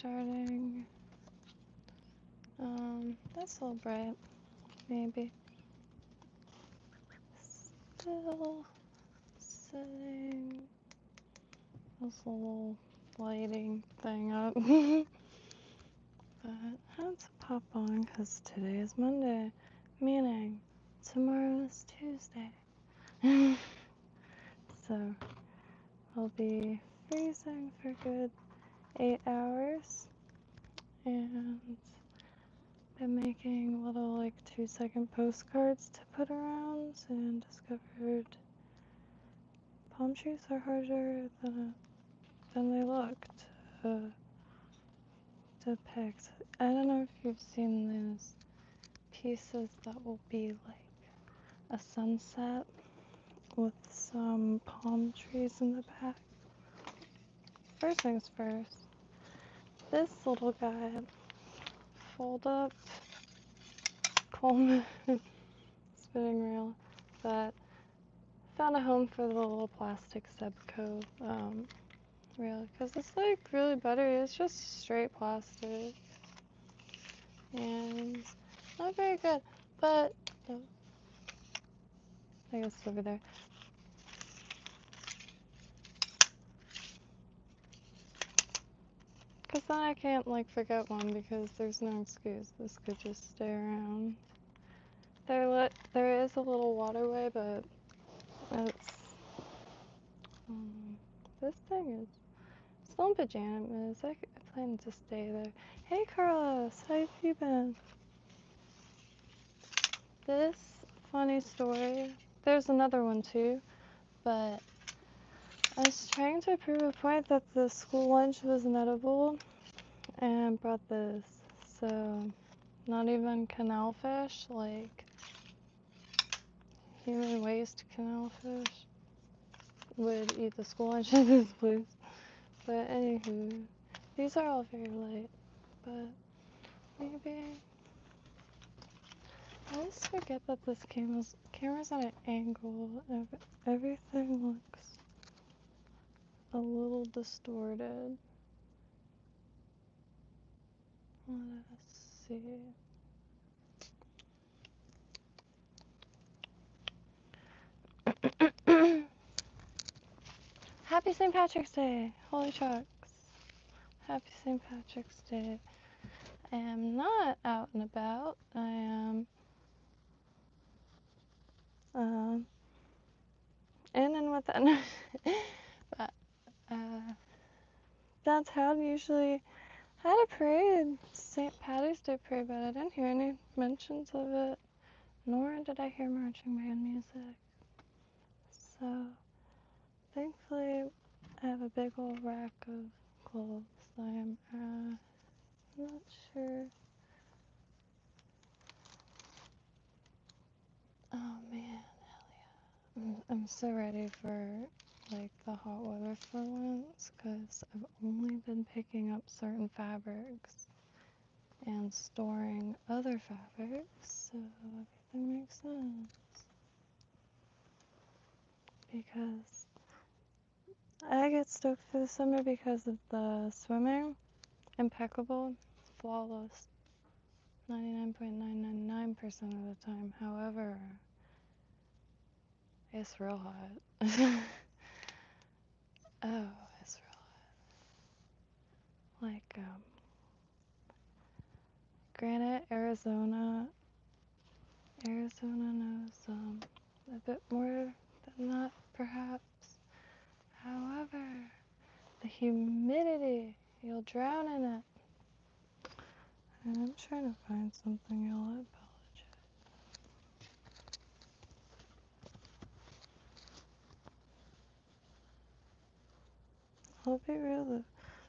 starting. That's a little bright, maybe. Still setting this little lighting thing up. But I have to pop on because today is Monday, meaning tomorrow is Tuesday. So I'll be freezing for a good 8 hours, and been making little like 2-second postcards to put around, and discovered palm trees are harder than they look to depict. I don't know if you've seen these pieces that will be like a sunset with some palm trees in the back. First things first, this little guy, fold up Coleman spinning reel that found a home for the little plastic Sebco reel, because it's like really buttery. It's just straight plastic and not very good, but I guess it's over there. Because then I can't like forget one, because there's no excuse. This could just stay around. There is a little waterway, but it's this thing is still in pajamas. I plan to stay there. Hey Carlos, how have you been? This funny story. There's another one too, but I was trying to prove a point that the school lunch was inedible and brought this. So, not even canal fish, like human waste canal fish would eat the school lunch at this place. But anywho, these are all very light, but maybe I always forget that this camera's at an angle. Everything looks a little distorted. Let's see. Happy St. Patrick's Day! Holy trucks. Happy St. Patrick's Day. I am not out and about. I am in and within. But downtown usually had a parade, St. Patty's Day parade, but I didn't hear any mentions of it, nor did I hear marching band music. So thankfully I have a big old rack of clothes. I am not sure. Oh man, hell yeah. I'm so ready for like the hot weather for once, because I've only been picking up certain fabrics and storing other fabrics, so everything makes sense. Because I get stoked for the summer because of the swimming. Impeccable, flawless, 99.999% of the time. However, it's real hot. Oh, it's real hot. Like, granted, Arizona knows a bit more than that, perhaps. However, the humidity, you'll drown in it. And I'm trying to find something, y'all. I apologize. I'll be real.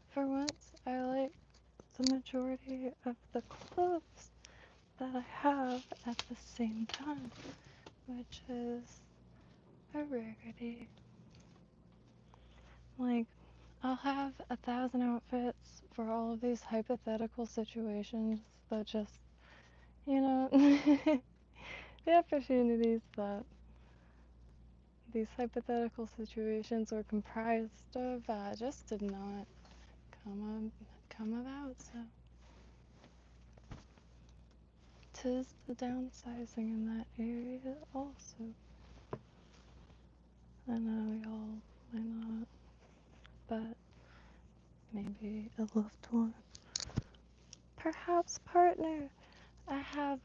For once, I like the majority of the clothes that I have at the same time, which is a rarity. Like, I'll have 1,000 outfits for all of these hypothetical situations that just, you know, the opportunities that these hypothetical situations were comprised of just did not come about, so 'tis the downsizing in that area also. I know y'all might not, but maybe a loved one. Perhaps partner. I have,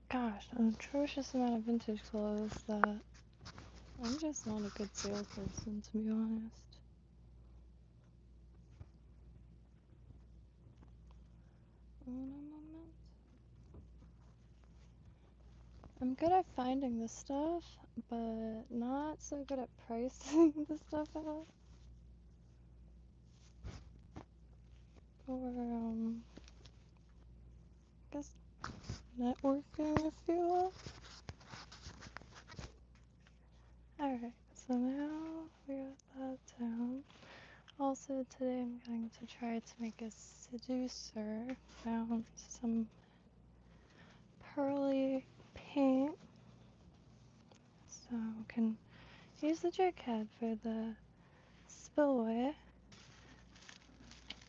gosh, an atrocious amount of vintage clothes that I'm just not a good salesperson, to be honest. I'm good at finding the stuff, but not so good at pricing the stuff out. Or, I guess networking, if you will. Alright, so now we got that down. Also today I'm going to try to make a seducer. Found some pearly paint. So we can use the jig head for the spillway.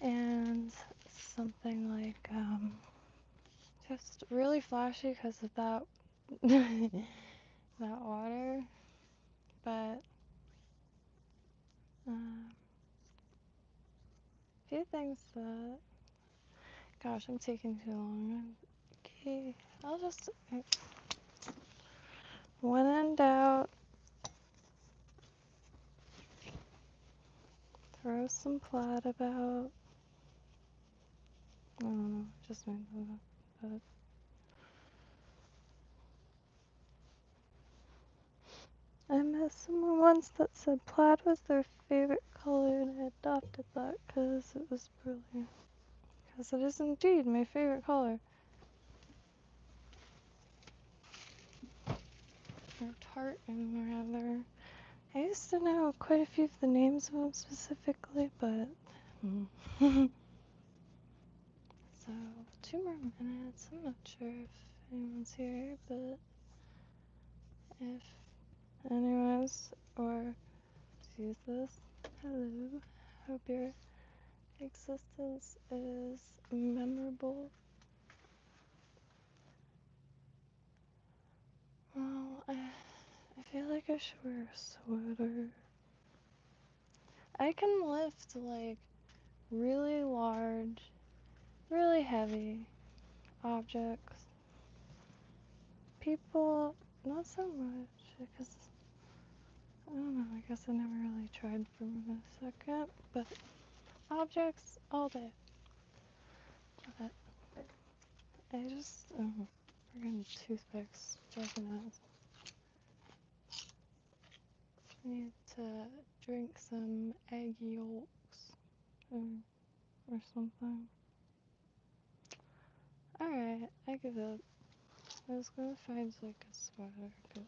And something like, just really flashy because of that, that water. But, a few things that, gosh, I'm taking too long. Okay, I'll just, when in doubt, throw some plaid about. I don't know, just made that up, but I met someone once that said plaid was their favorite color, and I adopted that because it was brilliant. Because it is indeed my favorite color. Or tartan, rather. I used to know quite a few of the names of them specifically, but... So, 2 more minutes. I'm not sure if anyone's here, but if anyone's or sees this, hello. Hope your existence is memorable. Well, I feel like I should wear a sweater. I can lift, like, really large, really heavy objects. People, not so much, because, I don't know, I guess I never really tried for a second, but objects all day. But I just, friggin' toothpicks, broken ass. I need to drink some egg yolks, or something. Alright, I give up. I was gonna find, like, a sweater, but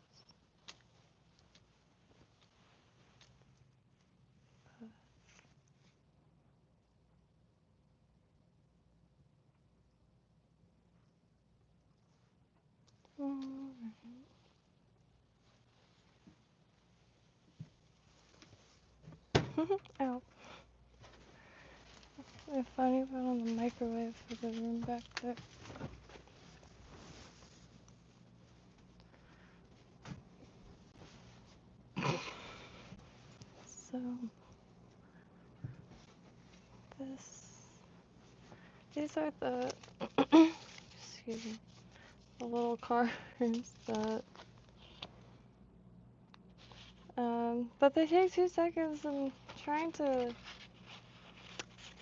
ow. I finally put on the microwave for the room back there. So, these are the, excuse me, the little cars that, but they take 2 seconds and trying to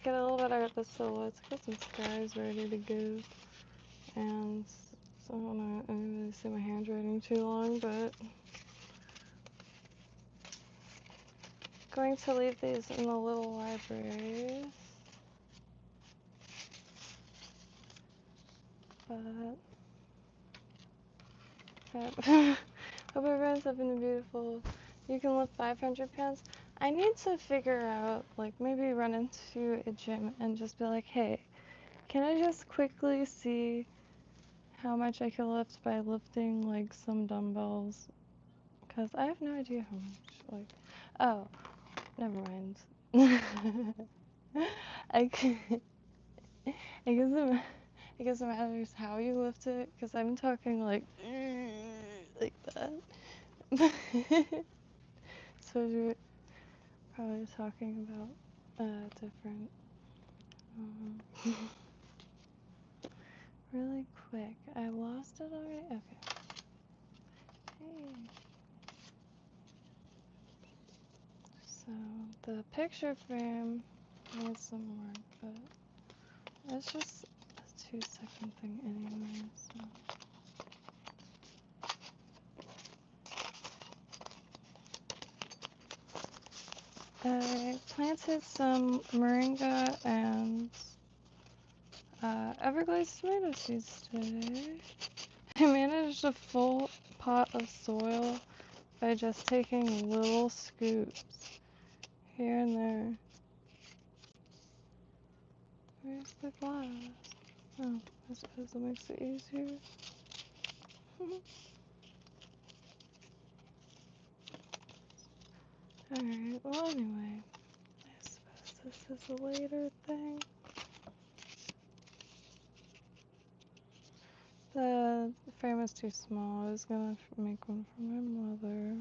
get a little bit out of the silhouettes, get some skies ready to go, and so I don't really see my handwriting too long, but going to leave these in the little libraries, but hope everyone's having a beautiful, you can lift 500 pounds. I need to figure out, like, maybe run into a gym and just be like, hey, can I just quickly see how much I can lift by lifting, like, some dumbbells? Because I have no idea how much, like, oh, never mind. I can, I guess it matters how you lift it, because I'm talking like that. So you're probably talking about different. Really quick, I lost it already. Okay. Hey. So the picture frame needs some work, but it's just a 2-second thing anyway. So. I planted some moringa and Everglades tomato seeds today. I managed a full pot of soil by just taking little scoops here and there. Where's the glass? Oh, I suppose it makes it easier. Alright, well anyway, I suppose this is a later thing. The frame is too small. I was gonna make one for my mother.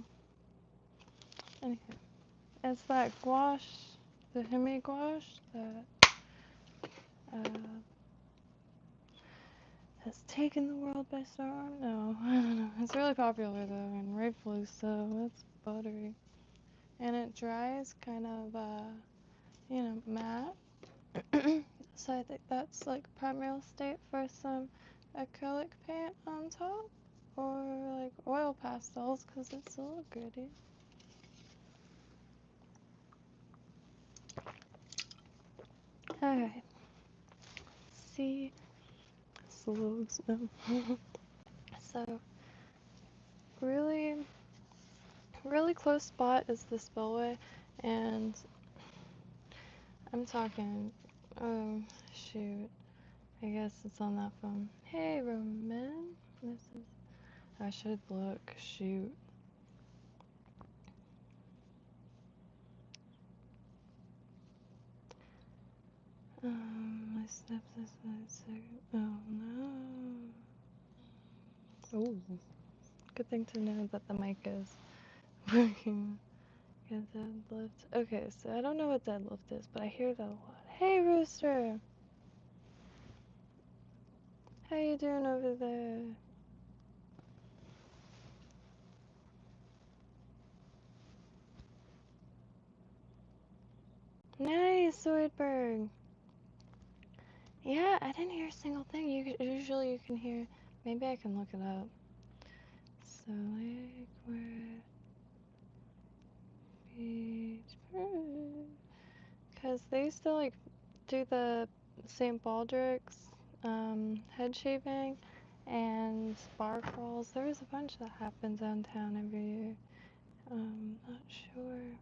Anyway, it's that gouache, the Jaime gouache that has taken the world by storm. No, I don't know. It's really popular though, and rightfully so. It's buttery, and it dries kind of, matte. So I think that's like prime real estate for some acrylic paint on top, or like oil pastels, because it's a little goody. Alright. See slugs. So really close spot is the spillway, and I'm talking, shoot, I guess it's on that phone. Hey Roman, I should look, shoot. My steps this second. Oh no. Ooh, good thing to know that the mic is working. Good deadlift. Okay, so I don't know what deadlift is, but I hear that a lot. Hey Rooster! How you doing over there? Nice, Swordberg! Yeah, I didn't hear a single thing. Usually you can hear. Maybe I can look it up. So like where beach, because they used to like do the St. Baldrick's head shaving and bar crawls. There was a bunch that happened downtown every year. Not sure.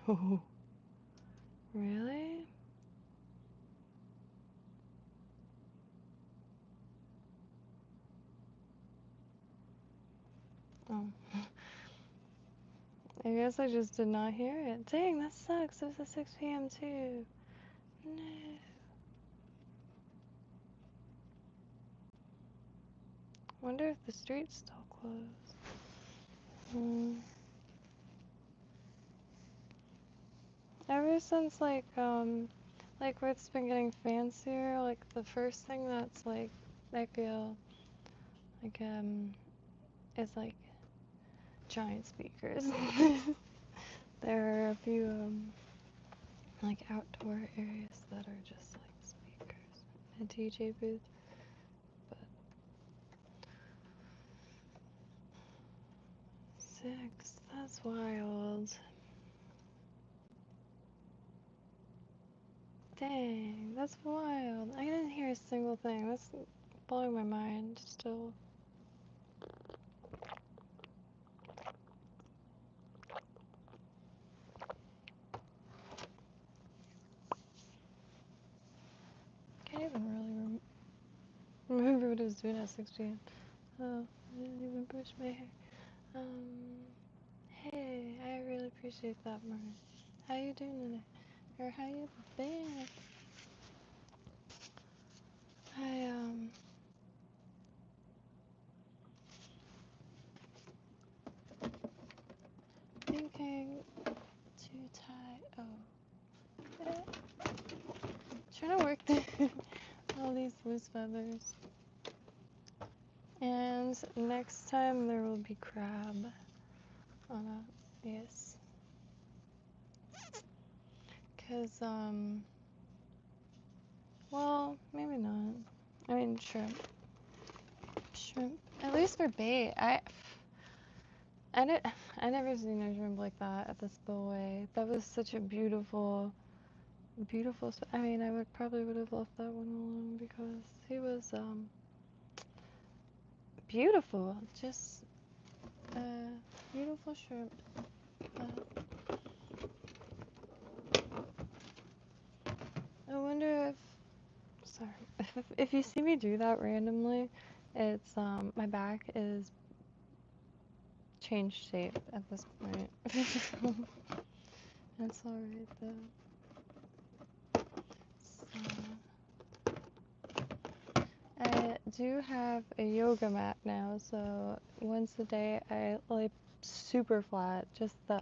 Oh, really? Oh. I guess I just did not hear it. Dang, that sucks. It was at 6 p.m. too. No. Wonder if the street's still closed. Ever since like where it's been getting fancier, like the first thing that's like I feel like is like giant speakers. There are a few like outdoor areas that are just like speakers. A DJ booth. But 6, that's wild. Dang, that's wild. I didn't hear a single thing. That's blowing my mind still. Can't even really remember what I was doing at 6 p.m. Oh, I didn't even brush my hair. Hey, I really appreciate that, Martin. How you doing today? Or how you been? Thinking to tie. Oh, trying to work through all these loose feathers. And next time there will be crab on a yes. Cause well, maybe not. I mean shrimp. Shrimp. At least for bait. I never seen a shrimp like that at the spillway. That was such a beautiful. I mean, I probably would have left that one alone because he was beautiful. Just beautiful shrimp. I wonder if. Sorry, if you see me do that randomly, it's my back is changed shape at this point. That's alright though. I do have a yoga mat now, so once a day I lay super flat. Just the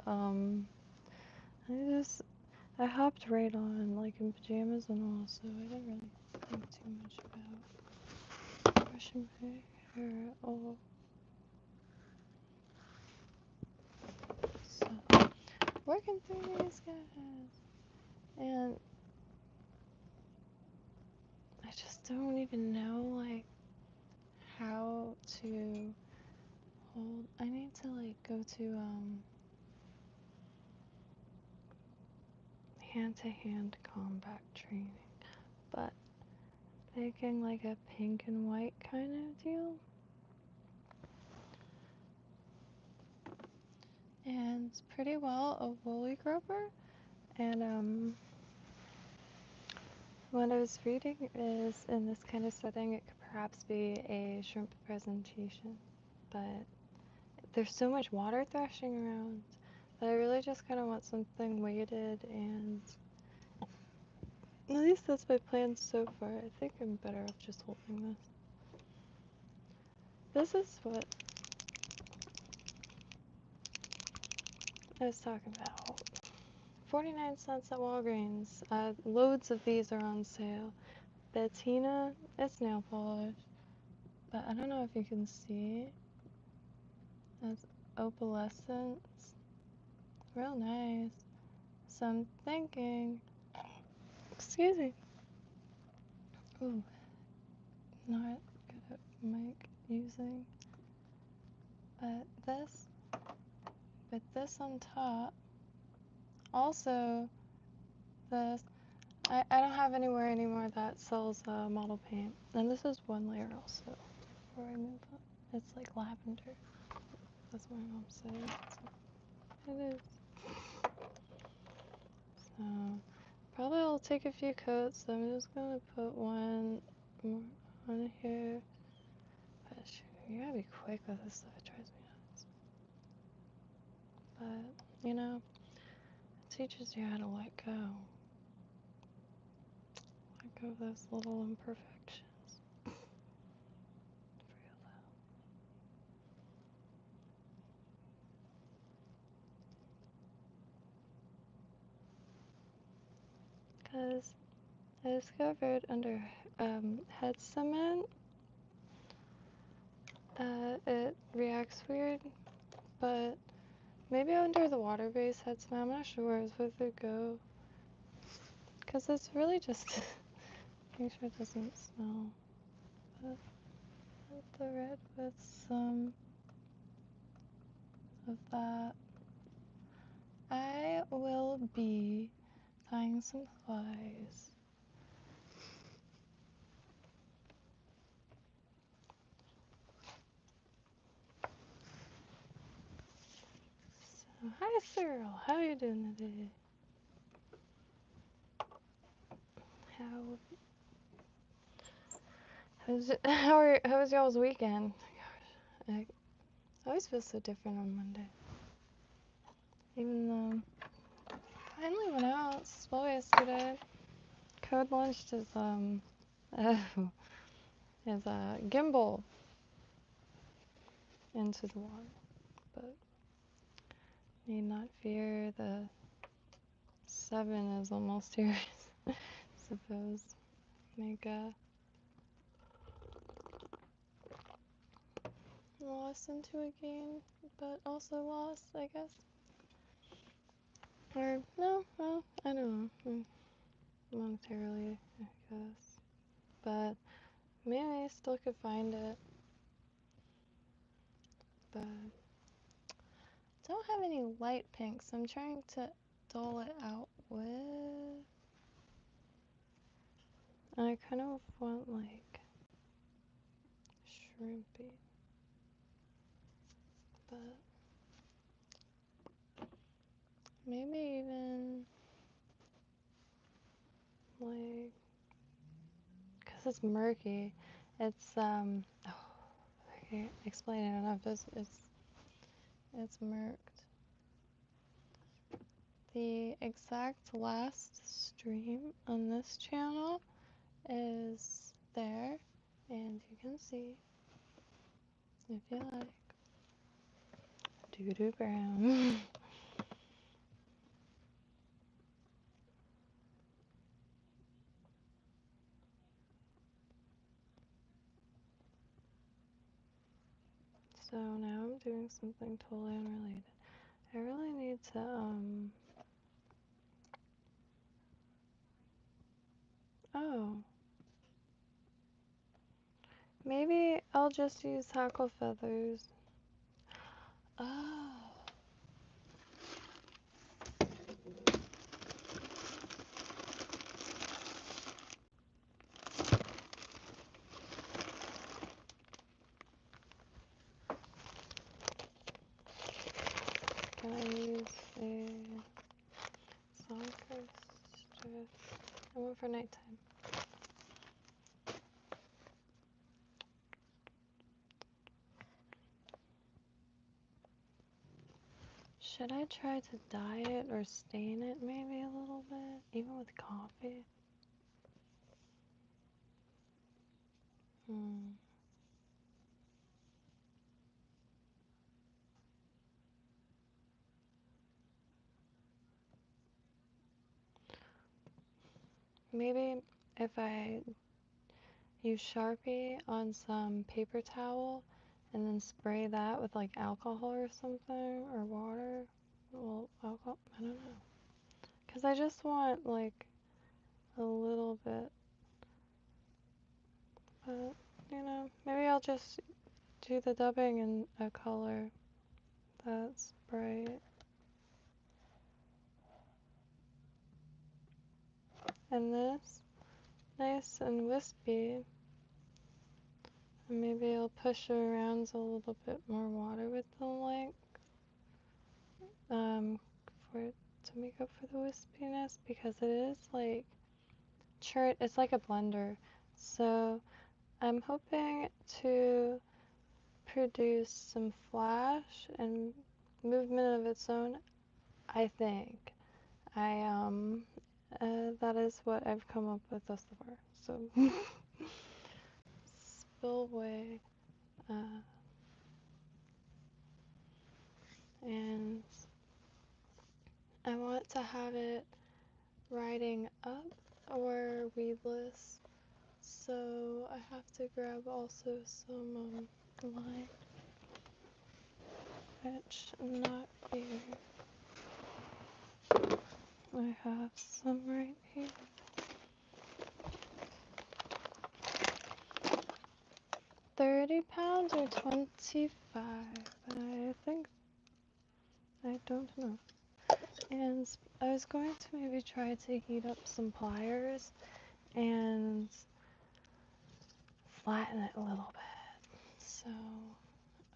I hopped right on like in pajamas and all, so I didn't really think too much about brushing my hair at all. So working through these guys, and I just don't even know like how to hold. I need to like go to hand-to-hand combat training, but thinking like a pink and white kind of deal. And it's pretty well a woolly groper. And what I was reading is in this kind of setting it could perhaps be a shrimp presentation, but there's so much water thrashing around that I really just kind of want something weighted, and at least that's my plan so far. I think I'm better off just holding this. This is what I was talking about. 49 cents at Walgreens. Loads of these are on sale. Bettina, it's nail polish, but I don't know if you can see. It's opalescence. Real nice. So I'm thinking, excuse me. Ooh, not good at mic using. But this, with this on top. Also, this. I don't have anywhere anymore that sells model paint. And this is one layer also. Before I move on. It's like lavender. That's what my mom said. So it is. So probably I'll take a few coats. So I'm just gonna put one more on here. But shoot, you gotta be quick with this stuff. It drives me nuts. But you know, it teaches you how to let go. Let go of those little imperfections. Because I discovered under head cement it reacts weird, but maybe under the water-based head cement, I'm not sure where it's supposed to go. Because it's really just make sure it doesn't smell. But the red with some of that. I will be tying some flies. So, hi Cyril, how are you doing today? How was y'all's weekend? Gosh, I always feel so different on Monday. Even though I finally went out as well yesterday. Code launched his gimbal into the water, but need not fear, the 7 is almost here, I suppose. Make a loss into a gain, but also loss, I guess. Or, no, well, I don't know. Monetarily, I guess. But maybe I still could find it. But don't have any light pink, so I'm trying to dull it out with. And I kind of want like shrimpy. But maybe even like, because it's murky, it's I can't explain it enough. It's murked. The exact last stream on this channel is there, and you can see if you like. Doo-doo brown. So now I'm doing something totally unrelated. I really need to oh, maybe I'll just use hackle feathers. Oh. Can I use a soccer strip? I went for nighttime. Should I try to dye it or stain it maybe a little bit, even with coffee? Maybe if I use Sharpie on some paper towel and then spray that with like alcohol or something, or water. Well, alcohol, I don't know. Because I just want like a little bit. But, you know, maybe I'll just do the dubbing in a color that's bright. And this, nice and wispy. And maybe I'll push around a little bit more water with the length. For it to make up for the wispiness, because it is like church, it's like a blender. So I'm hoping to produce some flash and movement of its own. I think that is what I've come up with thus far. So spillway, and I want to have it riding up or weedless. So I have to grab also some line, which not here. I have some right here. £30 or 25? I think, I don't know. And I was going to maybe try to heat up some pliers and flatten it a little bit. So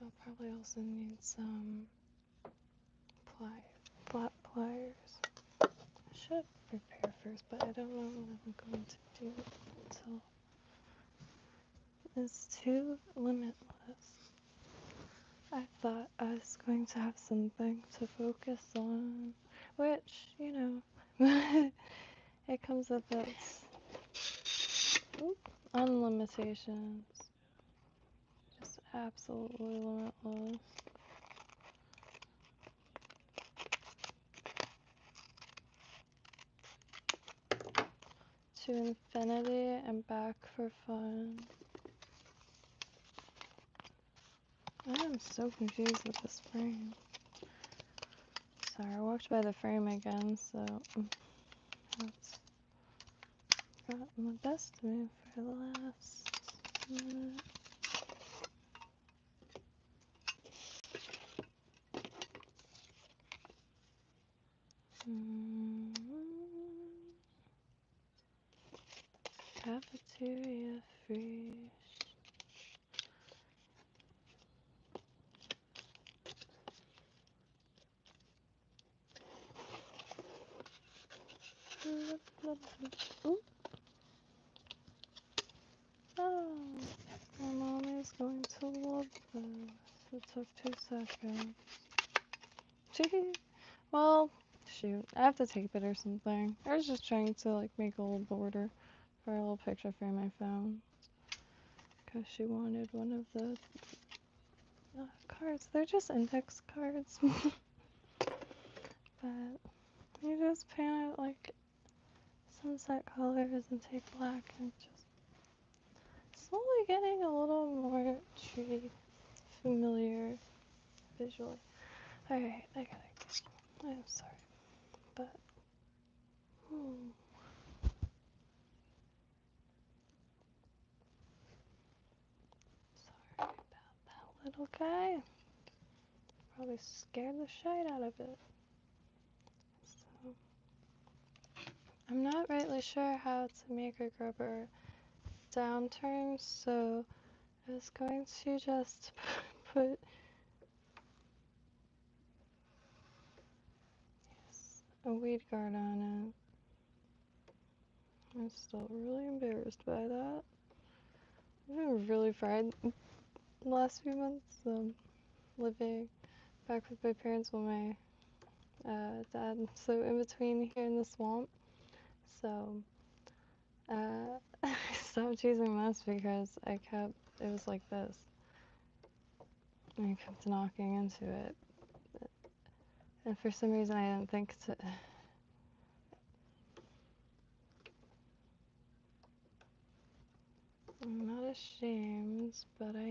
I'll probably also need some flat pliers. I should prepare first, but I don't know what I'm going to do until it's too limitless. I thought I was going to have something to focus on, which, you know, it comes with its unlimitations. Just absolutely limitless. To infinity and back for fun. I am so confused with this frame. Sorry, I walked by the frame again, so that's gotten the best of me for the last minute. Cafeteria freeze. Oh, my mom is going to love this. It took 2 seconds. Well, shoot, I have to tape it or something. I was just trying to like make a little border for a little picture frame I found. Because she wanted one of the cards. They're just index cards. But you just paint it like sunset colors and take black and just slowly getting a little more tree familiar visually. Alright, I gotta go. I'm sorry. But sorry about that little guy. Probably scared the shite out of it. So I'm not rightly sure how to make a grubber downturn, so I was going to just put a weed guard on it. I'm still really embarrassed by that. I've been really fried the last few months, living back with my parents while my dad, so in between here in the swamp. So I stopped using this because it was like this. And I kept knocking into it. And for some reason I didn't think to... I'm not ashamed, but I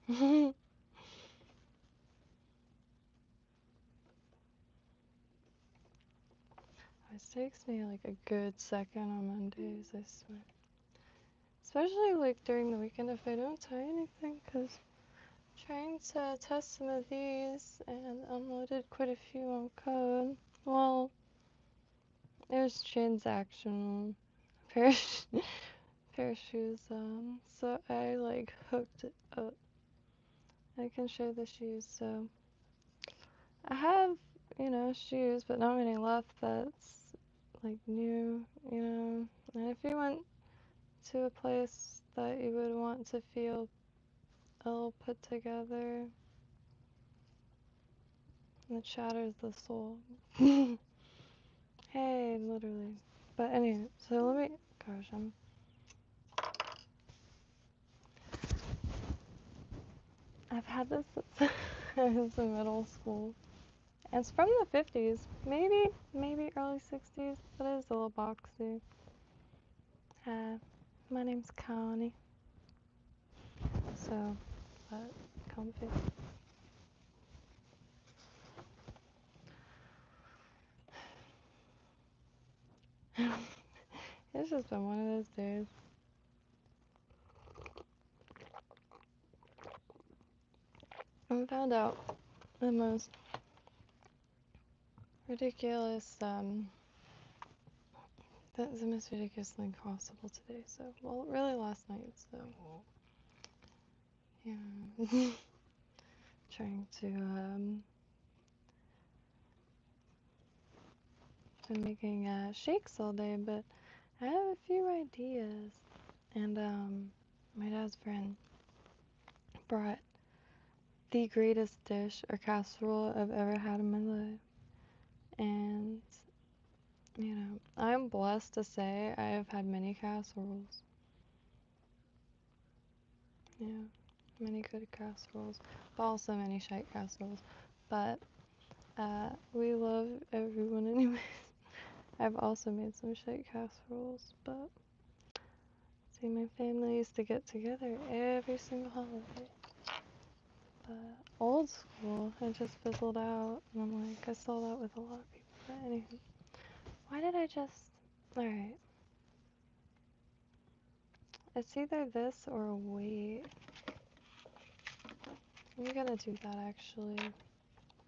am. It takes me like a good second on Mondays, I swear. Especially like during the weekend if I don't tie anything, because I'm trying to test some of these and unloaded quite a few on code. Well, it was transactional pair of shoes, so I like hooked it up. I can show the shoes, so I have, you know, shoes, but not many left that's like new, you know. And if you went to a place that you would want to feel a little put together, it shatters the soul. Hey, literally. But anyway, so let me, gosh, I've had this since I was in middle school. And it's from the 50s, maybe early 60s, but it is a little boxy. My name's Connie. So, but comfy. It's just been one of those days. I found out the most ridiculous, the most ridiculous thing possible today. So, well, really last night. So, yeah, trying to been making shakes all day, but I have a few ideas. And my dad's friend brought the greatest dish or casserole I've ever had in my life. And, you know, I'm blessed to say I have had many casseroles. Yeah, many good casseroles, but also many shite casseroles. But we love everyone anyways. I've also made some shite casseroles, but see, my family used to get together every single holiday. But old school, it just fizzled out, and I'm like, I saw that with a lot of people. But anyway, why did I just? All right, it's either this or wait. I'm gonna do that actually,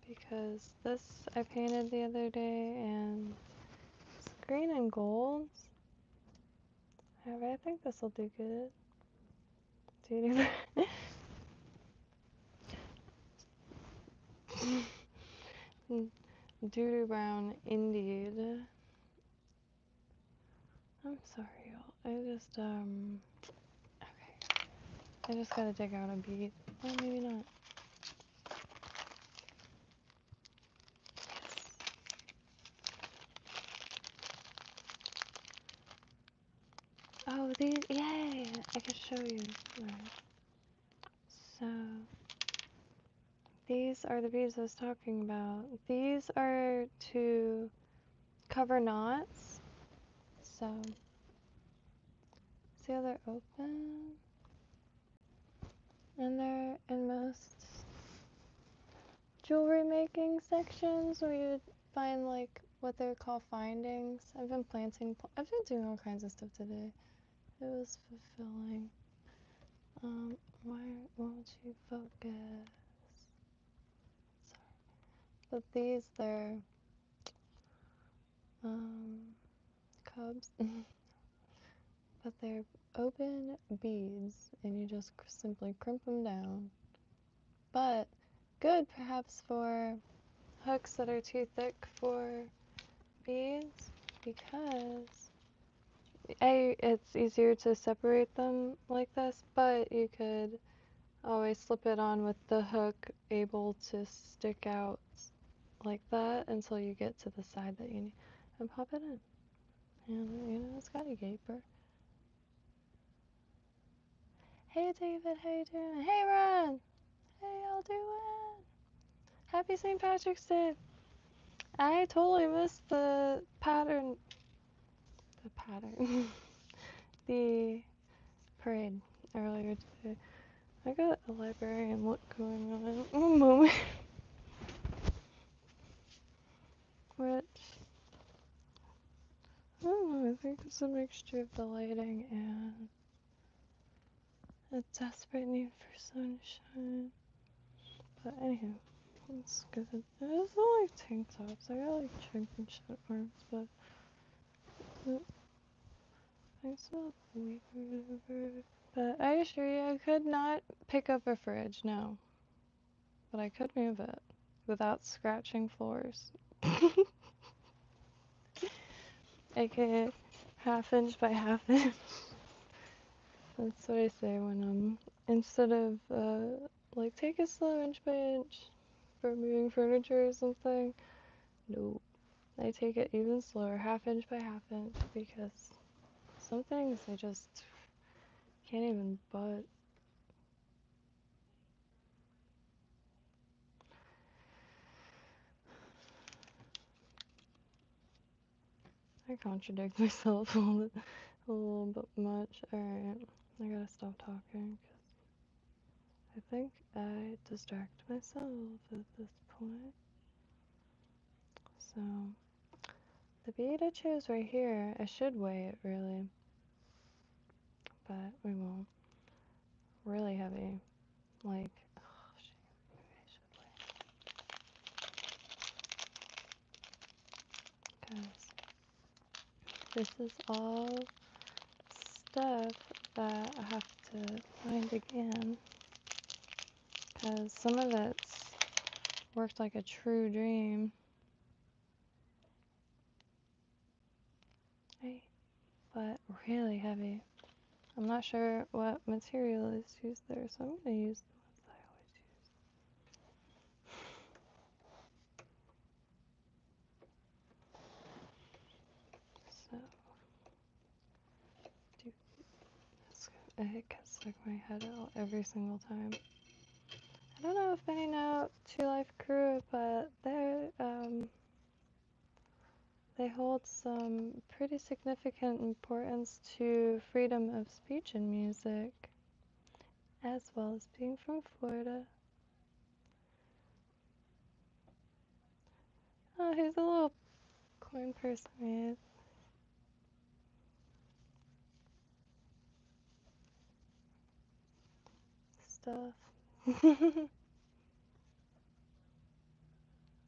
because this I painted the other day and it's green and gold. Alright, I think this will do good. Doo-doo brown indeed. I'm sorry, y'all. Okay. I just gotta dig out a bead. Oh, maybe not. Oh, these, yay! I can show you. Alright. So, these are the beads I was talking about. These are to cover knots. So, see how they're open? And they're in most jewelry making sections where you find like what they call findings. I've been doing all kinds of stuff today. It was fulfilling. Why won't you focus? Sorry. But these, they're cubs. But they're open beads and you just simply crimp them down. But good perhaps for hooks that are too thick for beads, because it's easier to separate them like this, but you could always slip it on with the hook able to stick out like that until you get to the side that you need, and pop it in. And you know, it's got a gaper. Hey David, how you doing? Hey Ron! How y'all doing? Happy St. Patrick's Day! I totally missed the pattern. The parade earlier today. I got a librarian look going on. One moment. Which, I don't know, I think it's a mixture of the lighting and a desperate need for sunshine. But anyhow, it's good. It's not like tank tops. I got like chunk and short arms, but I still weak or whatever. But I assure you, I could not pick up a fridge, no. But I could move it without scratching floors. AKA half inch by half inch. That's what I say when instead of like take it slow inch by inch for moving furniture or something. No, I take it even slower, half inch by half inch, because some things I just can't even butt. I contradict myself a little bit much. Alright, I gotta stop talking because I think I distract myself at this point. So, the bead I chose right here, I should weigh it really, but we won't. Really heavy. Like, oh shit, maybe I should weigh it. Because this is all stuff that I have to find again. Because some of it's worked like a true dream. Right? But really heavy. I'm not sure what material is used there, so I'm going to use the ones that I always use. it can stick my head out every single time. I don't know if any know Two Life Crew, but they hold some pretty significant importance to freedom of speech in music, as well as being from Florida. Oh, here's a little coin purse I made. Stuff.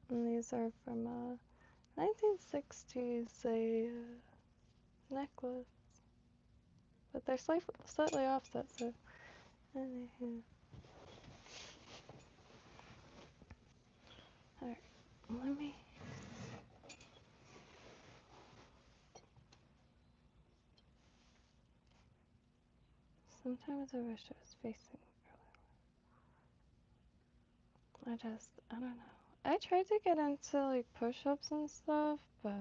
And these are from 1960s, a necklace. But they're slightly offset, so anywho. Alright, let me. Sometimes I wish I was facing. I don't know. I tried to get into like push-ups and stuff, but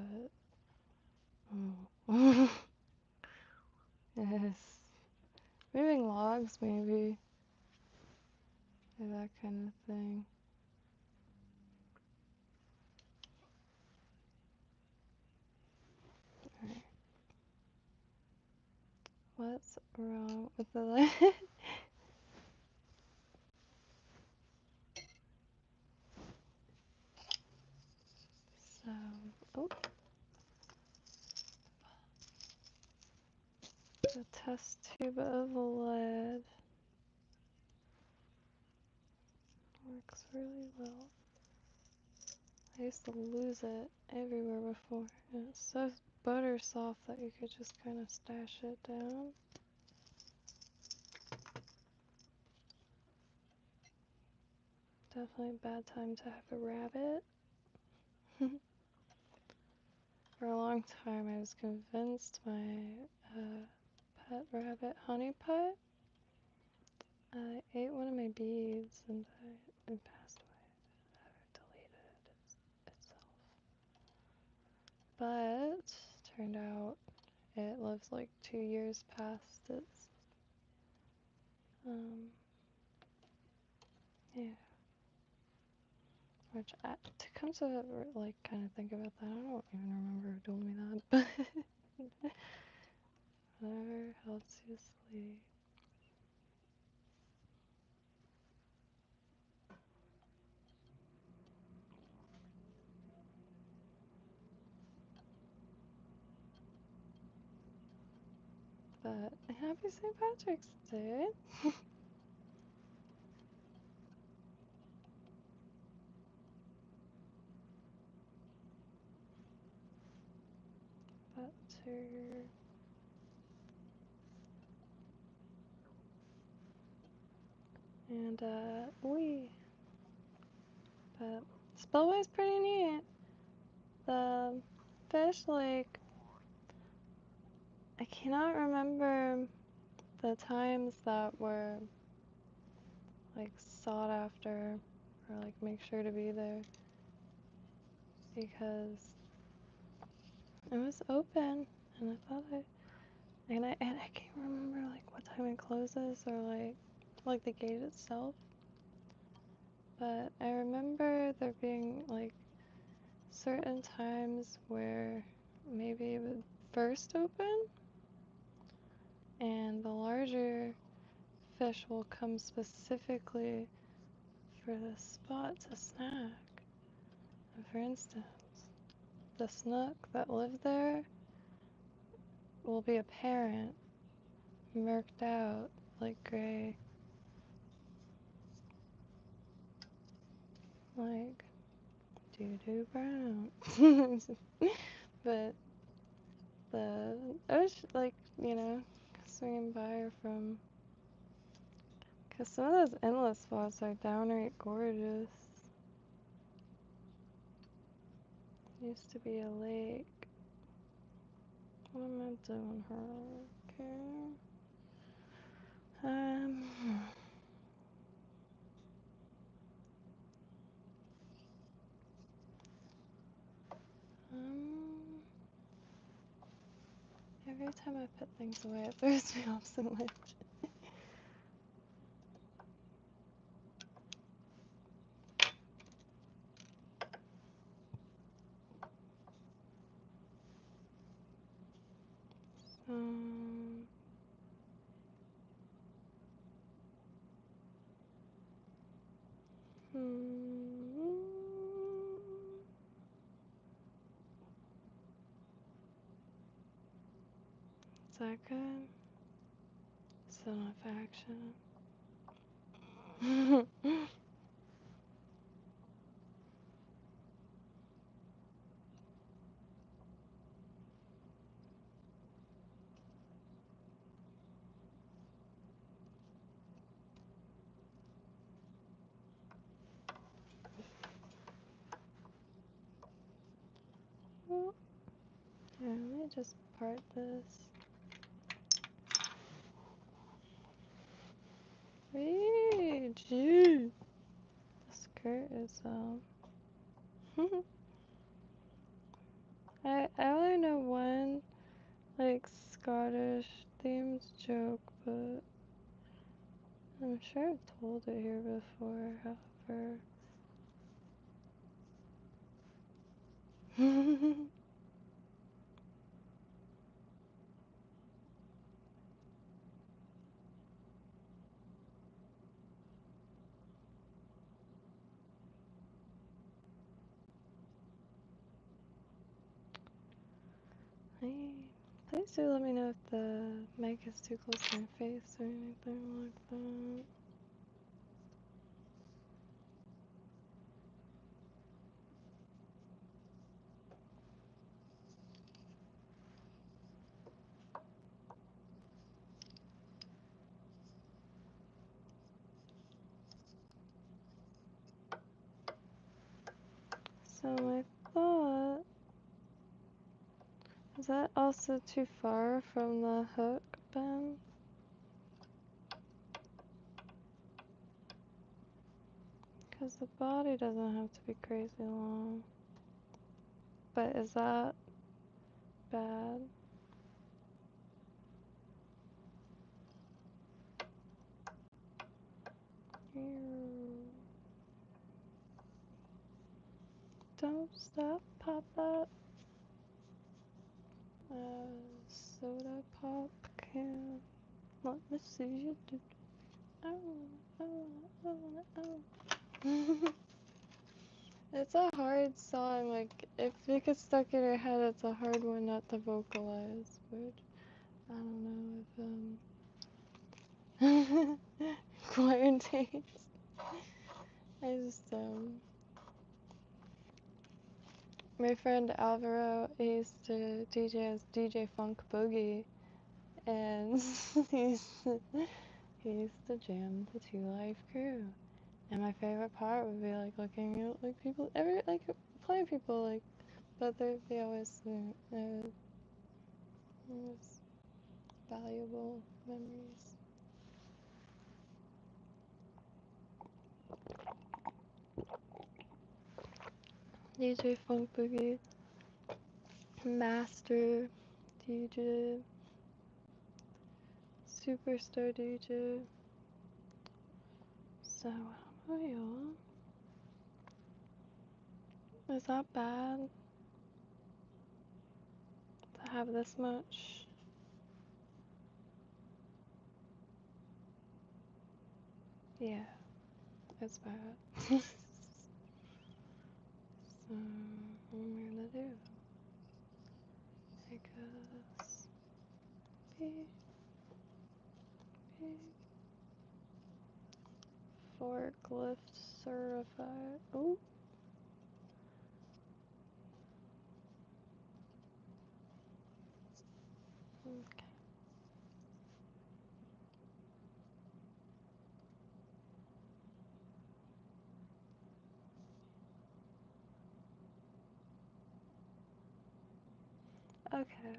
yes, moving logs maybe, or that kind of thing. Alright. What's wrong with the light? So, oh, a test tube of lead works really well. I used to lose it everywhere before, and it's so butter soft that you could just kind of stash it down. Definitely a bad time to have a rabbit. For a long time, I was convinced my pet rabbit, Honey Pie, ate one of my beads and passed away. Deleted itself. But turned out it lives like 2 years past its yeah. Which to come to like kind of think about that, I don't even remember who told me that, but whatever helps you sleep. But happy St. Patrick's Day. Butter. And but spillway's pretty neat. The fish, like, I cannot remember the times that were like sought after or like make sure to be there, because it was open and I thought I can't remember like what time it closes or like the gate itself, but I remember there being like certain times where maybe it would first open and the larger fish will come specifically for the spot to snack. And for instance, the snook that lived there will be a parent, murked out like gray, like doo-doo brown. But I was like, swinging by her from, because some of those endless spots are downright gorgeous. Used to be a lake. What am I doing here? Okay. Every time I put things away, it throws me off so much. Is that good? Still enough action. Oh, yeah, let me just part this. Hey, gee. The skirt is, I only know one, like, Scottish themed joke, but I'm sure I've told it here before, however. Hey, please do let me know if the mic is too close to my face or anything like that. So my thought, is that also too far from the hook, Ben? Because the body doesn't have to be crazy long. But is that bad? Don't stop, pop up. Soda pop can. Let me see you do. It's a hard song, like, if it gets stuck in your head, it's a hard one not to vocalize, but I don't know if, quarantines. I just, my friend Alvaro, he used to DJ as DJ Funk Boogie, and he used to jam the Two Life Crew. And my favorite part would be like looking at like people, playing people like, but they always, it was valuable memories. DJ Funk Boogie, Master DJ, Superstar DJ. So, how about y'all? Is that bad to have this much? Yeah, it's bad. So, what am I gonna do? I guess. Beep, beep. Forklift certified. Oh. Okay.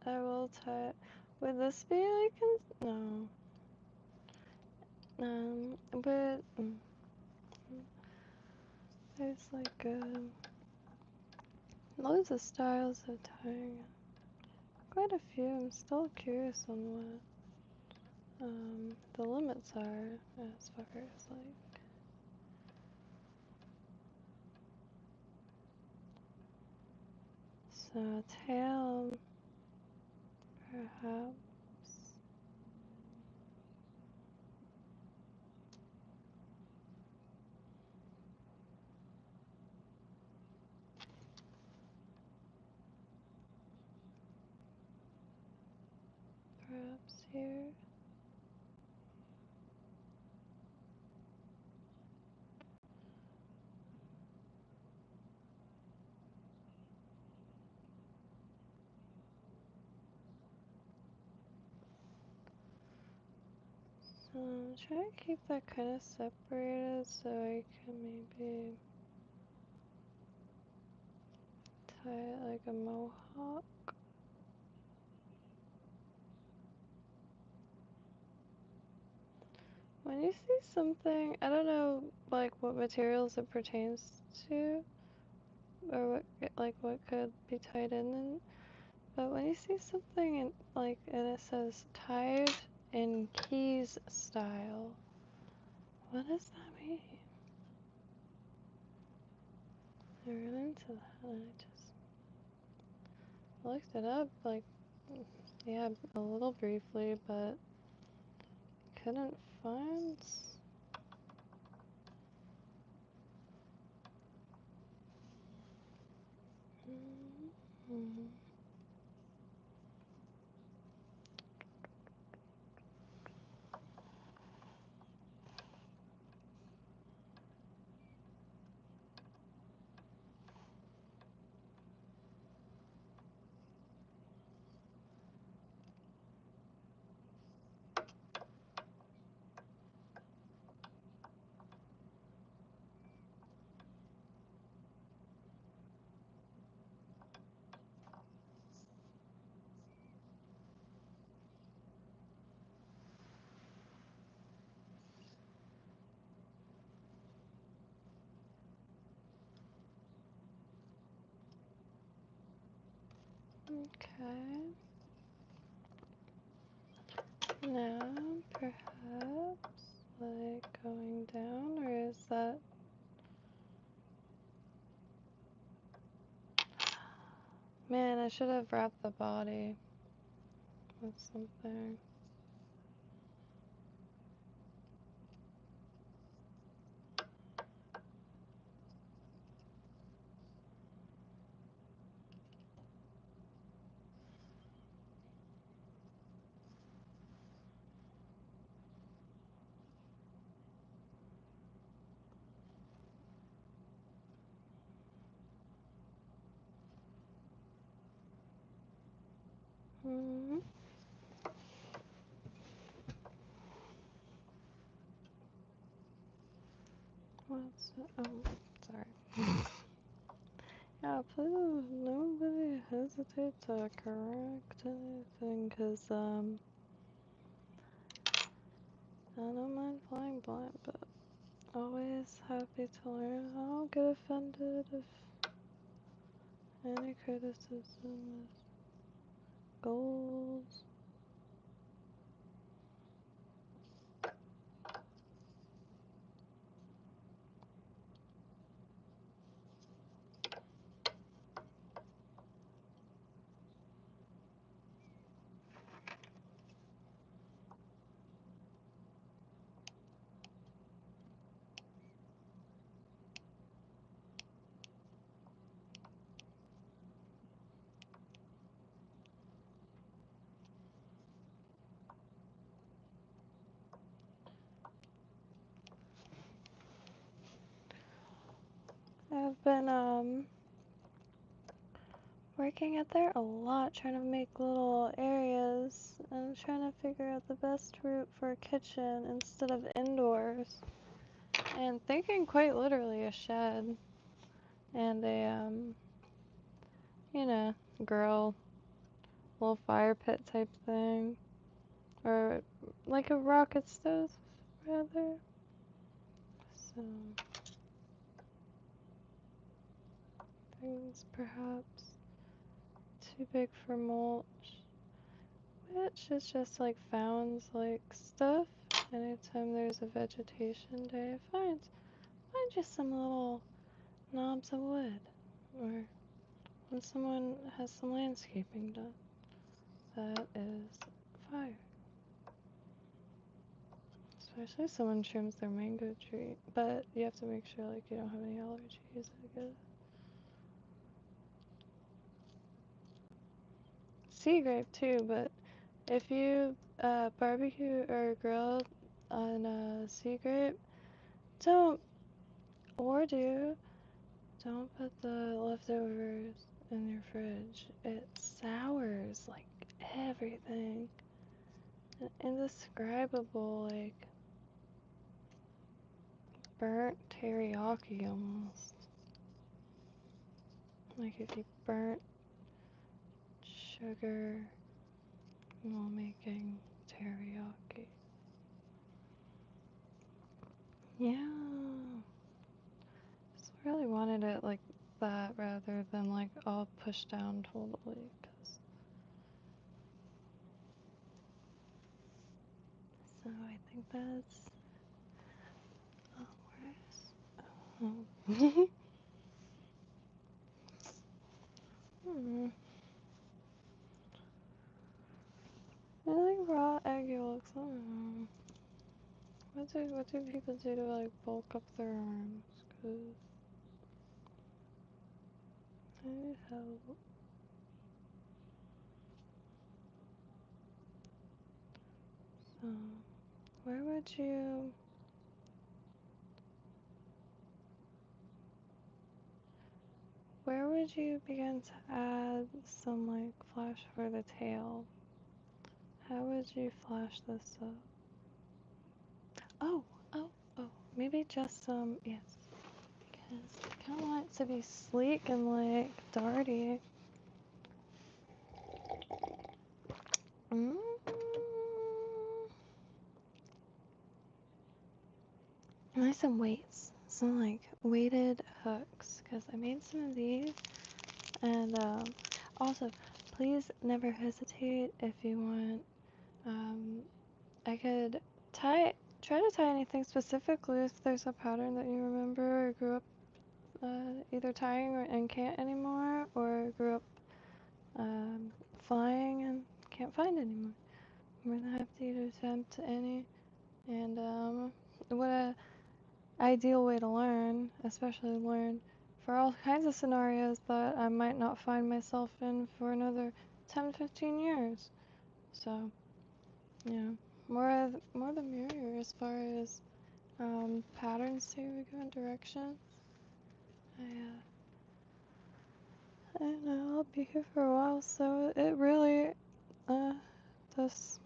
I will type. Would this be like no. But there's like loads of styles of tying. Quite a few. I'm still curious on what the limits are as far as like. So tail, perhaps. Try to keep that kind of separated so I can maybe tie it like a mohawk. When you see something, I don't know like what materials it pertains to or what could be tied in, but when you see something and it says tied in keys style, what does that mean? I ran into that and I just looked it up like, yeah, a little briefly, but couldn't find. Mm-hmm. Okay. Now, perhaps, like going down, or is that? Man, I should have wrapped the body with something. Hmm. What's it? Oh, sorry. Yeah, please, nobody hesitate to correct anything, cause I don't mind flying blind, but always happy to learn. I don't get offended if any criticism is gold. I've been working out there a lot, trying to make little areas and trying to figure out the best route for a kitchen instead of indoors. And thinking quite literally a shed and a you know, grill, little fire pit type thing, or like a rocket stove rather. So things perhaps too big for mulch, which is just like founds like stuff. Anytime there's a vegetation day, find just some little knobs of wood, or when someone has some landscaping done, that is fire. Especially if someone trims their mango tree, but you have to make sure like you don't have any allergies, I guess. Sea grape too, but if you barbecue or grill on sea grape, don't don't put the leftovers in your fridge. It sours like everything. an indescribable, like, burnt teriyaki almost. Like if you burnt sugar while making teriyaki. Yeah. Just really wanted it like that rather than like all pushed down totally. So I think that's. Oh, where is. Oh. I like raw egg yolks. I don't know. What do people do to like bulk up their arms? 'Cause I need help. So where would you? Where would you begin to add some like flash for the tail? How would you flash this up? Oh, oh, oh. Maybe just some, yes. Because I kind of want it to be sleek and like darty. Mm. And I have some weights. Some like weighted hooks. Because I made some of these. And also, please never hesitate if you want. I could try to tie anything specifically if there's a pattern that you remember or grew up either tying and can't anymore, or grew up flying and can't find anymore. I'm more than happy to attempt any. And what a ideal way to learn, especially learn for all kinds of scenarios that I might not find myself in for another 10-15 years. So, yeah, more the merrier as far as patterns too. We go in directions. I know I'll be here for a while, so it really does.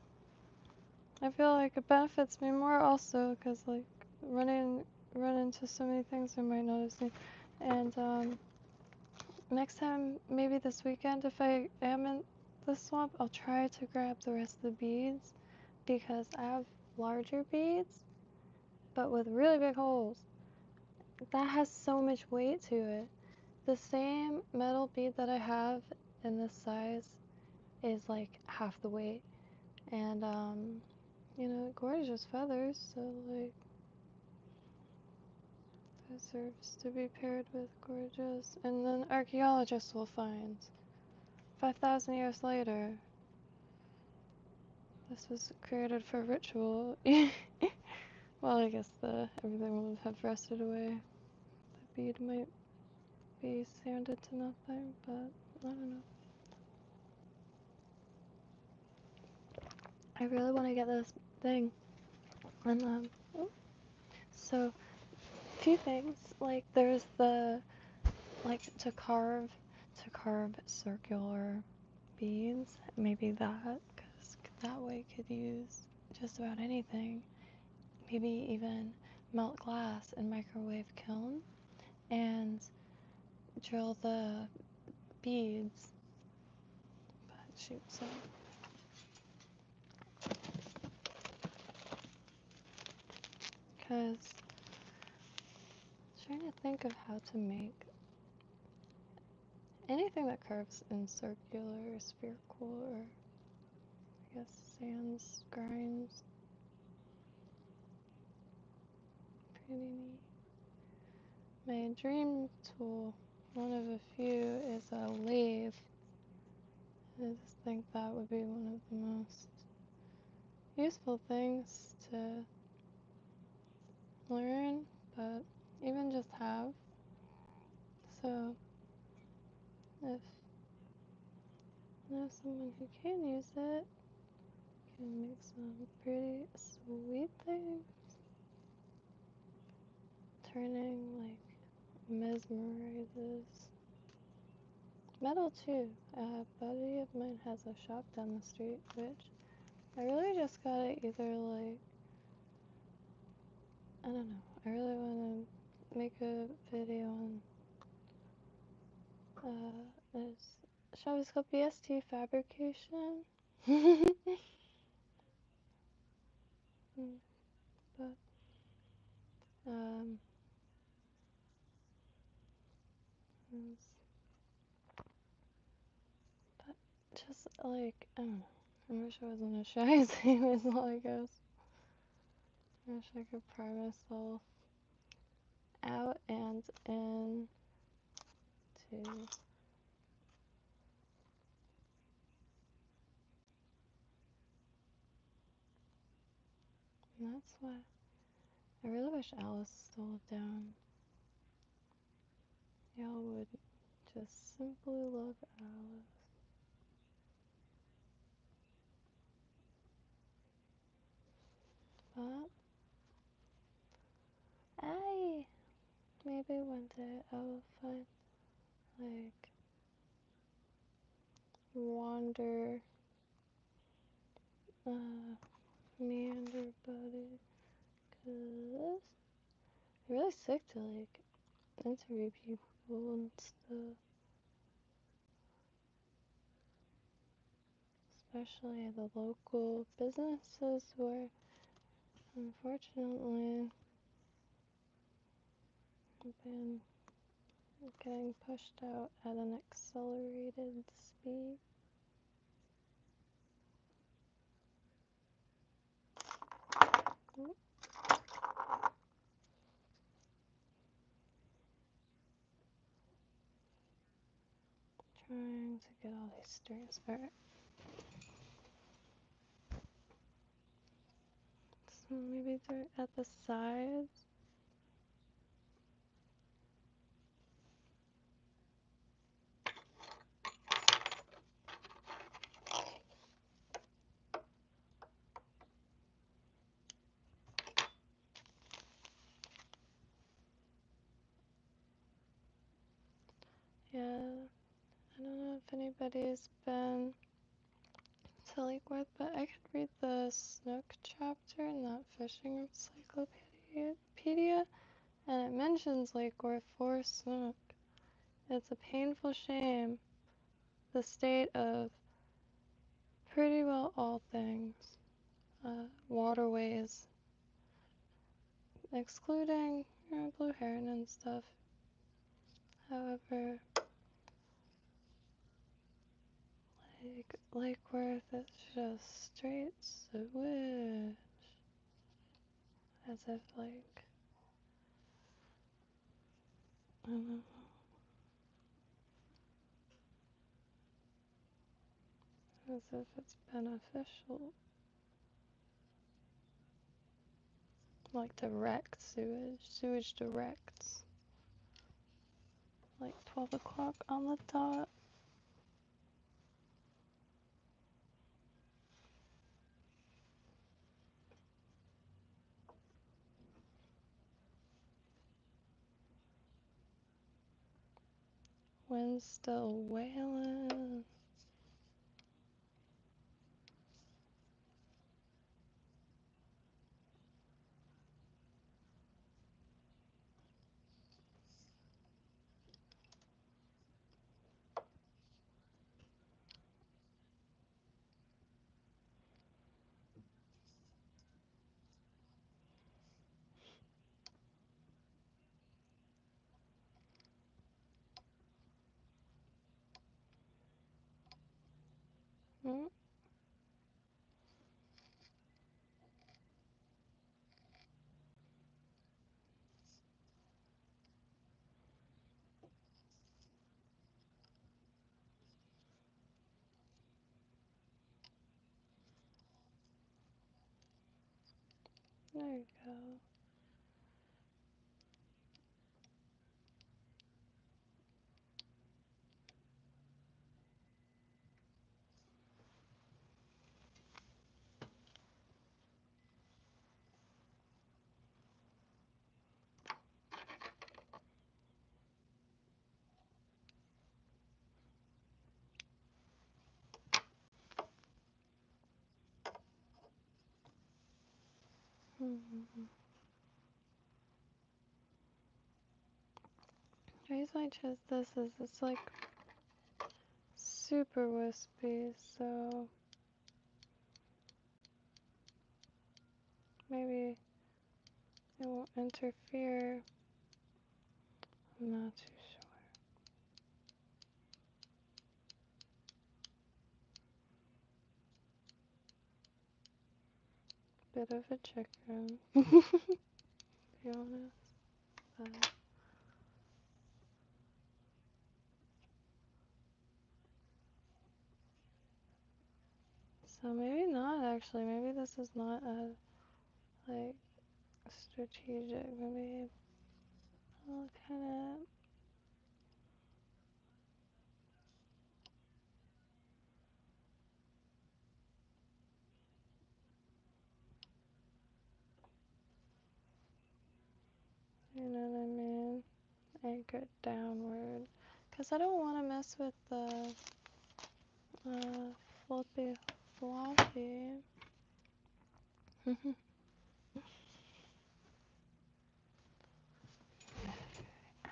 I feel like it benefits me more also because like run into so many things I might not have seen. And next time, maybe this weekend, if I am in the swamp, I'll try to grab the rest of the beads because I have larger beads, but with really big holes. That has so much weight to it. The same metal bead that I have in this size is like half the weight. And you know, gorgeous feathers, so like deserves to be paired with gorgeous. And then archaeologists will find 5,000 years later this was created for ritual. Well, I guess everything would have rusted away. The bead might be sanded to nothing, but I don't know. I really want to get this thing. And so a few things, like there's the like to carve circular beads, maybe that, because that way could use just about anything. Maybe even melt glass in microwave kiln and drill the beads. But shoot, so because trying to think of how to make anything that curves in circular or spherical, or I guess sands, grinds. Pretty neat. My dream tool, one of a few, is a lathe. I just think that would be one of the most useful things to learn, but even just have. So if I know someone who can use it, can make some pretty sweet things. Turning like mesmerizes. Metal too. A buddy of mine has a shop down the street, which I really just gotta either like, I don't know. I really wanna make a video on this shop is called BST Fabrication. But it's- but just like I don't know. I wish I wasn't a shy is all I guess. I wish I could pry myself out and in to. And that's why I really wish Alice stole it down. Y'all would just simply love Alice. But maybe one day I will find like wander meander buddy, cause I'm really sick to like interview people and stuff, especially the local businesses where unfortunately I've been getting pushed out at an accelerated speed. Trying to get all these strings. Alright. So maybe do it at the sides. Yeah, I don't know if anybody's been to Lake Worth, but I could read the Snook chapter in that fishing encyclopedia, and it mentions Lake Worth for Snook. It's a painful shame, the state of pretty well all things, waterways, excluding blue heron and stuff. However, Lake Worth is just straight sewage. As if, like, I don't know. As if it's beneficial. Like direct sewage. Sewage directs. Like 12 o'clock on the dot. Wind's still wailing. Mm, there you go. The reason I chose this is it's like super wispy, so maybe it won't interfere. I'm not too sure. Bit of a chicken, to be honest. But so maybe not actually. Maybe this is not a like strategic. Maybe I'll kind of. You know what I mean? Anchor it downward. Because I don't want to mess with the flippy floppy.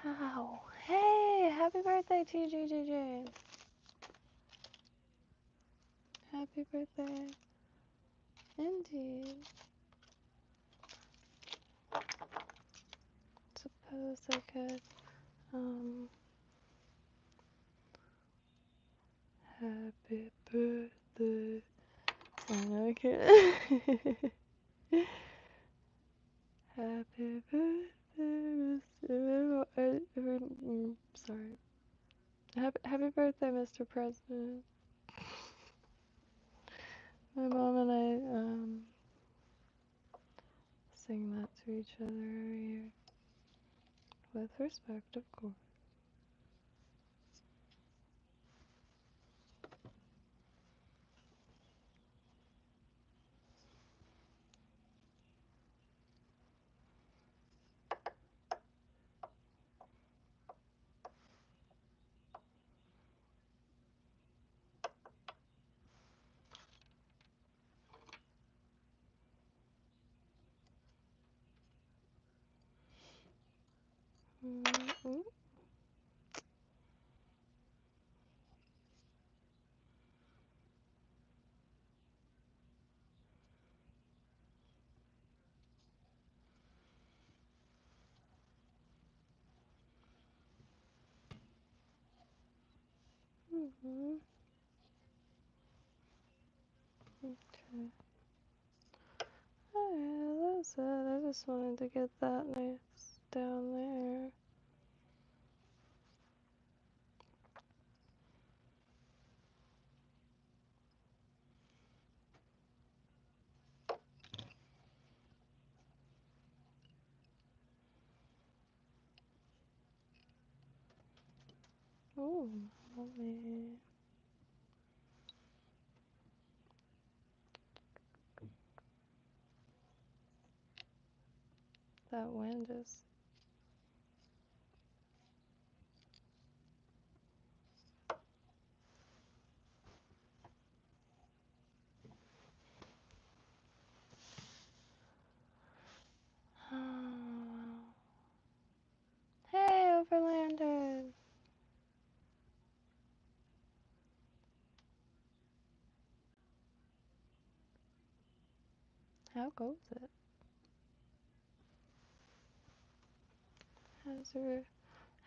Ow. Hey, happy birthday, TGGG. Happy birthday. Indeed. Suppose I could, happy birthday. Oh, no, I can't. Happy birthday, sorry. Happy birthday, Mr. President. My mom and I, sing that to each other every year. With respect, of course. Mm-hmm. Mm-hmm. Okay. Alright, that's it. I just wanted to get that nice down there. Ooh, lovely. That wind is. Hey, Overlander! How goes it?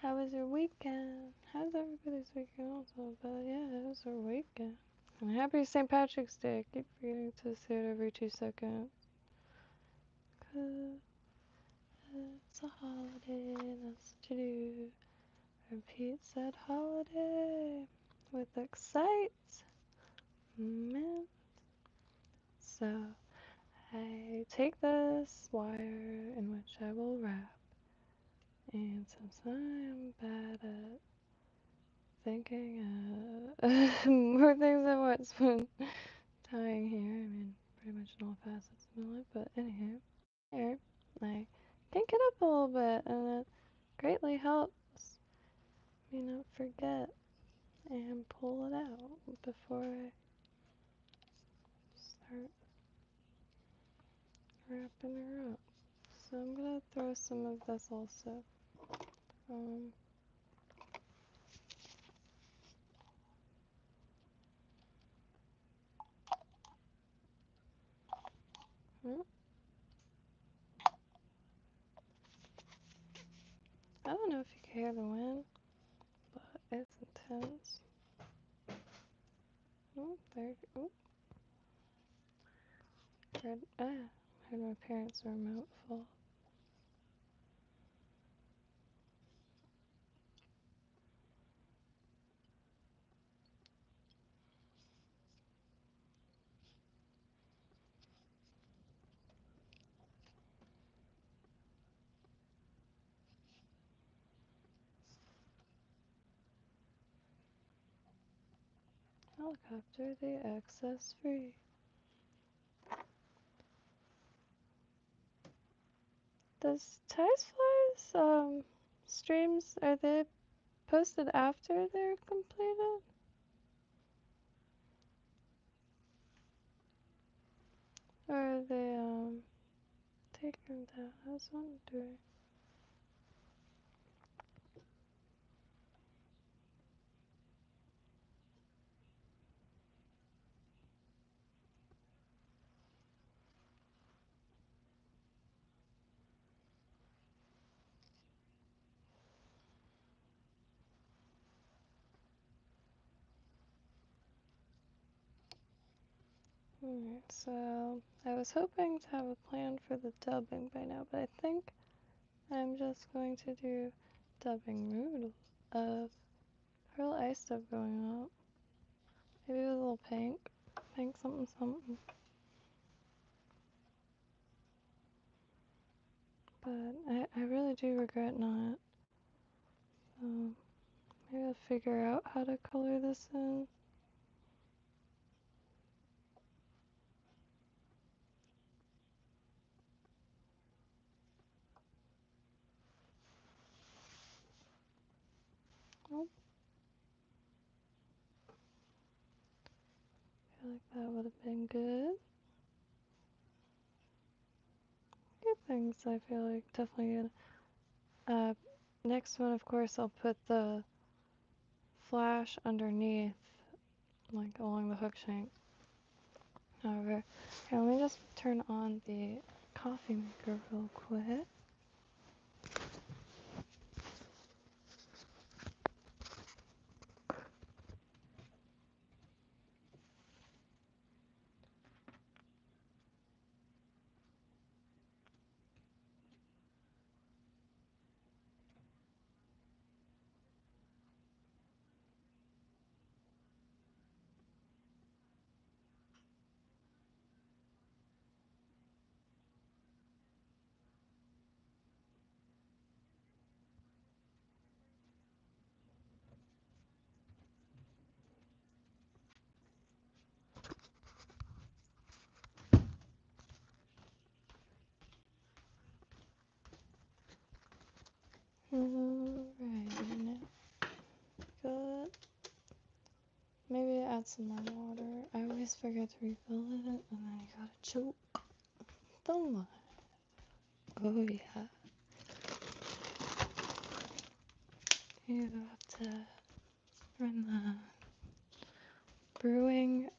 How was your weekend? How's everybody's weekend also? But yeah, it was our weekend. And happy St. Patrick's Day. I keep forgetting to say it every 2 seconds. 'Cause it's a holiday, that's to do. Repeat said holiday with excitement. So I take this wire in which I will wrap, and since I'm bad at thinking more things at once when tying here, I mean pretty much in all facets of my life, but anyhow, here I kink it up a little bit, and it greatly helps me not forget and pull it out before I start wrapping her up. So I'm gonna throw some of this also. Hmm? I don't know if you can hear the wind, but it's intense. Oh, there. Oh, heard my parents' remote fall. Helicopter, the access free. Does Ties Flies streams, are they posted after they're completed? Or are they taken down? I was wondering. Alright, so I was hoping to have a plan for the dubbing by now, but I think I'm just going to do dubbing mood of Pearl Ice stuff going up. Maybe with a little pink. Pink something something. But I really do regret not. So maybe I'll figure out how to color this in. Oh, I feel like that would have been good. Good things I feel like definitely good. Next one, of course, I'll put the flash underneath, like along the hook shank. However, here, let me just turn on the coffee maker real quick. Alright, now good. Maybe add some more water. I always forget to refill it, and then you gotta choke. Don't lie. Oh yeah. You have to run the brewing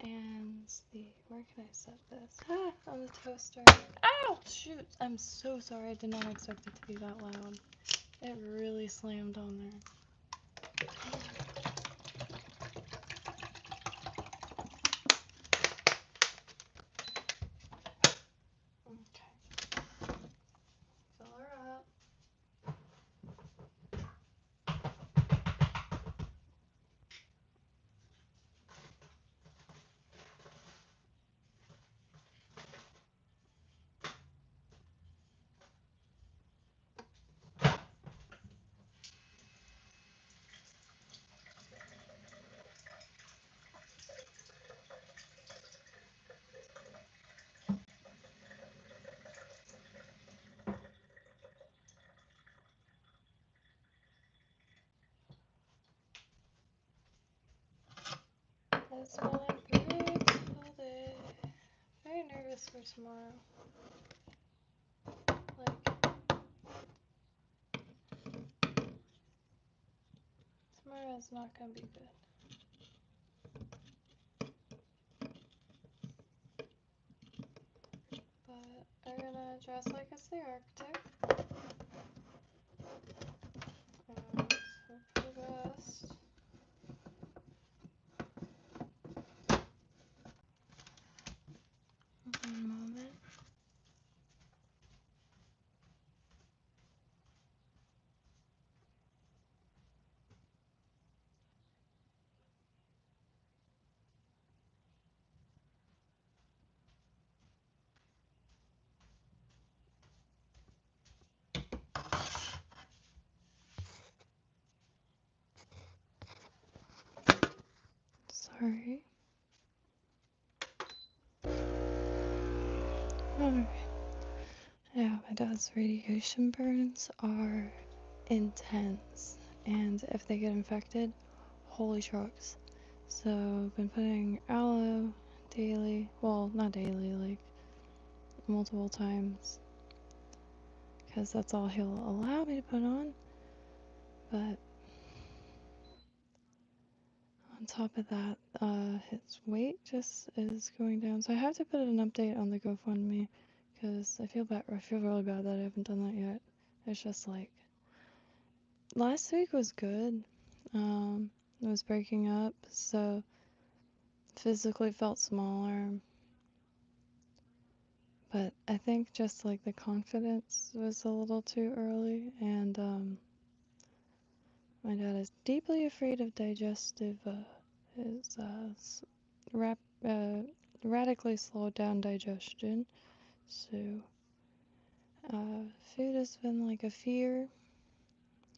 and the, where can I set this? On the toaster. Ow! Shoot! I'm so sorry. I did not expect it to be that loud. It really slammed on there. Okay. Fill her up. That's what I brewed all day. very nervous for tomorrow. Like, tomorrow is not gonna be good. But I'm gonna dress like it's the Arctic. And hope for the best. One moment. Sorry. Alright. Yeah, my dad's radiation burns are intense. And if they get infected, holy trucks. So I've been putting aloe daily. Well, not daily, like multiple times. Because that's all he'll allow me to put on. But on top of that, his weight just is going down. So I have to put an update on the GoFundMe because I feel really bad that I haven't done that yet. It's just like last week was good. It was breaking up, so physically felt smaller. But I think just like the confidence was a little too early, and my dad is deeply afraid of digestive his radically slowed down digestion. So food has been like a fear.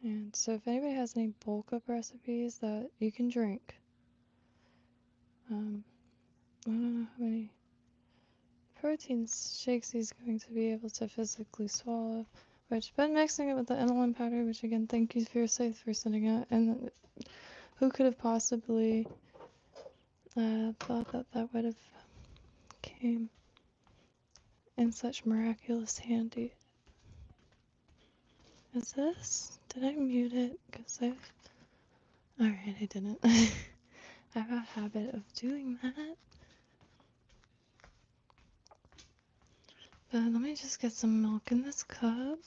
And so if anybody has any bulk up recipes that you can drink, I don't know how many protein shakes he's going to be able to physically swallow. Which, been mixing it with the inulin powder, which again, thank you for sending out. And who could have possibly thought that that would have came in such miraculous handy. Is this? Did I mute it? Because Alright, I didn't. I have a habit of doing that. But let me just get some milk in this cup.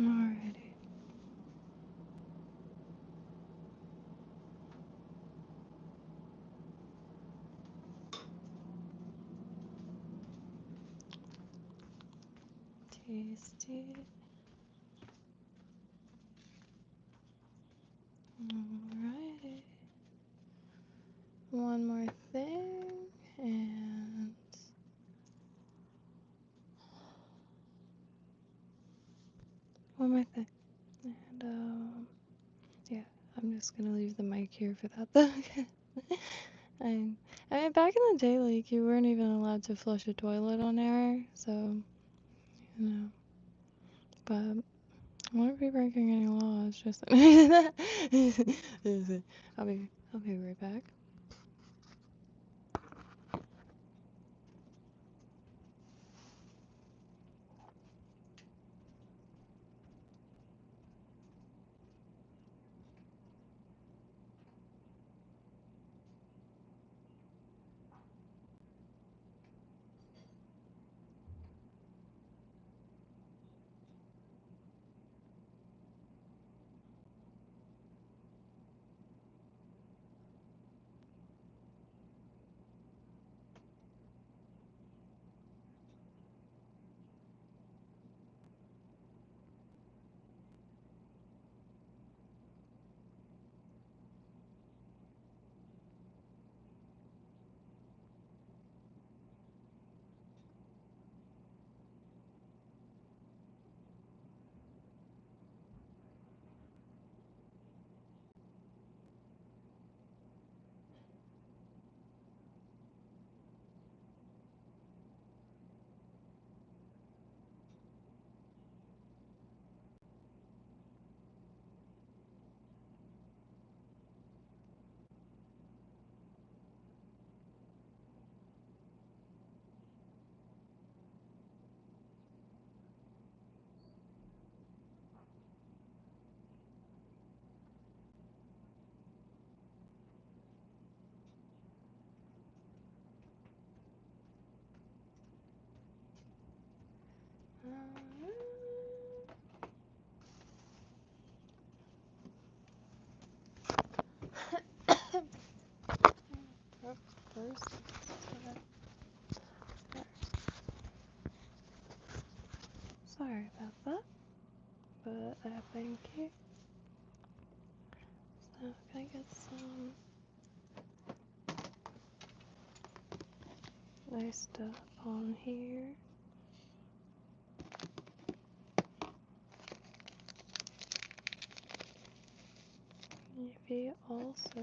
Alrighty. Tasty. Alrighty. One more thing, and one more thing. And yeah, I'm just gonna leave the mic here for that though. I mean, back in the day, like, you weren't even allowed to flush a toilet on air, so, you know, but I won't be breaking any laws, just I'll be right back. person today. Sorry about that, but thank you. So can I get some nice stuff on here? Maybe also,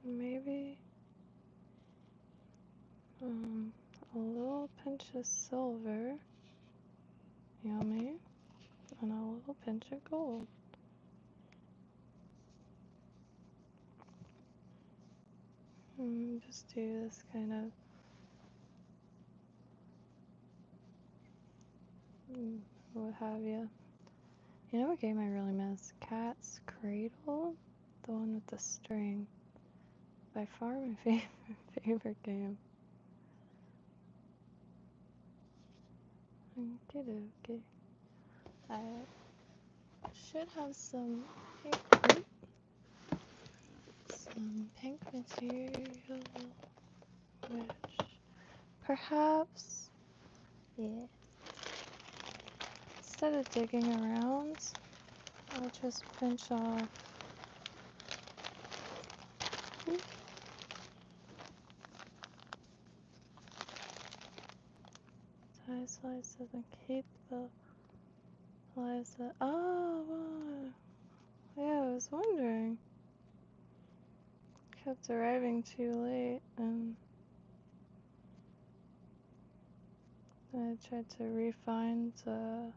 maybe a little pinch of silver, yummy, and a little pinch of gold. Just do this kind of what have you. You know what game I really miss? Cat's Cradle? The one with the string. By far my favorite game. Okay. I should have some pink material, which perhaps, yeah. Instead of digging around, I'll just pinch off tie slices and keep the lines that. Oh, wow. Yeah, I was wondering. Kept arriving too late, and I tried to refine the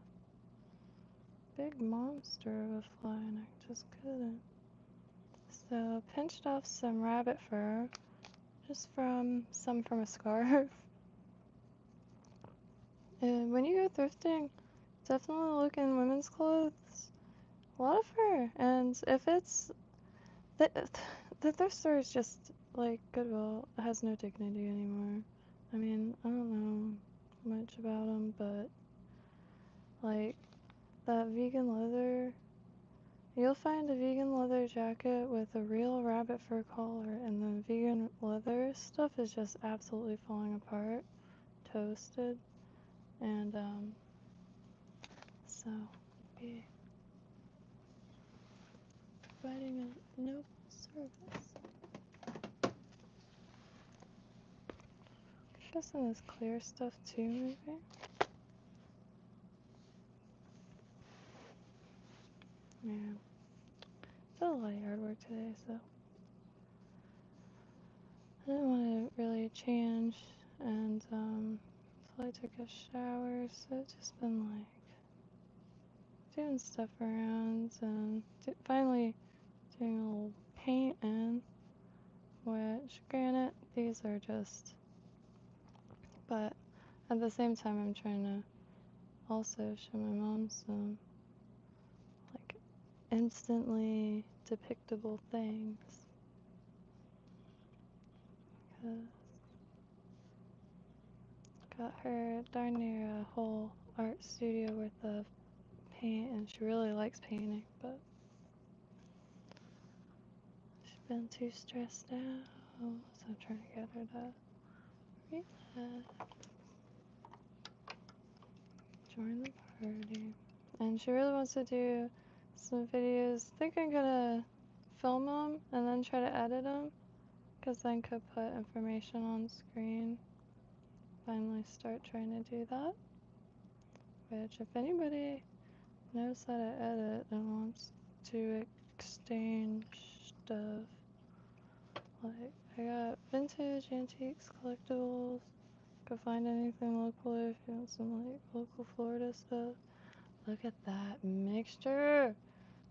big monster of a fly, and I just couldn't. So pinched off some rabbit fur, just from a scarf. And when you go thrifting, definitely look in women's clothes. A lot of fur, and if it's the thrift store is just like Goodwill, it has no dignity anymore. I mean, I don't know much about them, but like that vegan leather, you'll find a vegan leather jacket with a real rabbit fur collar, and the vegan leather stuff is just absolutely falling apart, toasted, and so be providing a noble service. Put some of this clear stuff too, maybe. Yeah. Did a lot of yard work today, so I didn't want to really change, and so I took a shower, so it's just been like doing stuff around, and finally doing a little painting, which granted these are just, but at the same time I'm trying to also show my mom some like instantly depictable things, because got her darn near a whole art studio worth of paint, and she really likes painting, but she's been too stressed out, so I'm trying to get her to relax, join the party. And she really wants to do some videos. I think I'm gonna film them and then try to edit them, because then could put information on screen. Finally start trying to do that, which if anybody knows how to edit and wants to exchange stuff, like I got vintage, antiques, collectibles, could find anything locally if you want some like local Florida stuff. Look at that mixture.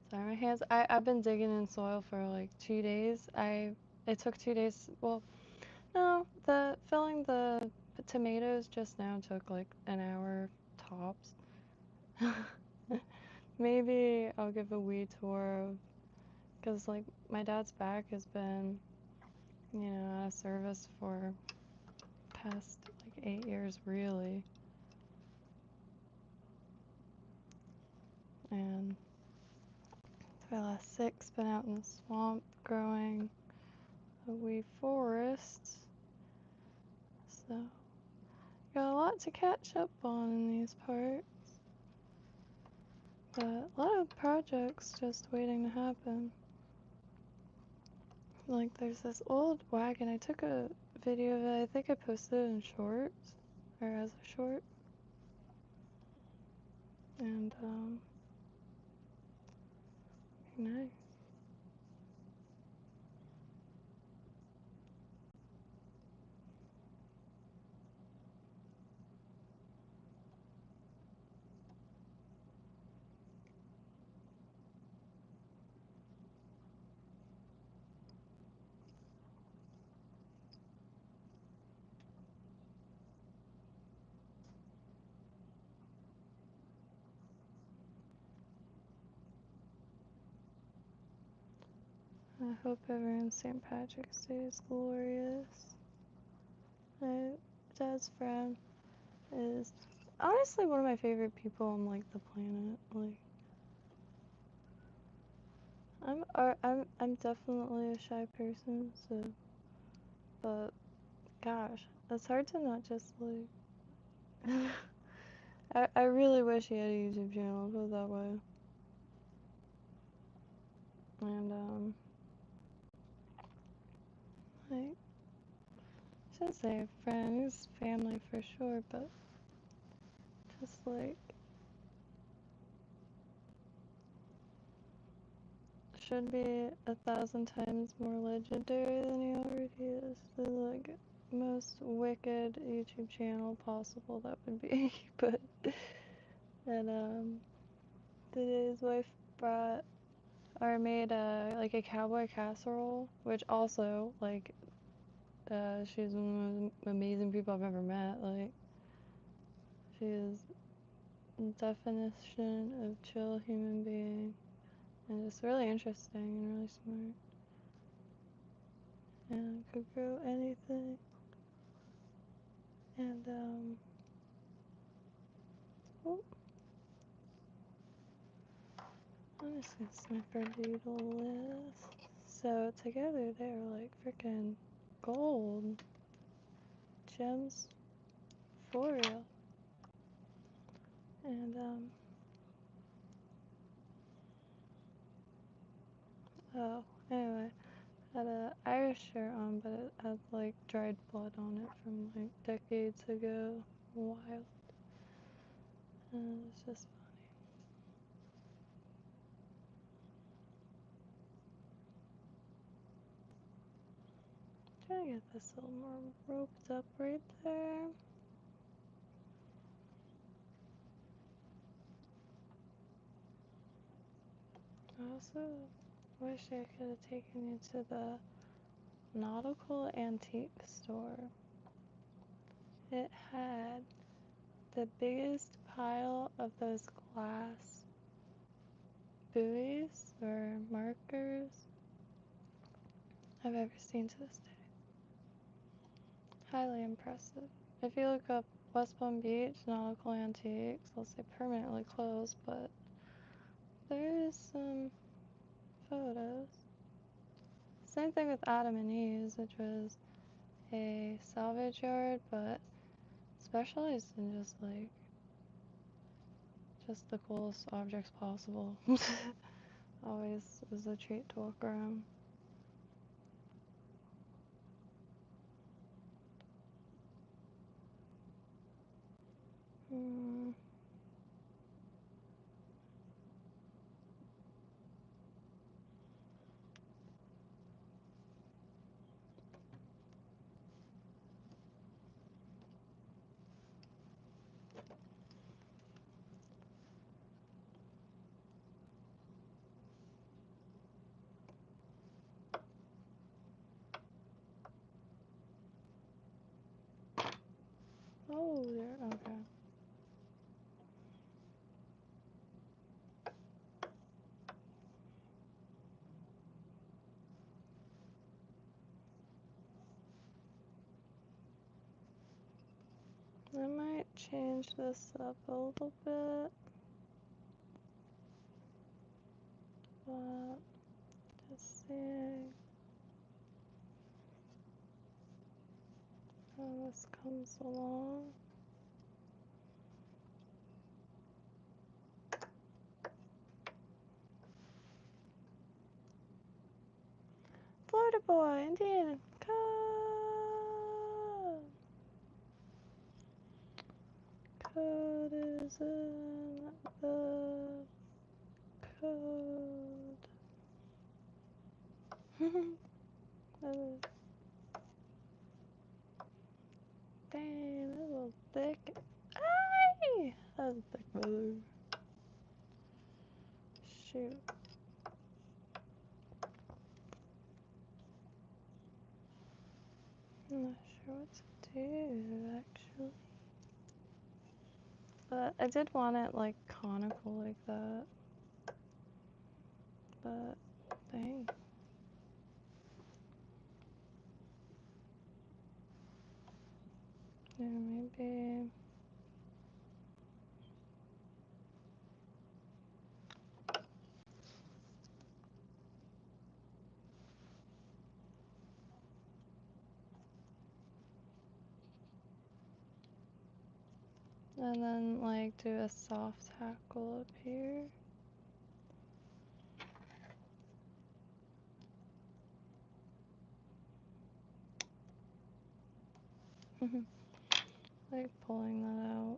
Sorry, my hands, I've been digging in soil for like 2 days. It took 2 days, well, no, filling the tomatoes just now took like an hour tops. Maybe I'll give a wee tour of, because like my dad's back has been, out of service for past like 8 years really, and For the last 6, been out in the swamp growing a wee forest. So, got a lot to catch up on in these parts. But a lot of projects just waiting to happen. Like, there's this old wagon. I took a video of it. I think I posted it in shorts, or as a short. And, nice. I hope everyone's St. Patrick's Day is glorious. My dad's friend is honestly one of my favorite people on like the planet. Like, I'm definitely a shy person, so, but gosh, it's hard to not just like. I really wish he had a YouTube channel, put it that way. And like, I shouldn't say a friend, he's family for sure, but just like, should be 1,000 times more legendary than he already is. The like most wicked YouTube channel possible that would be. But and today his wife brought or made like a cowboy casserole, which also like she's one of the most amazing people I've ever met. Like, she is the definition of chill human being, and just really interesting and really smart. And could grow anything. And oh, I'm just gonna snickerdoodle this. So together they are like freaking gold gems for real. And oh, anyway, had a Irish shirt on, but it had like dried blood on it from like decades ago. Wild. And it's just trying to get this a little more roped up right there. I also wish I could have taken you to the nautical antique store. It had the biggest pile of those glass buoys or markers I've ever seen to this day. Highly impressive. If you look up West Palm Beach nautical antiques, they'll say permanently closed, but there's some photos. Same thing with Adam and Eve's, which was a salvage yard, but specialized in just the coolest objects possible. Always was a treat to walk around. Oh, there, okay. I might change this up a little bit, but this comes along. Florida boy, Indian, come! Code is in the code. Damn, that little thick. Ay! That was a thick brother. Shoot. I'm not sure what to do, actually. But I did want it, like, conical like that. But, dang. Yeah, maybe. And then, like, do a soft tackle up here. Like, pulling that out.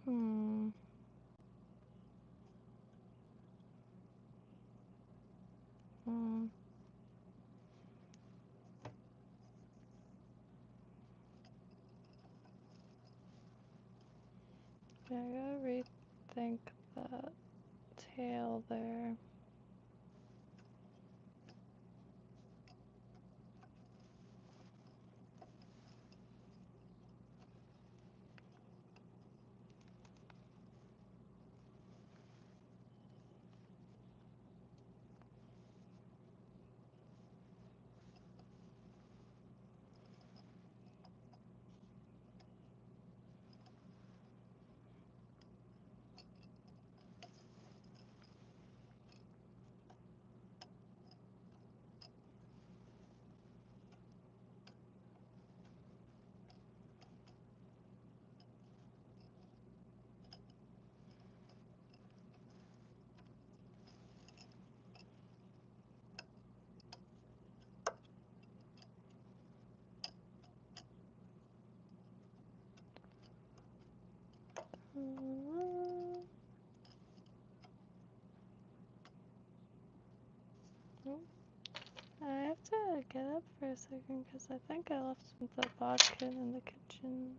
Hmm. Hmm. Yeah, I gotta rethink that tail there. Hmm. Oh, I have to get up for a second because I think I left the bodkin in the kitchen.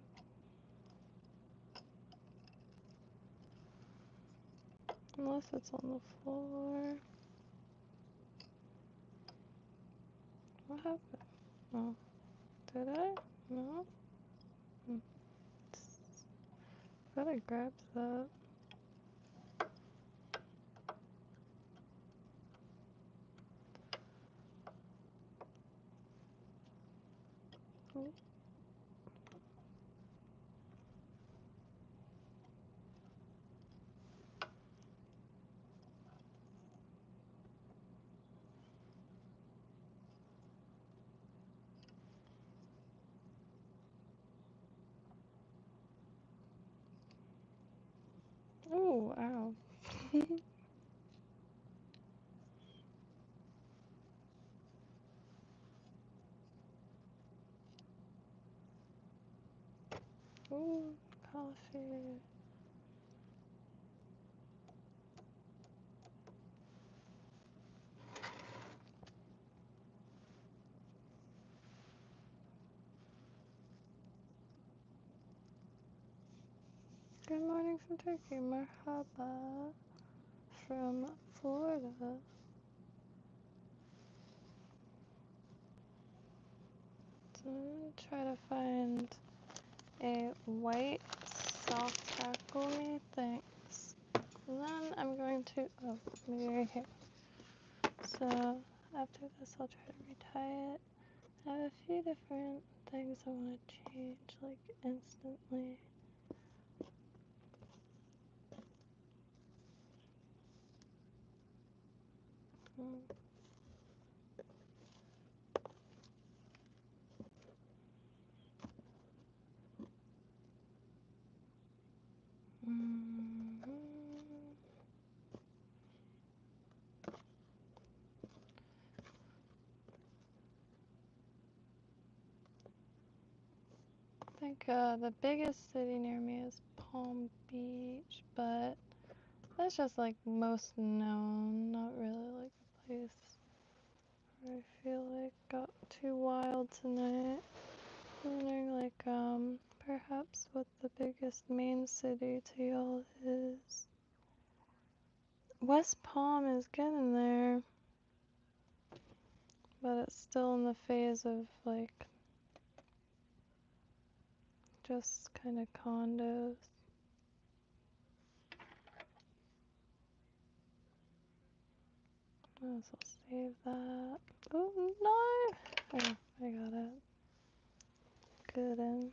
Unless it's on the floor. What happened? Oh, did I? No? Hmm. Gotta grab that. Oh. Ooh, ow. Ooh, coffee. Good morning from Turkey. Merhaba from Florida. I'm gonna try to find a white soft tackle, thanks. And then I'm going to, oh, maybe right here. So after this, I'll try to retie it. I have a few different things I want to change, like instantly. I think the biggest city near me is Palm Beach, but that's just like most known, not really like a place where I feel like got too wild tonight. Wondering like perhaps what the biggest main city to y'all is. West Palm is getting there, but it's still in the phase of like just kind of condos. Might as well save that. Oh no! Oh, I got it. Good in.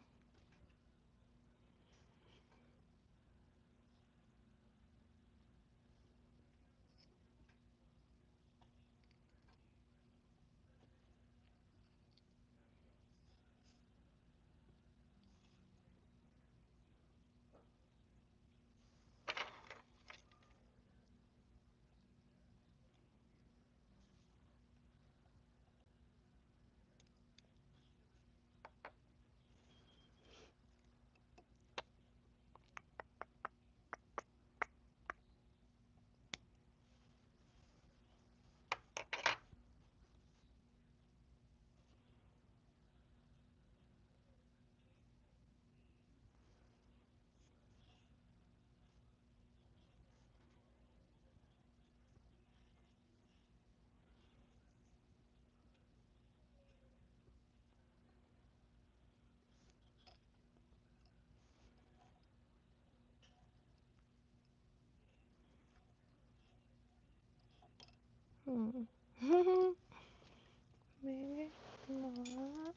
Maybe not.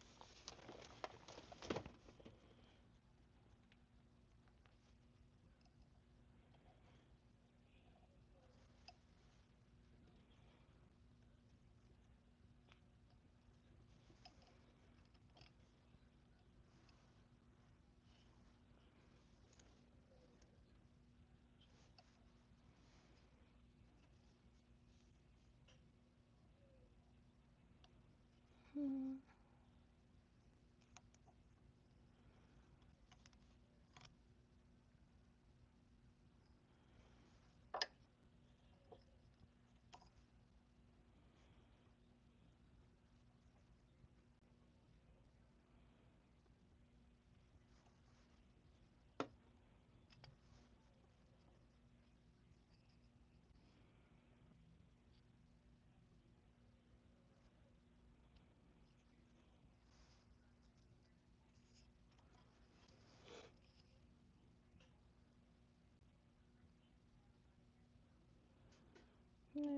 It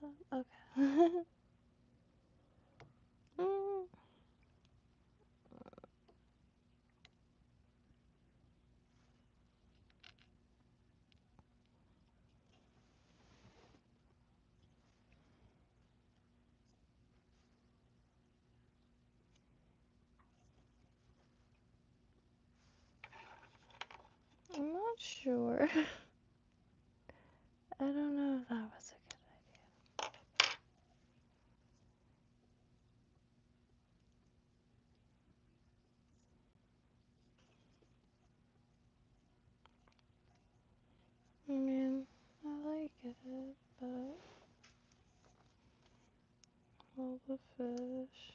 was okay. I'm not sure. I don't know if that was a good idea. I mean, I like it, but all the fish.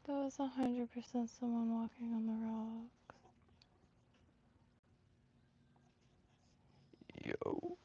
That was 100% someone walking on the rock. Yo.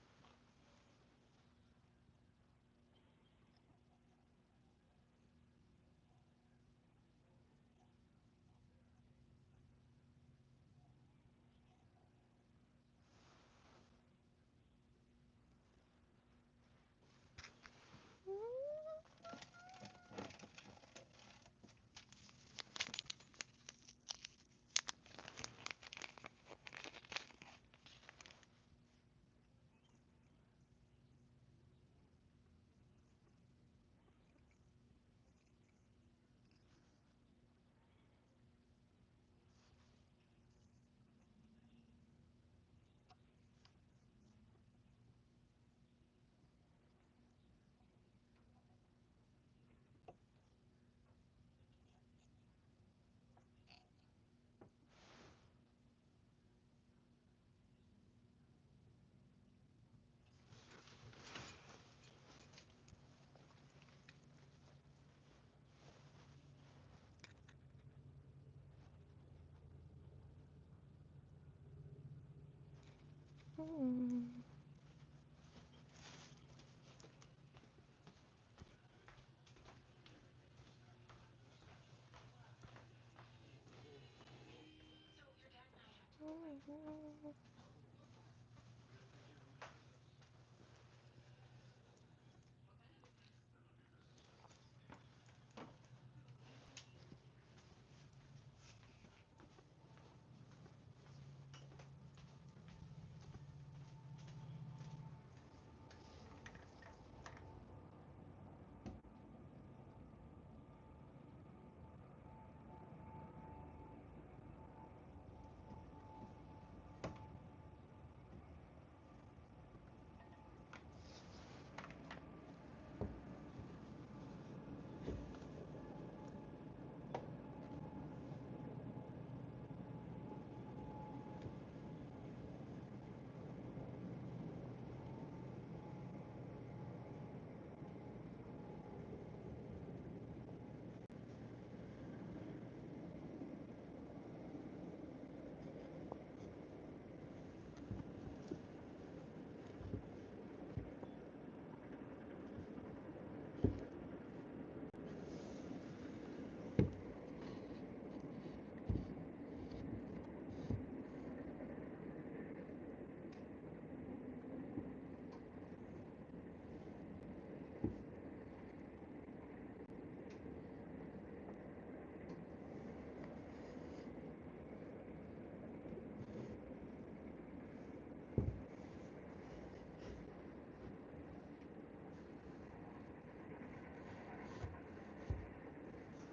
Hmm.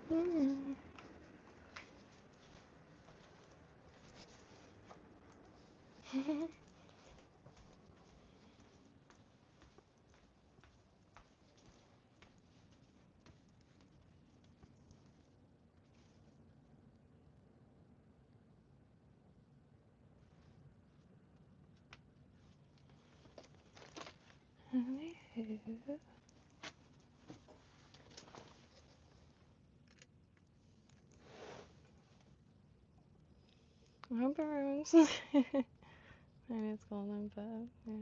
Hmm. Anywho, I hope it ruins. Maybe it's golden, but yeah.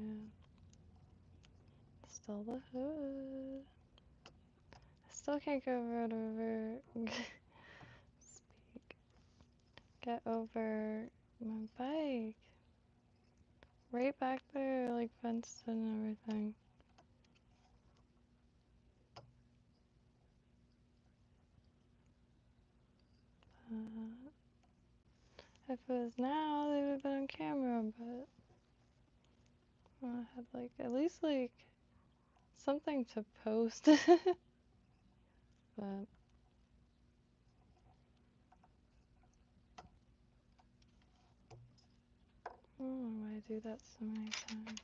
Still the hood. I still can't get over speak. Get over my bike. Right back there, like fenced and everything. If it was now, they would have been on camera, but I had like at least like something to post. But I don't know why I do that so many times.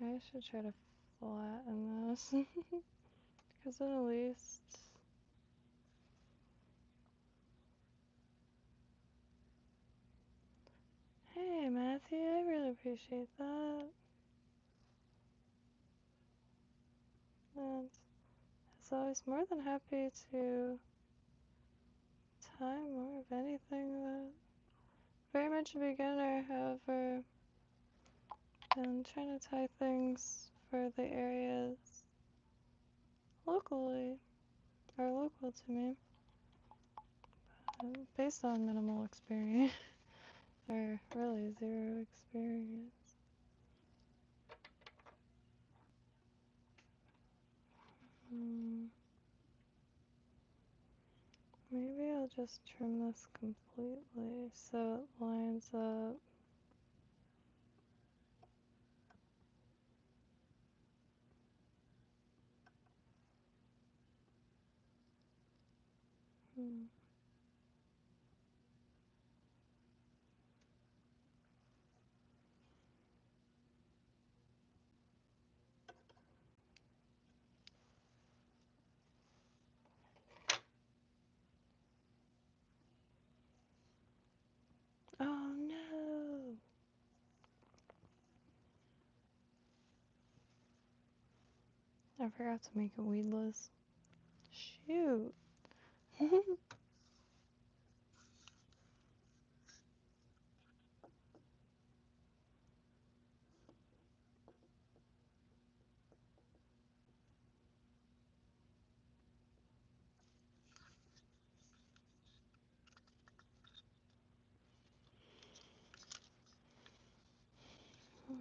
I should try to flatten this. Because then at least... Hey, Matthew, I really appreciate that. And as always, more than happy to tie more of anything that... Very much a beginner, however, been trying to tie things for the areas locally, or local to me, based on minimal experience, or really zero experience. Maybe I'll just trim this completely so it lines up. Oh no! I forgot to make it weedless. Shoot.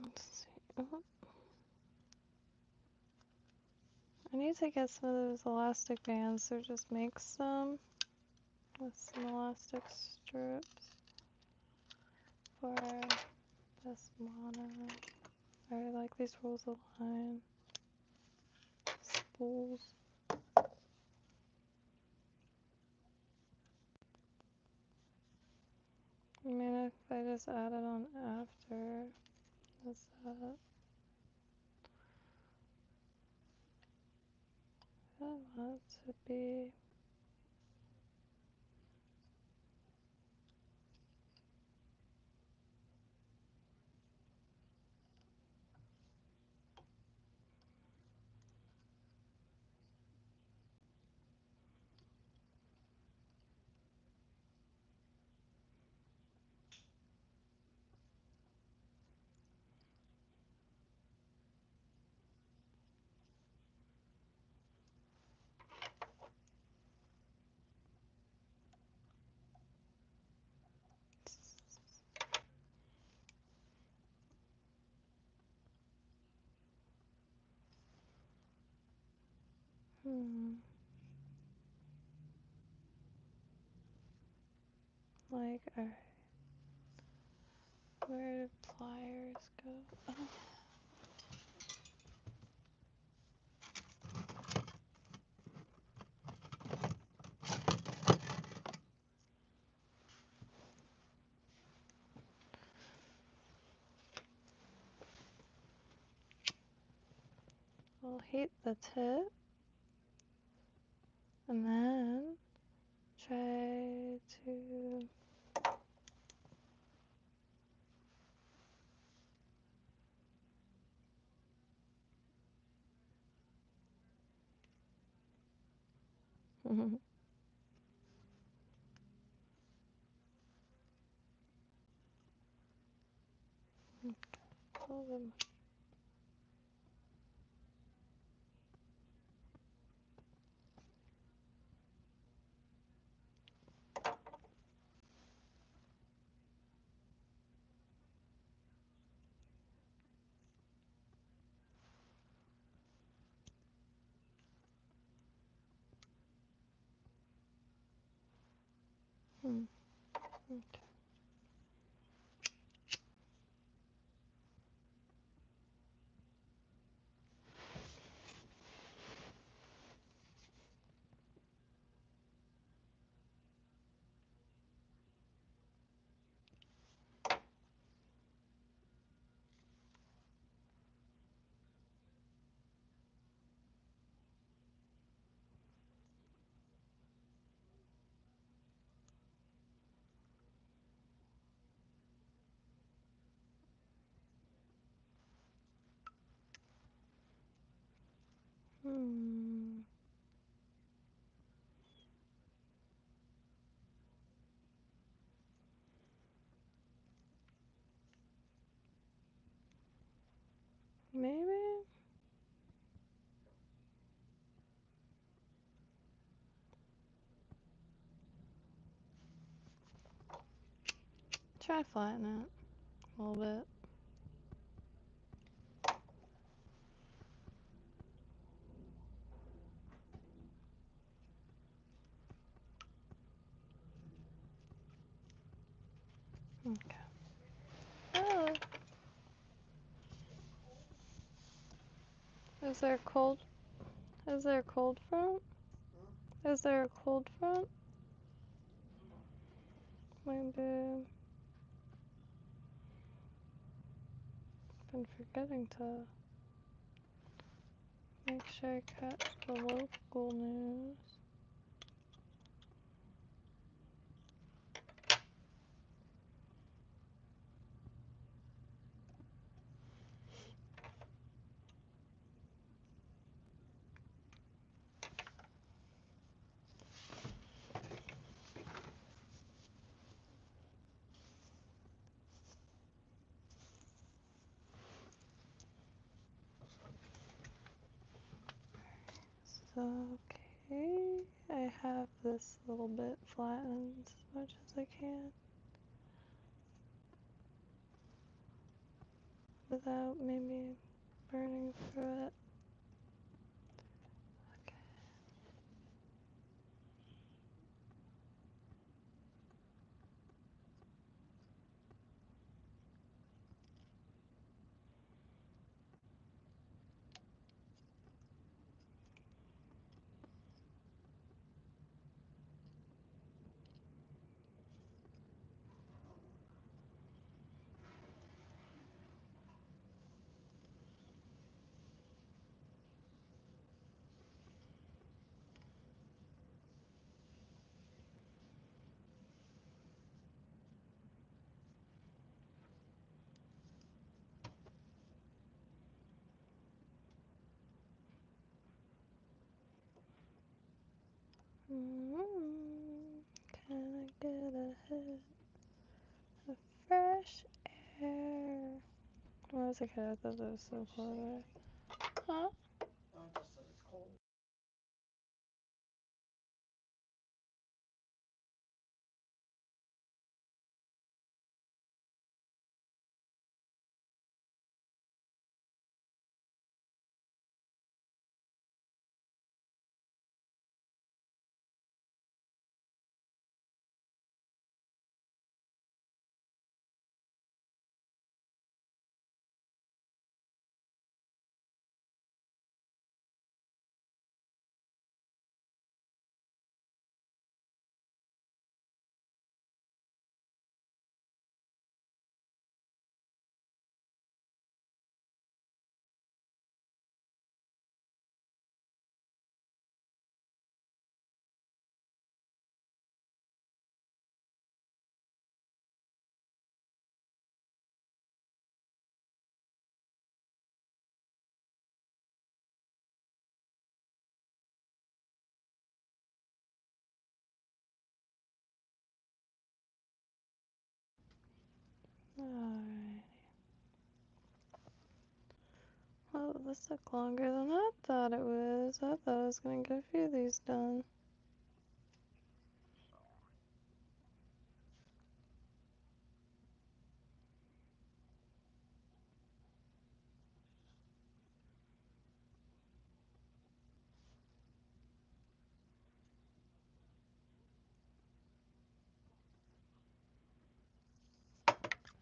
Let's see. Oh. I need to get some of those elastic bands, so just make some with some elastic strips for this mono. I like these rolls of line. Spools. I mean, if I just add it on after, is that... I want it to be... Like, alright. Where did pliers go? Oh. We'll heat the tip. And then try to... Pull them. Okay. Hmm. Maybe? Try flatten it a little bit. Okay. Oh. Is there a cold? Is there a cold front? Is there a cold front? Maybe I've been forgetting to make sure I catch the local news. So, okay, I have this little bit flattened as much as I can without maybe burning through it. Okay. Can I get a hit of fresh air? When I was a kid, I thought that was so clever. Huh? Alright. Oh, this took longer than I thought it was. I thought I was gonna get a few of these done.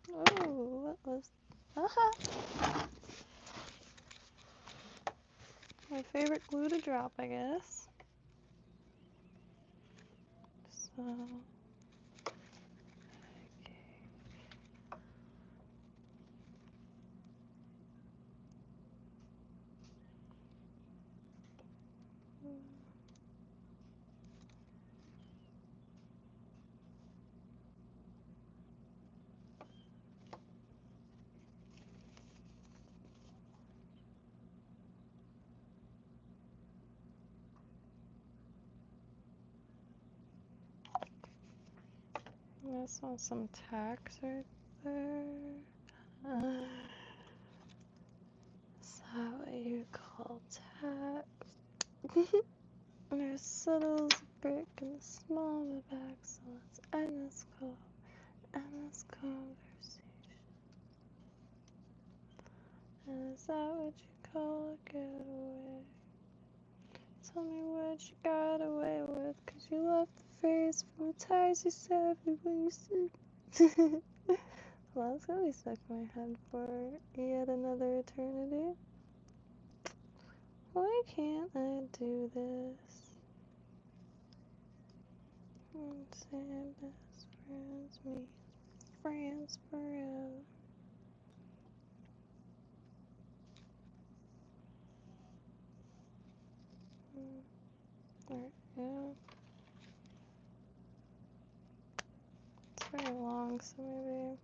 Oh, what was... Aha! My favorite glue to drop, I guess. So... I saw some tax right there. Is that what you call tax? There's subtle as a brick and small of a back, so let's end this call. End this conversation. And is that what you call a getaway? Tell me what you got away with, 'cause you left the phrase from the tires you said when you said. Well, it's gonna be stuck in my head for yet another eternity. Why can't I do this? Say best friends meet friends forever. Alright, yeah. It's very long, so maybe.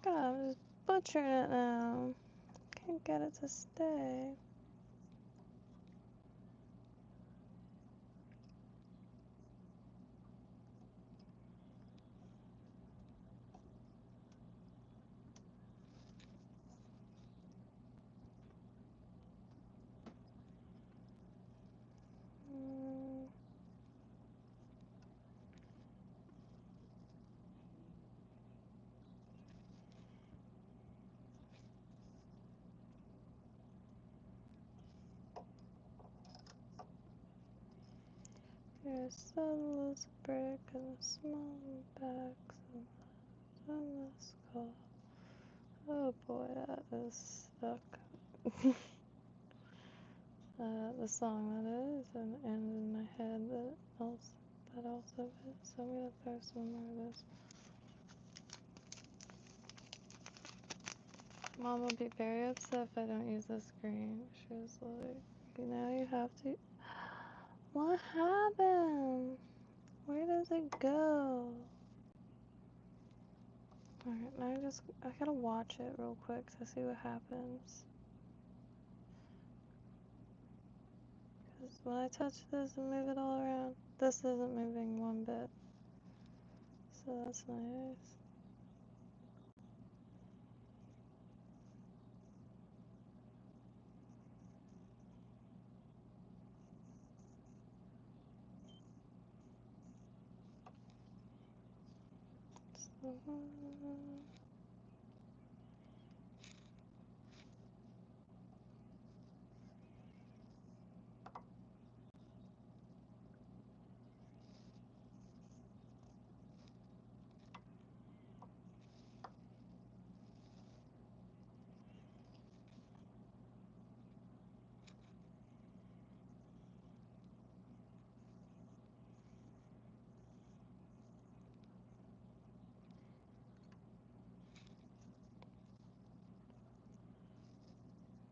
God, I'm just butchering it now. Can't get it to stay. You're subtle as a brick and a small back, so let's call. Oh boy, that is stuck. The song that is, and in my head that also is. So I'm gonna throw some more of this. Mom will be very upset if I don't use the screen. She was like, now you have to. What happened? Where does it go? Alright, now I gotta watch it real quick to see what happens. Because when I touch this and move it all around, this isn't moving one bit. So that's nice.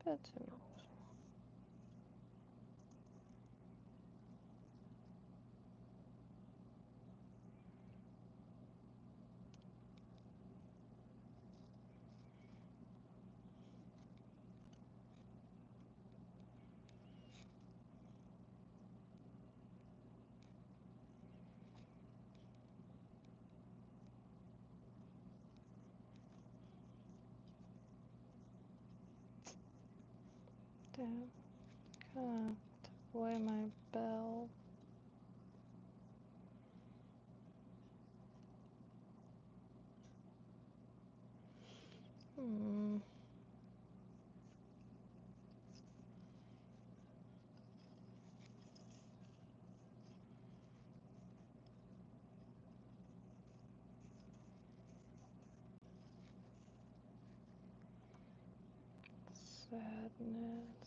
Bit too much. Damn. Kinda took away my bell. Sadness.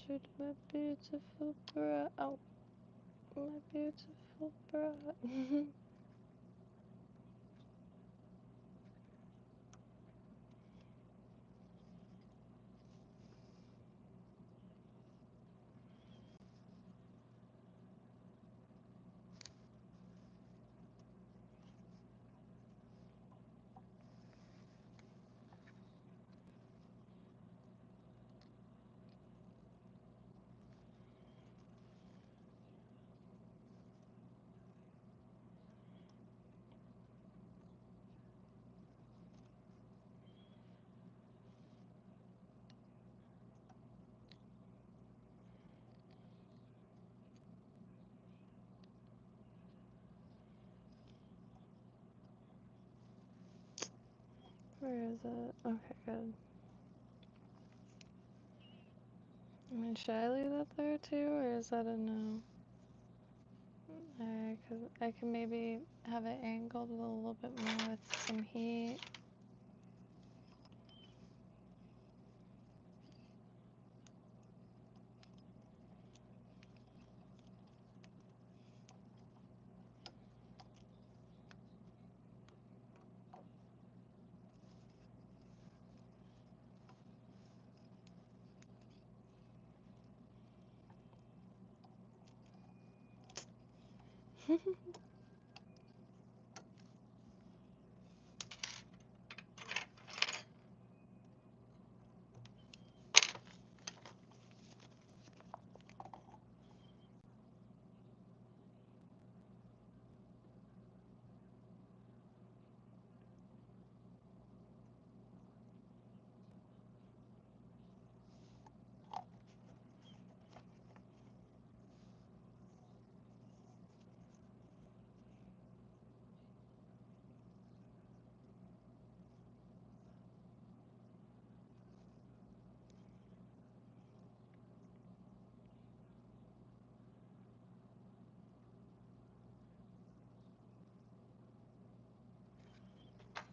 you to my beautiful bra. Oh, my beautiful bra. Where is it? Okay, good. I mean, should I leave that there too, or is that a no? Alright, because I can maybe have it angled a little bit more with some heat.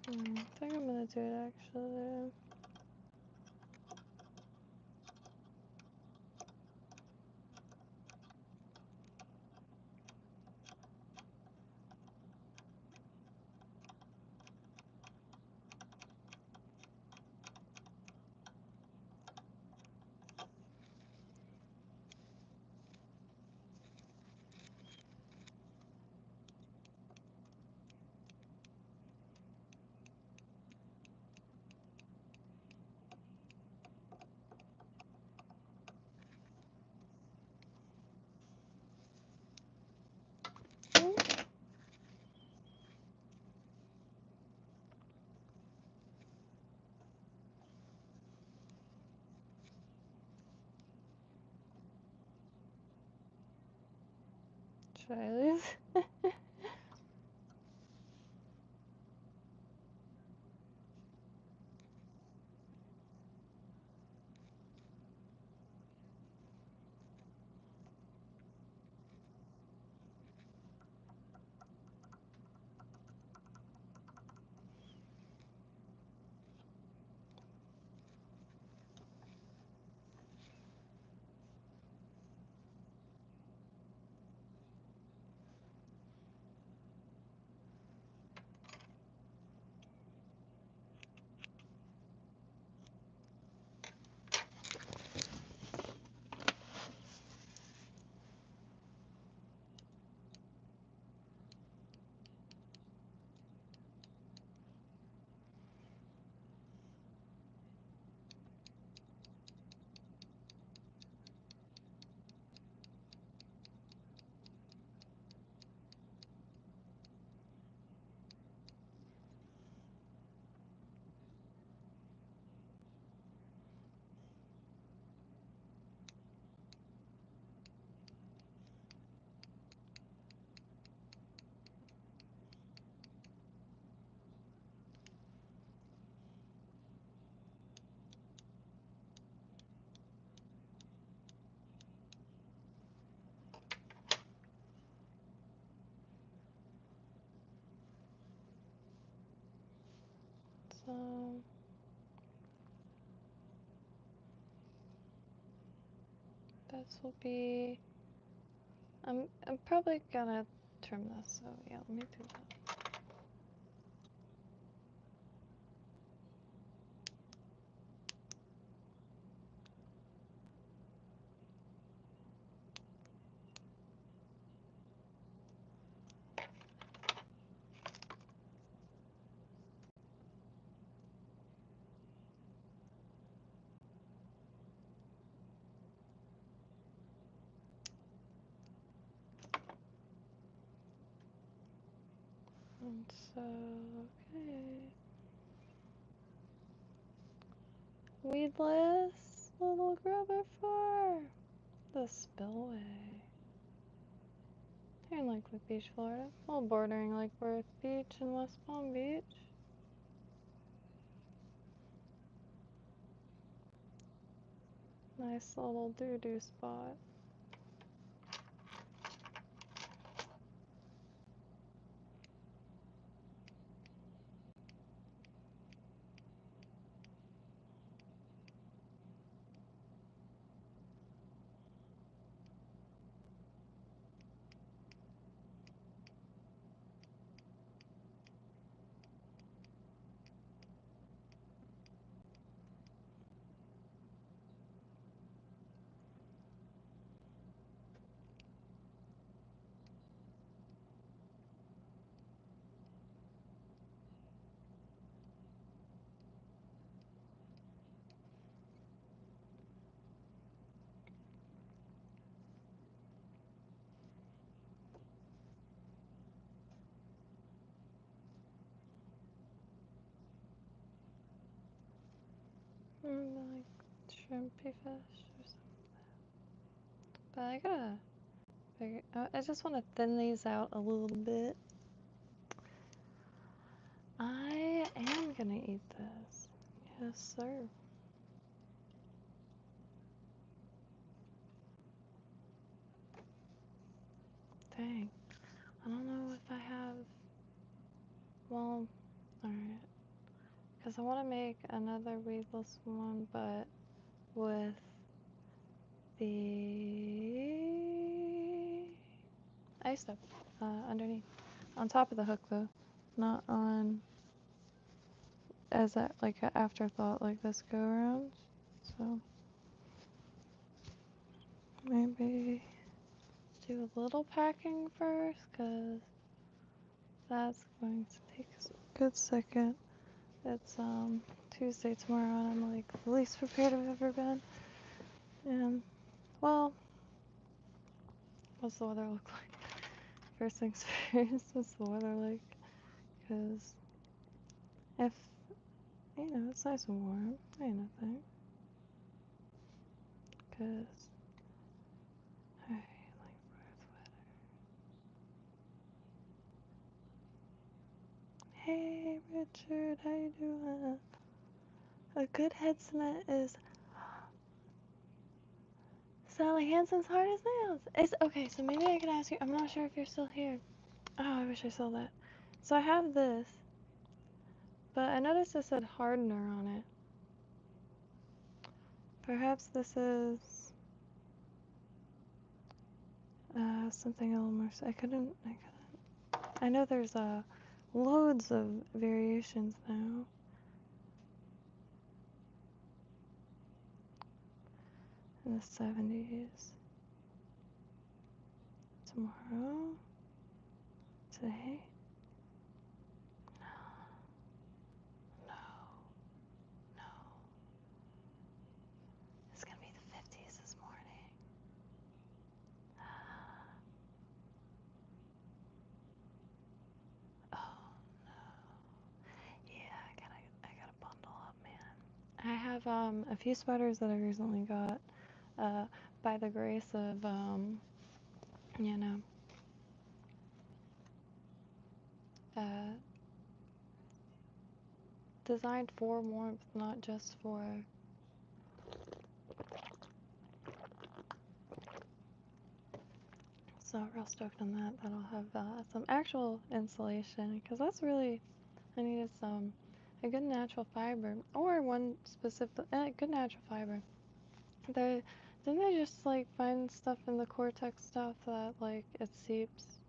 I think I'm gonna do it actually. Should I leave? So This will be, I'm probably gonna trim this, so yeah, let me do that. And so, okay. Weedless little grubber for the spillway. Here in Lakewood Beach, Florida. Well, bordering Lake Worth Beach and West Palm Beach. Nice little doo-doo spot. Like shrimpy fish or something. But I gotta figure, I just want to thin these out a little bit. I am gonna eat this. Yes, sir. Dang. I don't know if I have, well, alright. Because I want to make another weedless one, but with the ice stuff underneath. On top of the hook, though. Not on, as a, like an afterthought, like this go around. So, maybe do a little packing first, because that's going to take a good second. It's Tuesday tomorrow, and I'm like the least prepared I've ever been. And, well, what's the weather look like? First things first, what's the weather like? Because if, you know, it's nice and warm, ain't nothing. Because, alright, like Earth weather. Hey, Richard, how you doing? A good head cement is Sally Hansen's hard as nails. It's okay, so maybe I can ask you. I'm not sure if you're still here. Oh, I wish I saw that. So I have this, but I noticed it said hardener on it. Perhaps this is something a little more. I couldn't. I know there's loads of variations now. In the 70s. Tomorrow. Today. No. No. It's gonna be the 50s this morning. Oh no. Yeah, I gotta bundle up, man. I have a few sweaters that I recently got by the grace of you know, designed for warmth, not just for. So real stoked on that. That'll have some actual insulation, because that's really, I needed a good natural fiber, or one specific good natural fiber. There's Didn't I just like find stuff in the cortex stuff that like it seeps?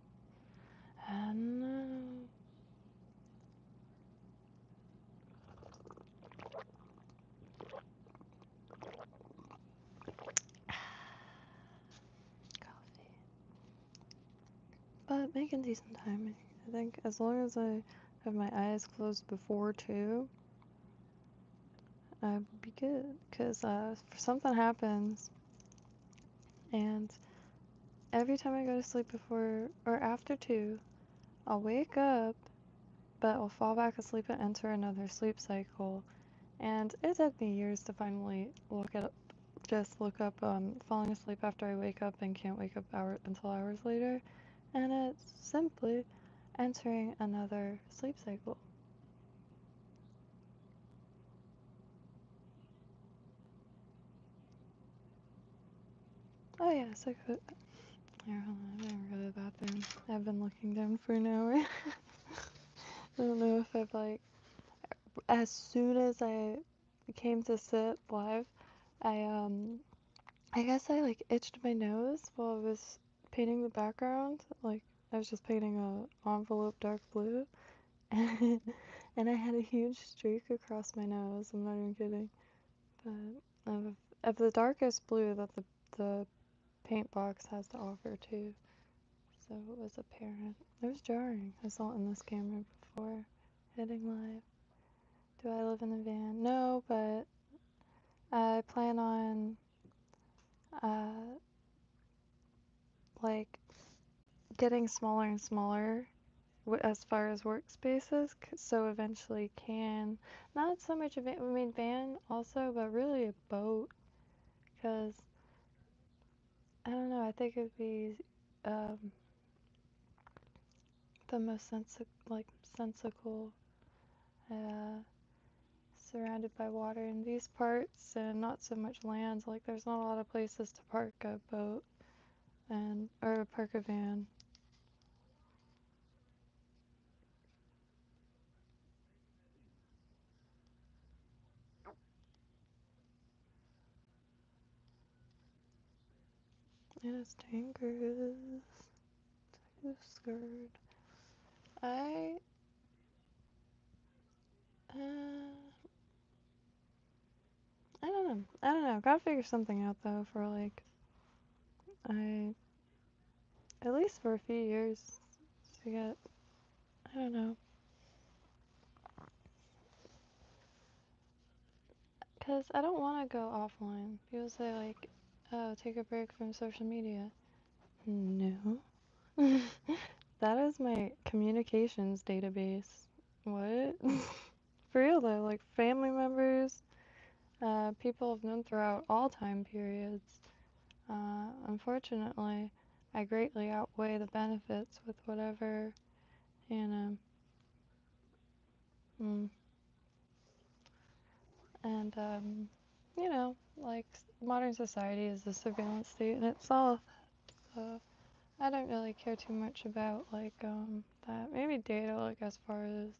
And coffee. But making decent timing. I think as long as I have my eyes closed before 2, I will be good. Because if something happens, and every time I go to sleep before or after 2, I'll wake up, but I'll fall back asleep and enter another sleep cycle. And it took me years to finally look up falling asleep after I wake up and can't wake up until hours later. And it's simply entering another sleep cycle. Oh yeah, so good. Here, hold on, I gotta go to the bathroom. I've been looking down for an hour. I don't know if I've like, as soon as I came to sit live, I guess I like itched my nose while I was painting the background. Like I was just painting a envelope dark blue, and I had a huge streak across my nose. I'm not even kidding. But of the darkest blue that the paint box has to offer too. So it was apparent. It was jarring. I saw it in this camera before hitting live. Do I live in a van? No, but I plan on like getting smaller and smaller as far as workspaces, so eventually can not so much van also, but really a boat, because I don't know, I think it'd be the most sensical, surrounded by water in these parts and not so much land. Like there's not a lot of places to park a boat or park a van. And it's dangerous. Too scared. I I don't know. I don't know. Gotta figure something out though for like at least for a few years to get, I don't know. Cause I don't want to go offline. People say like, oh, take a break from social media. No. That is my communications database. What? For real though, like family members, people I've known throughout all time periods. Unfortunately, I greatly outweigh the benefits with whatever, you know. And, you know, like modern society is a surveillance state in itself. So I don't really care too much about like that. Maybe data, like as far as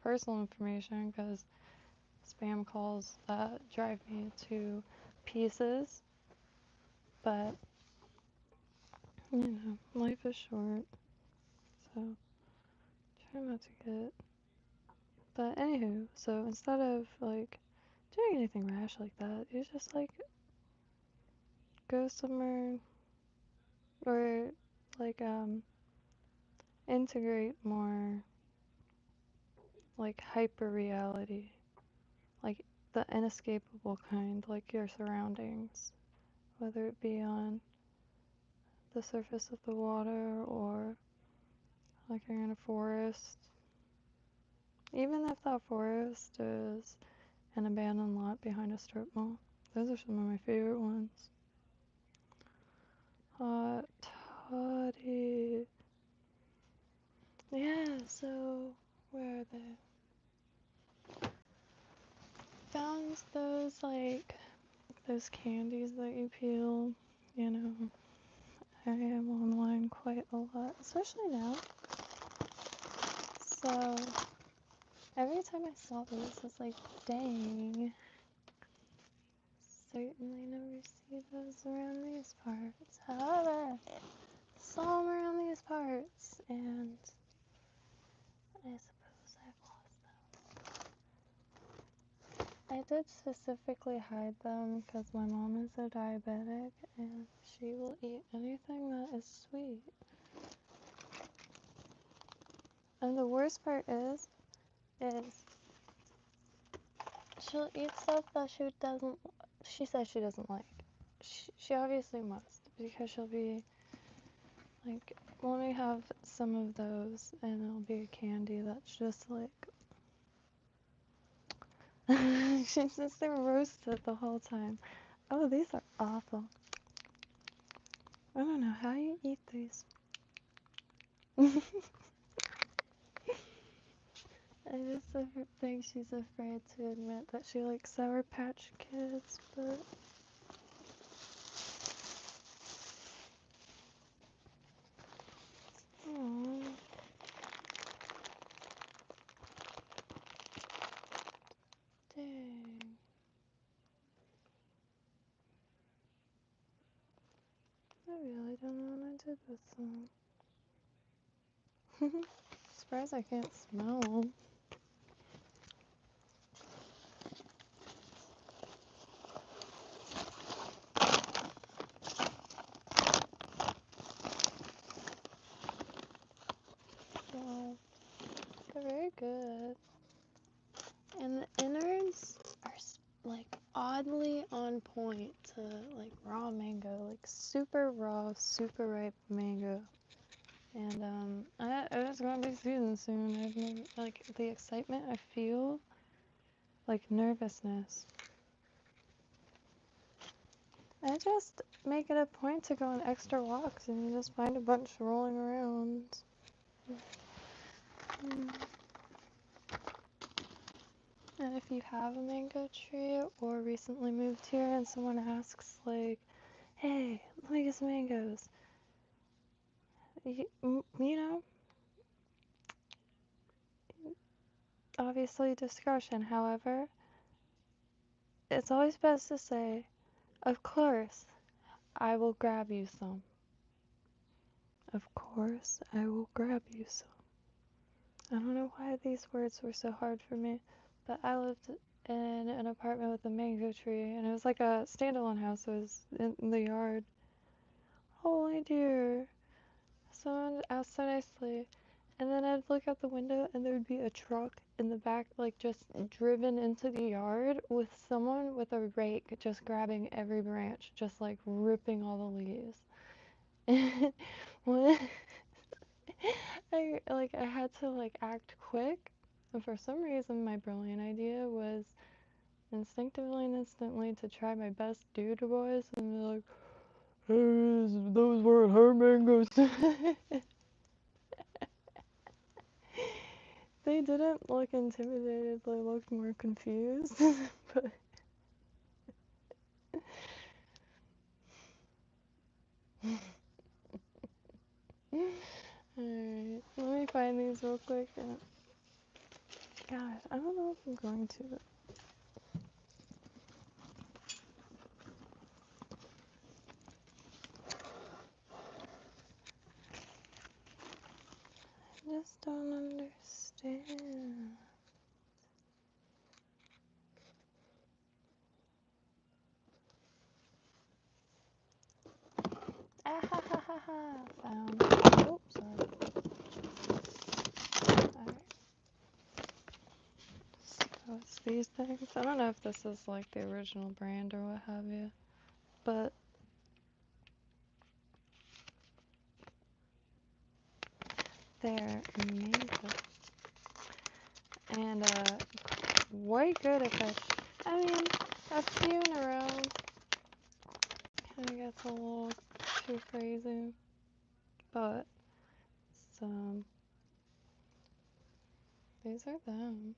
personal information, because spam calls that drive me to pieces. But you know, life is short, so try not to get. But anywho, so instead of like doing anything rash like that, you just like go somewhere or like integrate more like hyper reality, like the inescapable kind, like your surroundings, whether it be on the surface of the water or like you're in a forest. Even if that forest is an abandoned lot behind a strip mall, those are some of my favorite ones. Hot toddy. Yeah, so where are they? Found those like those candies that you peel, you know. I am online quite a lot, especially now. So every time I saw these, I was like, dang. certainly never see those around these parts. However, saw them around these parts, and I suppose I've lost them. I did specifically hide them because my mom is a diabetic, and she will eat anything that is sweet. And the worst part is she'll eat stuff that she says she doesn't like. She obviously must, because she'll be like, let me have some of those, and it'll be a candy that's just like, she's just like roasted the whole time. Oh, these are awful. I don't know how you eat these. I just think she's afraid to admit that she likes Sour Patch Kids, but aww. Dang. I really don't know what I did with them. Surprised I can't smell them. Wow, they're very good. And the innards are like oddly on point to like raw mango, like super raw, super ripe mango. And it's gonna be season soon. I've never, like, the excitement I feel, like nervousness. I just make it a point to go on extra walks, and you just find a bunch rolling around. And if you have a mango tree or recently moved here and someone asks, like, hey, let me get some mangoes, you know, obviously discretion. However, it's always best to say, of course, I will grab you some. Of course, I will grab you some. I don't know why these words were so hard for me, but I lived in an apartment with a mango tree, and it was like a standalone house. It was in the yard. Holy dear. Someone asked so nicely. And then I'd look out the window, and there would be a truck in the back, like just driven into the yard with someone with a rake just grabbing every branch, just like ripping all the leaves. And when I had to like act quick, and for some reason my brilliant idea was instinctively and instantly to try my best dude voice and be like, hey, those weren't her mangoes. They didn't look intimidated, they looked more confused. But alright, let me find these real quick. Gosh, I don't know if I'm going to. I just don't understand. Ah ha ha ha ha! Found. Oh, sorry. Alright. So it's these things. I don't know if this is like the original brand or what have you, but they're amazing. And quite good at fish. I mean, a few in a row kind of gets a little too crazy, but these are them.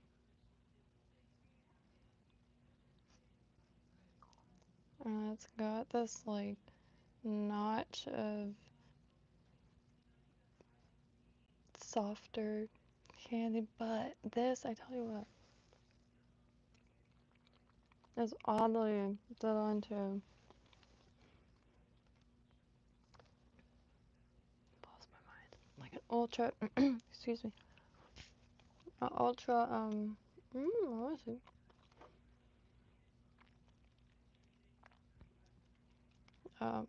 It's got this like notch of softer candy, but this, I tell you what, is oddly designed to lost my mind. Like an ultra excuse me. An ultra what is it? Um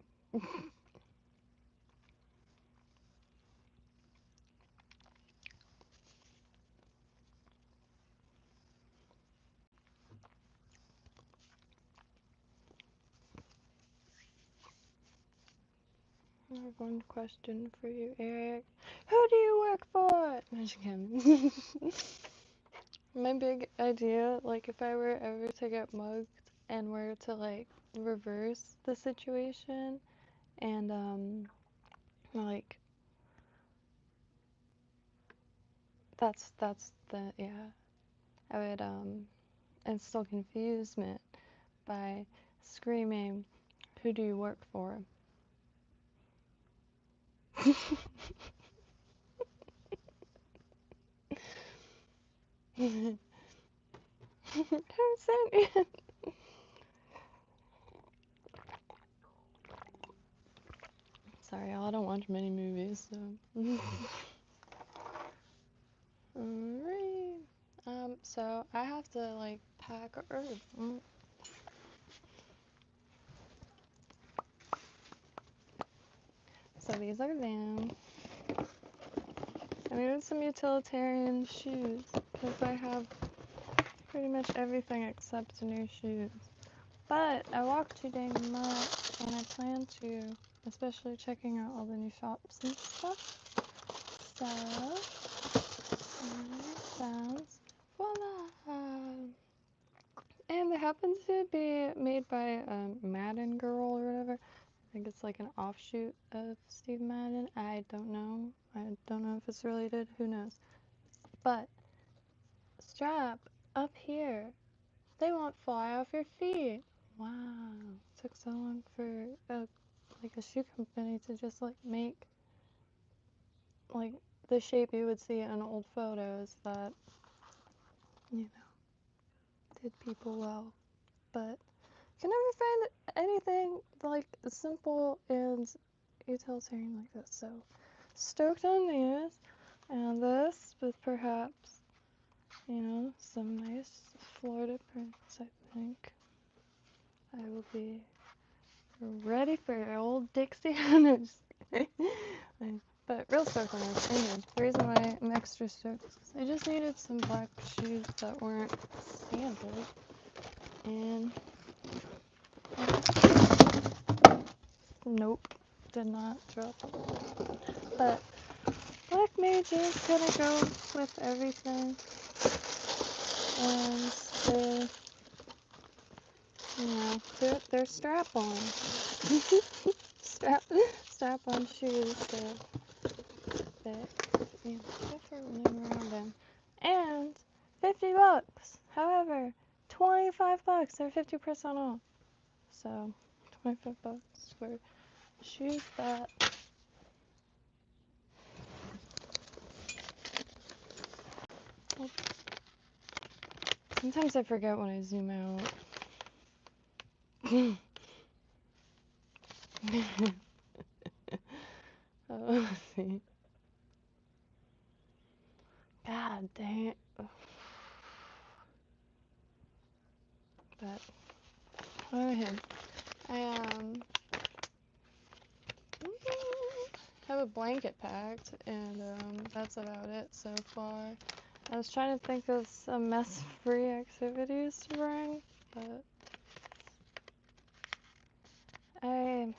I have one question for you, Eric. Who do you work for? No, just kidding. My big idea, like if I were ever to get mugged and were to like reverse the situation and like that's the yeah. I would instill confusement by screaming, "Who do you work for?" Who sent you? Sorry, y'all, I don't watch many movies, so. Alright. So I have to like pack or so these are them. I needed some utilitarian shoes because I have pretty much everything except new shoes. But I walk too dang much and I plan to, especially checking out all the new shops and stuff. So, sounds voila! And they happen to be made by Madden Girl or whatever. I think it's like an offshoot of Steve Madden. I don't know. I don't know if it's related. Who knows? But strap up here. They won't fly off your feet. Wow. Took so long for like a shoe company to just like make like the shape you would see in old photos that you know did people well. But can never find anything like simple and utilitarian like this. So stoked on these, and this with perhaps, some nice Florida prints. I think I will be ready for old Dixie. No, just kidding. But real stoked on this. Anyway, the reason why I'm extra stoked is because I just needed some black shoes that weren't sandals, and nope, did not drop. But black mages gonna go with everything, and they're strap-on, strap-on shoes that good for running around in, and $50. However, $25, they're 50% off. So, $25 for shoes that. Sometimes I forget when I zoom out. Oh, let's see. God dang it. But, go ahead. I have a blanket packed, and that's about it so far. I was trying to think of some mess-free activities to bring, but I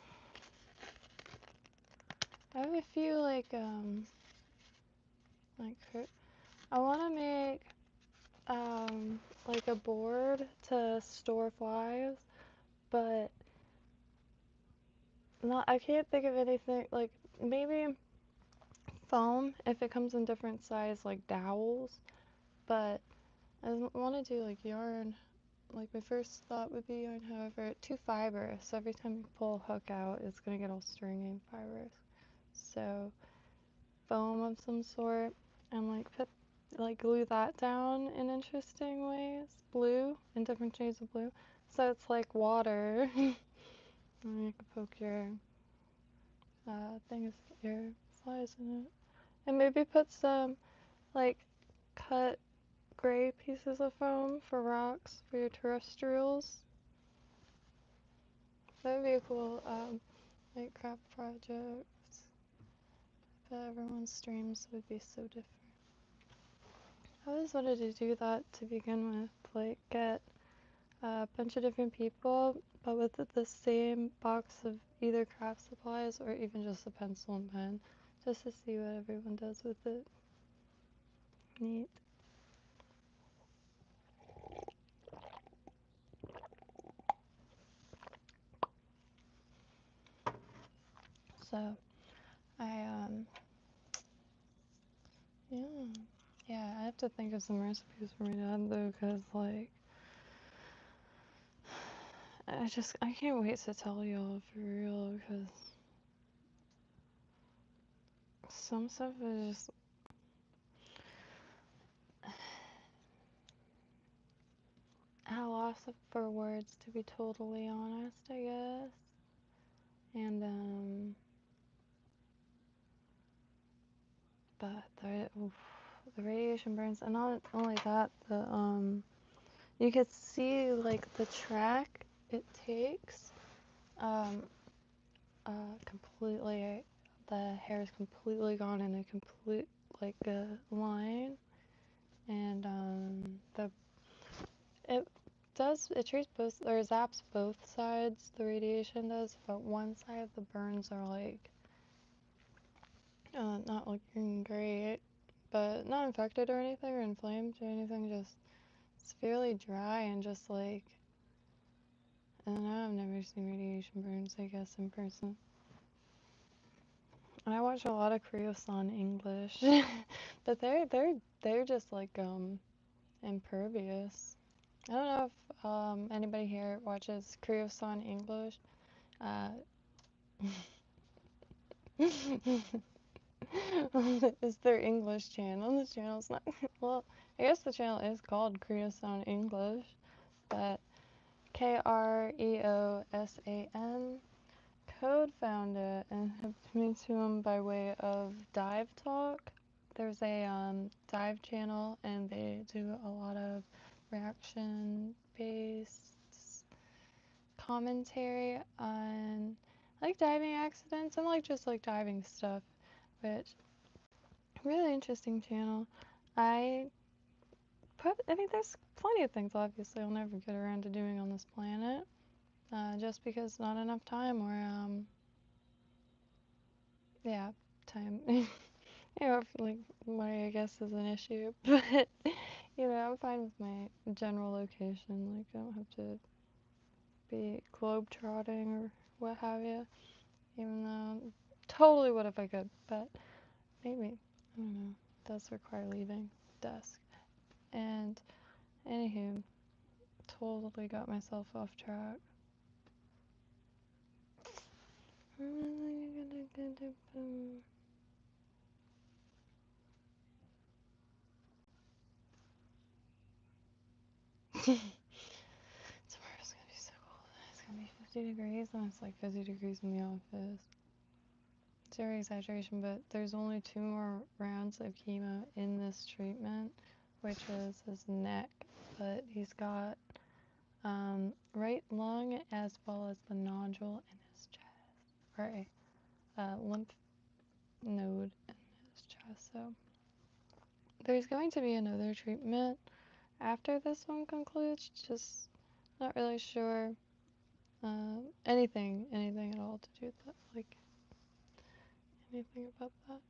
have a few like I want to make like a board to store flies, but I can't think of anything like maybe foam if it comes in different size like dowels, but I want to do like yarn. Like my first thought would be yarn, however, too fibrous. So every time you pull a hook out, it's gonna get all stringy and fibrous. So foam of some sort, and glue that down in interesting ways. Blue, in different shades of blue. So it's like water. And you can poke your your flies in it. And maybe put some like cut gray pieces of foam for rocks for your terrestrials. That would be a cool like craft project. But everyone's streams would be so different. I always wanted to do that to begin with, like get a bunch of different people, but with the same box of either craft supplies or even just a pencil and pen, just to see what everyone does with it. Neat. So, yeah, I have to think of some recipes for my dad though, because like, I can't wait to tell y'all for real, because some stuff is just, at a loss for words, to be totally honest, I guess. And, but the radiation burns, and not only that, you could see like the track it takes, completely, the hair is completely gone in a complete, like a line, and, it treats both, or zaps both sides, the radiation does, but one side of the burns are like, not looking great, but not infected or anything, or inflamed or anything, just severely dry and just like, I don't know, I've never seen radiation burns, I guess, in person. And I watch a lot of Korean English, but they're just like impervious. I don't know if anybody here watches Korean English. It's their English channel. The channel's not well. I guess the channel is called Korean English, but KREOSAN. Code found it and helped me to him by way of Dive Talk. There's a dive channel, and they do a lot of reaction-based commentary on like diving accidents and like just like diving stuff, which really interesting channel. I mean, there's plenty of things obviously I'll never get around to doing on this planet, just because not enough time or yeah, time. Like money I guess is an issue, but I'm fine with my general location. Like I don't have to be globe-trotting or what have you, even though totally would if I could, but maybe, I don't know, it does require leaving the desk. And anywho, totally got myself off track. Tomorrow's gonna be so cold. It's gonna be 50 degrees, and it's like 50 degrees in the office. Zero exaggeration, but there's only 2 more rounds of chemo in this treatment, which is his neck, but he's got right lung as well as the nodule in his chest, or a lymph node in his chest. So there's going to be another treatment after this one concludes, just not really sure anything at all to do with that, like anything about that.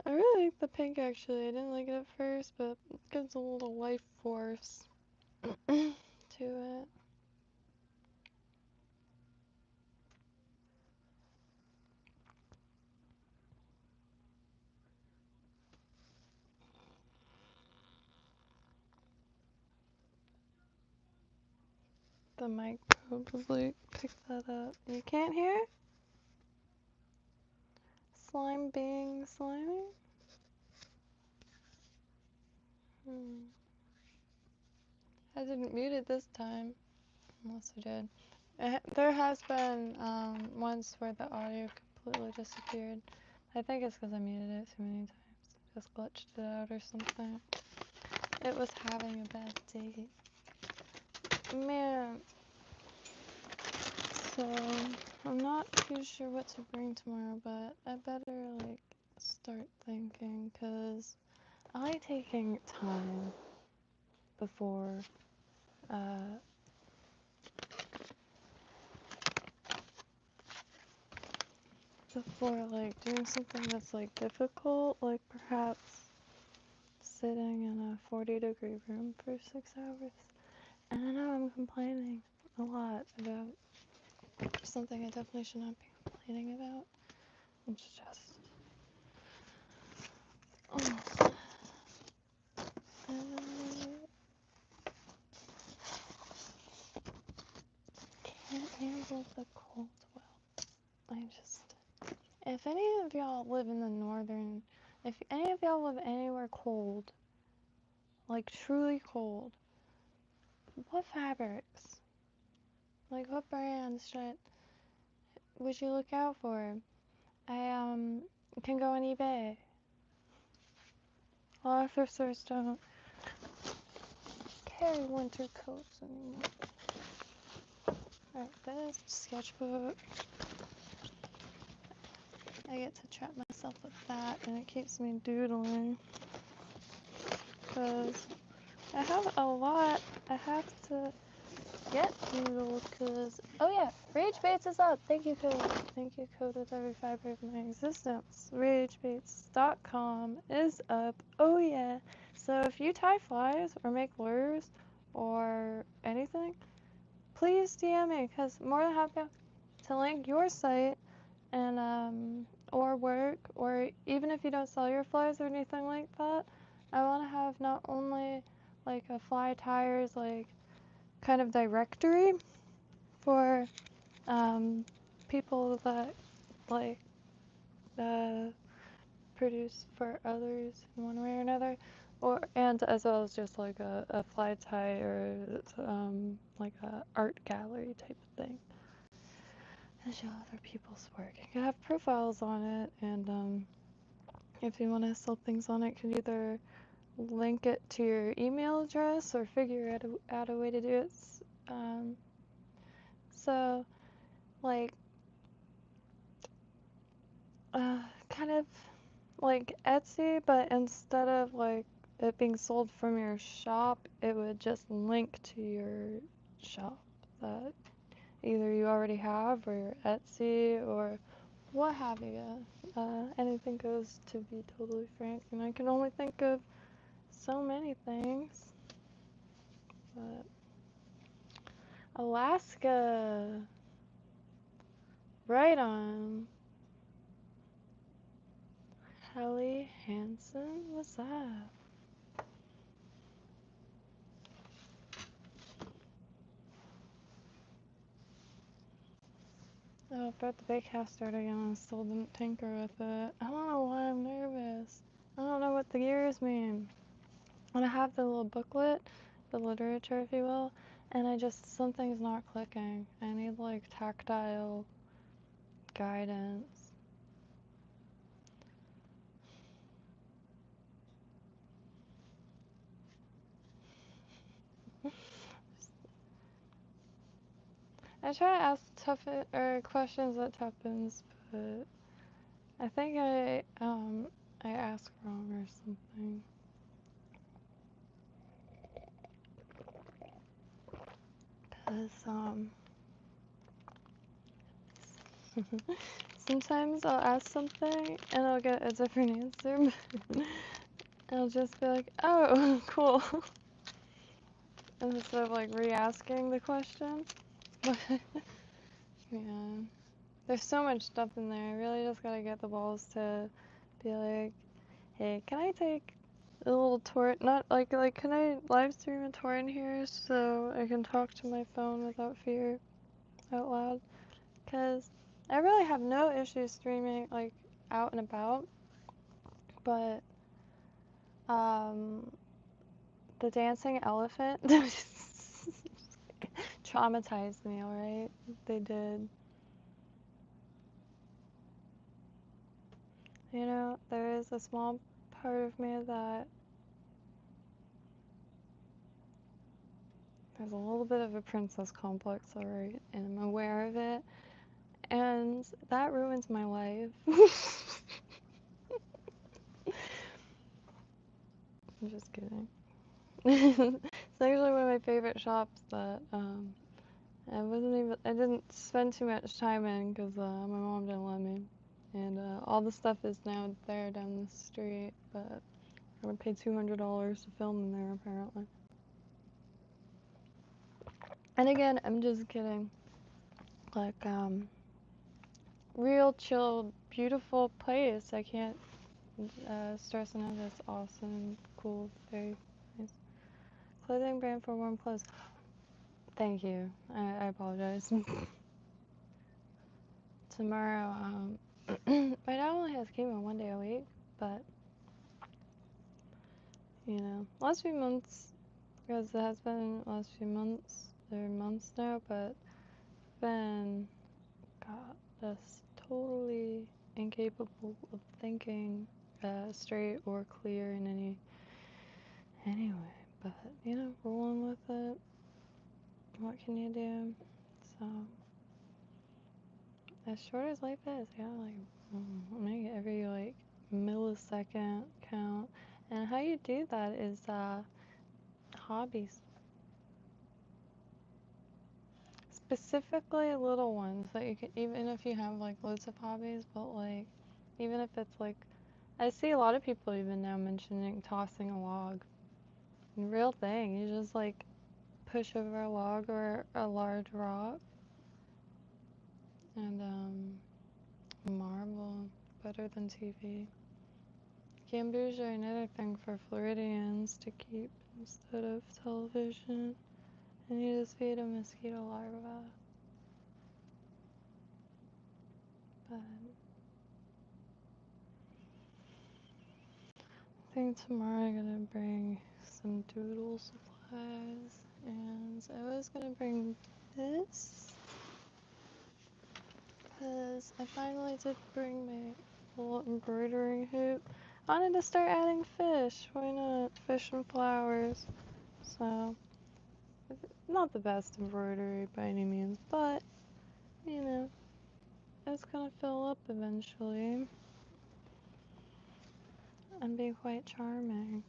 I really like the pink actually. I didn't like it at first, but it gives a little life force to it. The mic probably picked that up. You can't hear? Slime being slimy? I didn't mute it this time, unless I did. There has been once where the audio completely disappeared. I think it's because I muted it too many times. Just glitched it out or something. It was having a bad day. Man. So, I'm not too sure what to bring tomorrow, but I better, like, start thinking, because I like taking time before, like, doing something that's, like, difficult, like, perhaps sitting in a 40-degree room for 6 hours. And I know I'm complaining a lot about something I definitely should not be complaining about. It's just, I can't handle the cold well. If any of y'all live in the northern, if any of y'all live anywhere cold, like truly cold, what fabrics, like what brands would you look out for? I can go on eBay. A lot of thrift stores don't carry winter coats anymore. Alright, this sketchbook. I get to trap myself with that, and it keeps me doodling. Because I have a lot I have to get doodled, because, oh yeah, Rage Baits is up. Thank you, Code. Thank you, Code, with every fiber of my existence. RageBaits.com is up. Oh yeah. So if you tie flies or make lures or anything, please DM me, because I'm more than happy to link your site and or work, or even if you don't sell your flies or anything like that, I want to have not only like a fly tires like kind of directory for people that like produce for others in one way or another, and as well as just like a fly tie or like a art gallery type of thing. And show other people's work. You can have profiles on it, and if you want to sell things on it, you can either link it to your email address or figure out a way to do it. So, like, kind of like Etsy, but instead of like it being sold from your shop, it would just link to your shop that either you already have or your Etsy or what have you. Anything goes, to be totally frank, and I can only think of so many things. But Alaska, right on. Helly Hansen, what's up? Oh, brought the bakehouse started again and still didn't tinker with it. I don't know why I'm nervous. I don't know what the gears mean. And I have the little booklet, the literature, if you will, and something's not clicking. I need like tactile guidance. I try to ask questions at Tuppence, but I think I asked wrong or something. Cause sometimes I'll ask something and I'll get a different answer. I'll just be like, oh, cool. Instead of like re-asking the question. Yeah. There's so much stuff in there. I really just gotta get the balls to be like, hey, can I take a little tour? Not like, can I live stream a tour in here so I can talk to my phone without fear out loud? Because I really have no issue streaming like out and about, but the dancing elephant traumatized me, alright? They did. You know, there is a small part of me that has a little bit of a princess complex, alright? And I'm aware of it. And that ruins my life. I'm just kidding. It's actually one of my favorite shops that I didn't spend too much time in because my mom didn't let me. And all the stuff is now there down the street, but I'm gonna pay $200 to film in there apparently. And again, I'm just kidding. Like, real chill, beautiful place. I can't stress enough. That's awesome, cool, very nice. Clothing brand for warm clothes. Thank you. I apologize. Tomorrow, my dad only has chemo 1 day a week, but you know, last few months, because it has been last few months, or months now, but been, God, just totally incapable of thinking straight or clear in any way. But you know, rolling with it. What can you do? So, as short as life is, yeah, like make every like millisecond count. And how you do that is hobbies. Specifically little ones that you can, even if you have like loads of hobbies, but like even if it's like, I see a lot of people even now mentioning tossing a log. Real thing, you just like push over a log or a large rock and marble, better than TV. Gambusia, another thing for Floridians to keep instead of television. And you just feed a mosquito larva. But I think tomorrow I'm gonna bring some doodle supplies. And I was gonna bring this because I finally did bring my little embroidering hoop. I wanted to start adding fish. Why not? Fish and flowers. So, not the best embroidery by any means, but, you know, it's gonna fill up eventually and be quite charming.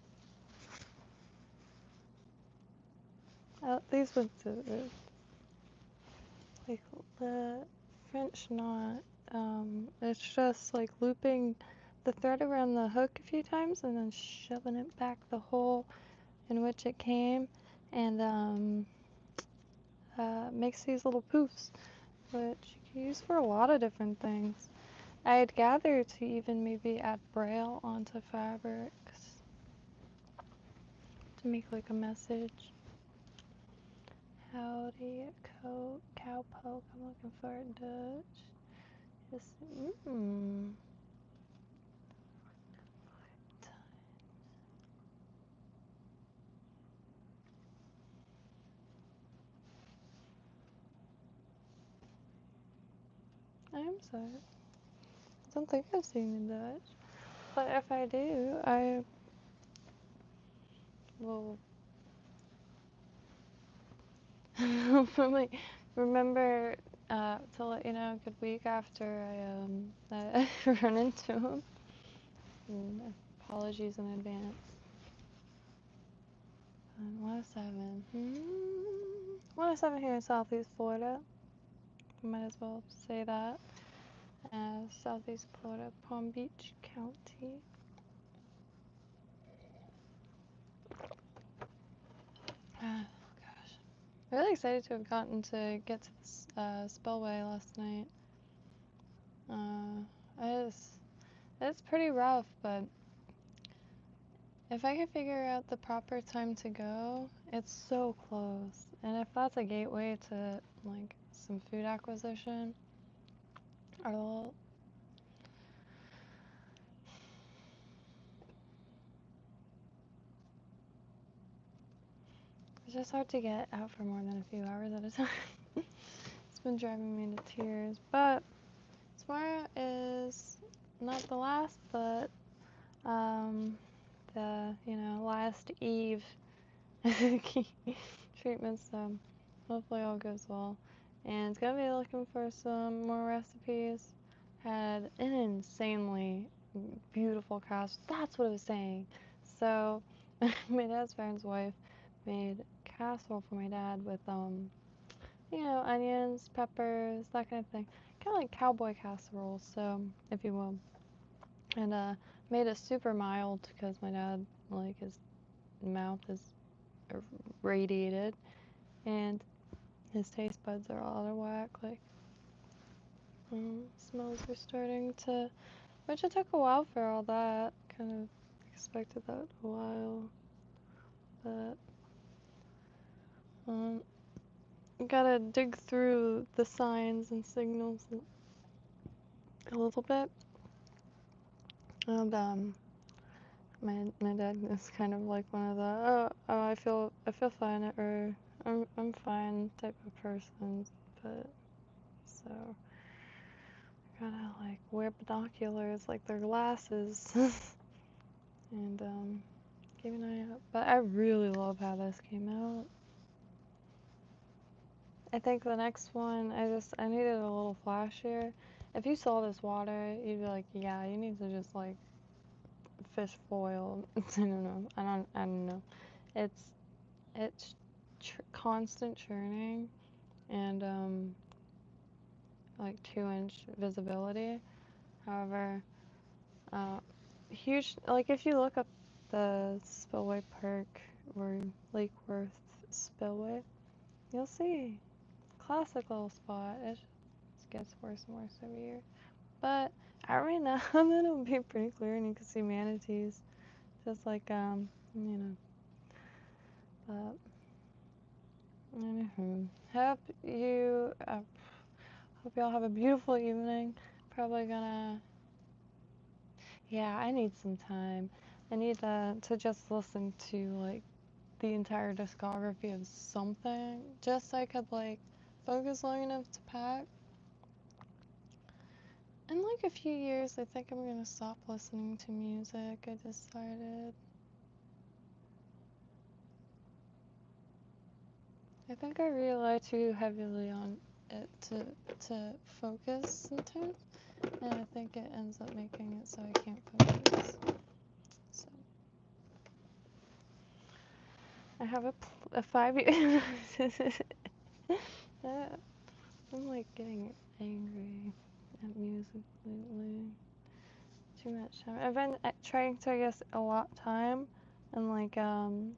These ones do it. Like the French knot, it's just like looping the thread around the hook a few times and then shoving it back the hole in which it came, and makes these little poofs, which you can use for a lot of different things. I had gathered to even maybe add braille onto fabrics to make like a message. Howdy, cowpoke, I'm looking for a Dutch. Just, I'm sorry. I don't think I've seen a Dutch. But if I do, I will probably remember to let you know a good week after I run into him. And apologies in advance. 107. 107 here in Southeast Florida. Might as well say that. Southeast Florida, Palm Beach County. Gosh. I'm really excited to have gotten to get to this spellway last night. It's pretty rough, but if I could figure out the proper time to go, it's so close. And if that's a gateway to like some food acquisition, or just hard to get out for more than a few hours at a time. It's been driving me to tears. But tomorrow is not the last, but the last eve treatment. So hopefully all goes well. And it's gonna be looking for some more recipes. Had an insanely beautiful casserole. That's what I was saying. So my dad's friend's wife made casserole for my dad with onions, peppers, that kind of thing. Kind of like cowboy casserole, so if you will. And made it super mild because my dad, like, his mouth is radiated and his taste buds are all out of whack. Like, smells are starting to, which it took a while for all that. Kind of expected that a while, but gotta dig through the signs and signals a little bit. And my dad is kind of like one of the I feel fine, or I'm fine type of person, but so I gotta like wear binoculars like their glasses and keep an eye out. But I really love how this came out. I think the next one I needed a little flashier. If you saw this water, you'd be like, yeah, you need to just like fish foil. I don't know. I don't know. It's constant churning and like 2-inch visibility. However, huge. Like if you look up the Spillway Park or Lake Worth Spillway, you'll see classic little spot. It gets worse and worse every year. But right now, it'll be pretty clear and you can see manatees. Just like, but, anywho, hope y'all have a beautiful evening. Probably gonna, yeah, I need some time. I need to just listen to, like, the entire discography of something, just so I could, like, focus long enough to pack. In like a few years, I think I'm gonna stop listening to music. I decided. I think I rely too heavily on it to focus sometimes, and I think it ends up making it so I can't focus. So I have a 5-year. I'm like getting angry at music lately. Too much time. I've been trying to, I guess, allot time and like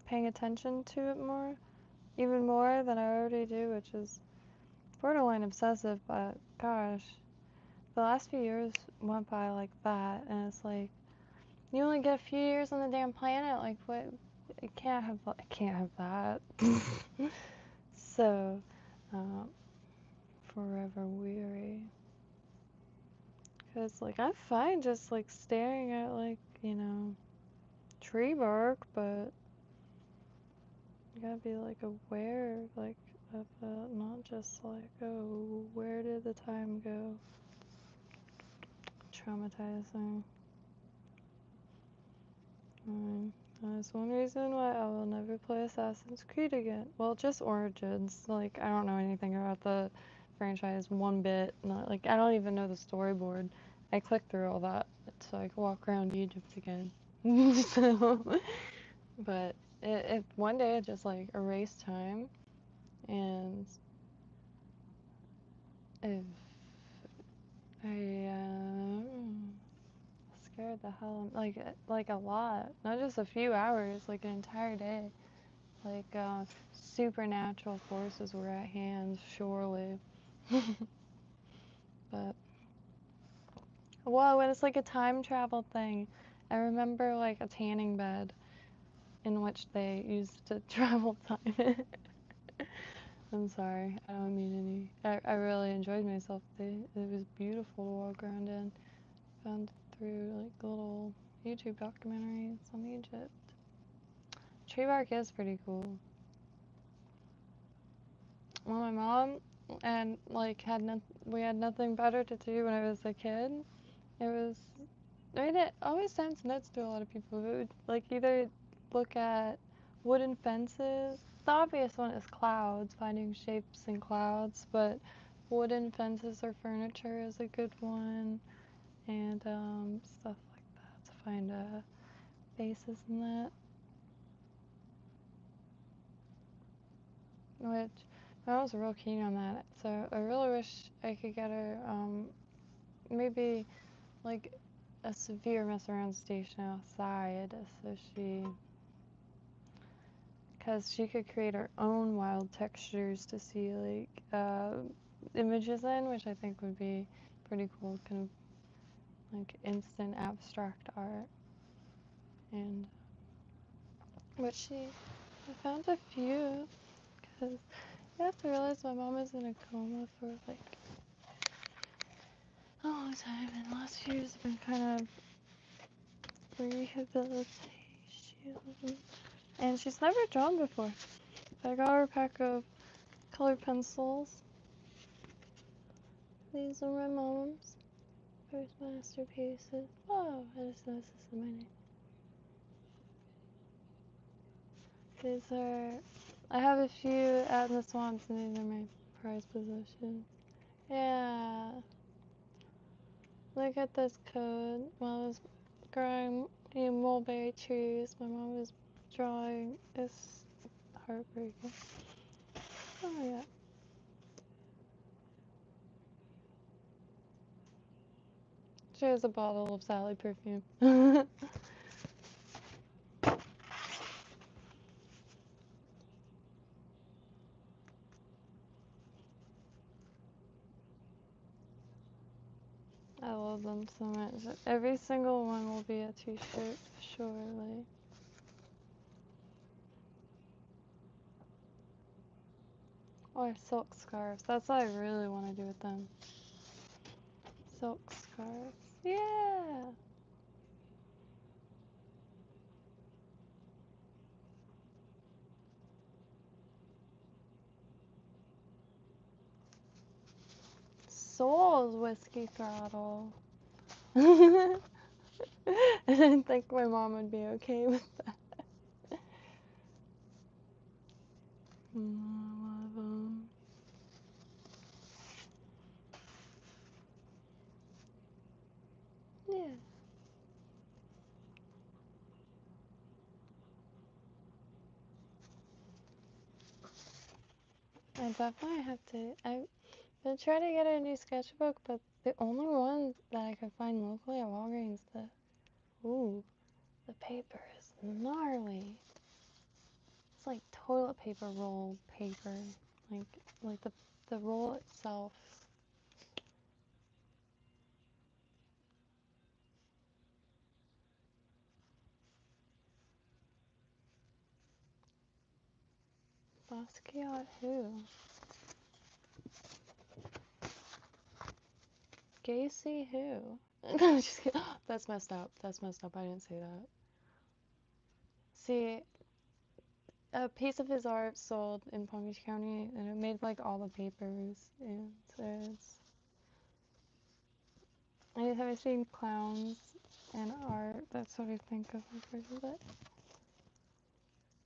paying attention to it more, even more than I already do, which is borderline obsessive. But gosh, the last few years went by like that, and it's like you only get a few years on the damn planet. Like what? I can't have that. So, forever weary. Cause like I'm fine just like staring at like tree bark, but you gotta be like aware like of it, not just like, oh, where did the time go? Traumatizing. That's one reason why I will never play Assassin's Creed again. Well, just Origins. Like, I don't know anything about the franchise one bit. Not like I don't even know the storyboard. I clicked through all that so I could walk around Egypt again. So, but it one day it just like erased time, and if I scared the hell like a lot, not just a few hours, like an entire day. Like supernatural forces were at hand, surely. But whoa, and it's like a time travel thing. I remember like a tanning bed in which they used to travel time. I'm sorry, I don't mean any. I really enjoyed myself. It was beautiful to walk around in. Found through like little YouTube documentaries on Egypt. Tree bark is pretty cool. well, my mom and like we had nothing better to do when I was a kid. It was, I mean, it always sounds nuts to a lot of people who would like either look at wooden fences. The obvious one is clouds, finding shapes in clouds, but wooden fences or furniture is a good one, and stuff like that to find bases in that. Which I was real keen on that, so I really wish I could get her maybe like a severe mess around station outside, so because she could create her own wild textures to see like images in, which I think would be pretty cool, kind of like instant abstract art. And but I found a few, because you have to realize my mom was in a coma for like a long time, and the last few years have been kind of rehabilitation. And she's never drawn before. I got her a pack of colored pencils. These are my mom's first masterpieces. Oh, I just noticed this is my name. These are, I have a few out in the swamps, and these are my prized possessions. Yeah. Look at this code. While I was growing mulberry trees, my mom was drawing. It's heartbreaking. Oh yeah. She has a bottle of Sally perfume. I love them so much. Every single one will be a t-shirt, surely. Or silk scarves. That's what I really want to do with them. Silk scarves. Yeah! Soul's whiskey throttle. I didn't think my mom would be okay with that. I love them. Yeah. I definitely have to. I've been trying to get a new sketchbook, but the only one that I could find locally at Walgreens, ooh, the paper is gnarly. It's like toilet paper roll paper. Like the roll itself. Basquiat who? Gacy who? No, just kidding. That's messed up. That's messed up. I didn't say that. See, a piece of his art sold in Palm Beach County, and it made like all the papers. And so have I seen clowns and art? That's what I think of when I heard of it.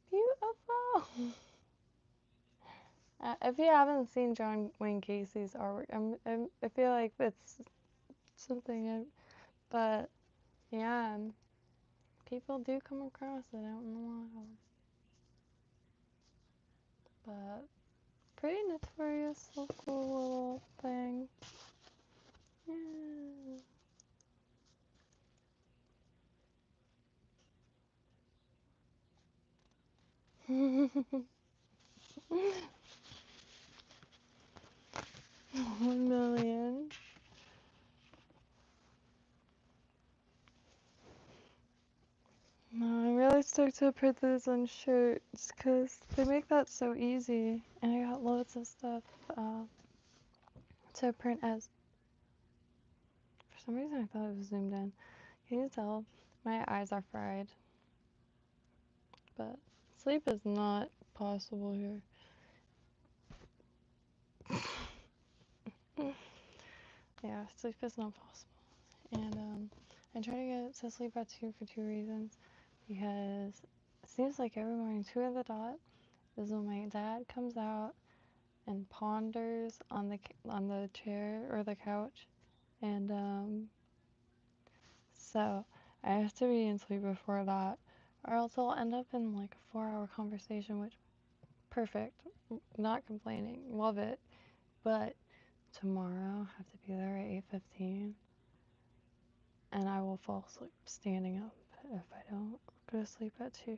Beautiful. If you haven't seen John Wayne Casey's artwork, I feel like it's something, but yeah, people do come across it out in the wild. But pretty notorious local little thing. Yeah. 1 million. No, I'm really stoked to print these on shirts because they make that so easy. And I got loads of stuff to print as. For some reason, I thought it was zoomed in. Can you tell? My eyes are fried. But sleep is not possible here. Yeah, sleep is not possible. And I try to get to sleep at 2 for 2 reasons. Because it seems like every morning, 2 at the dot, is when my dad comes out and ponders on the chair or the couch. And so I have to be in sleep before that, or else I'll end up in like a 4-hour conversation, which perfect, not complaining, love it. But tomorrow I have to be there at 8:15, and I will fall asleep standing up if I don't go to sleep at 2.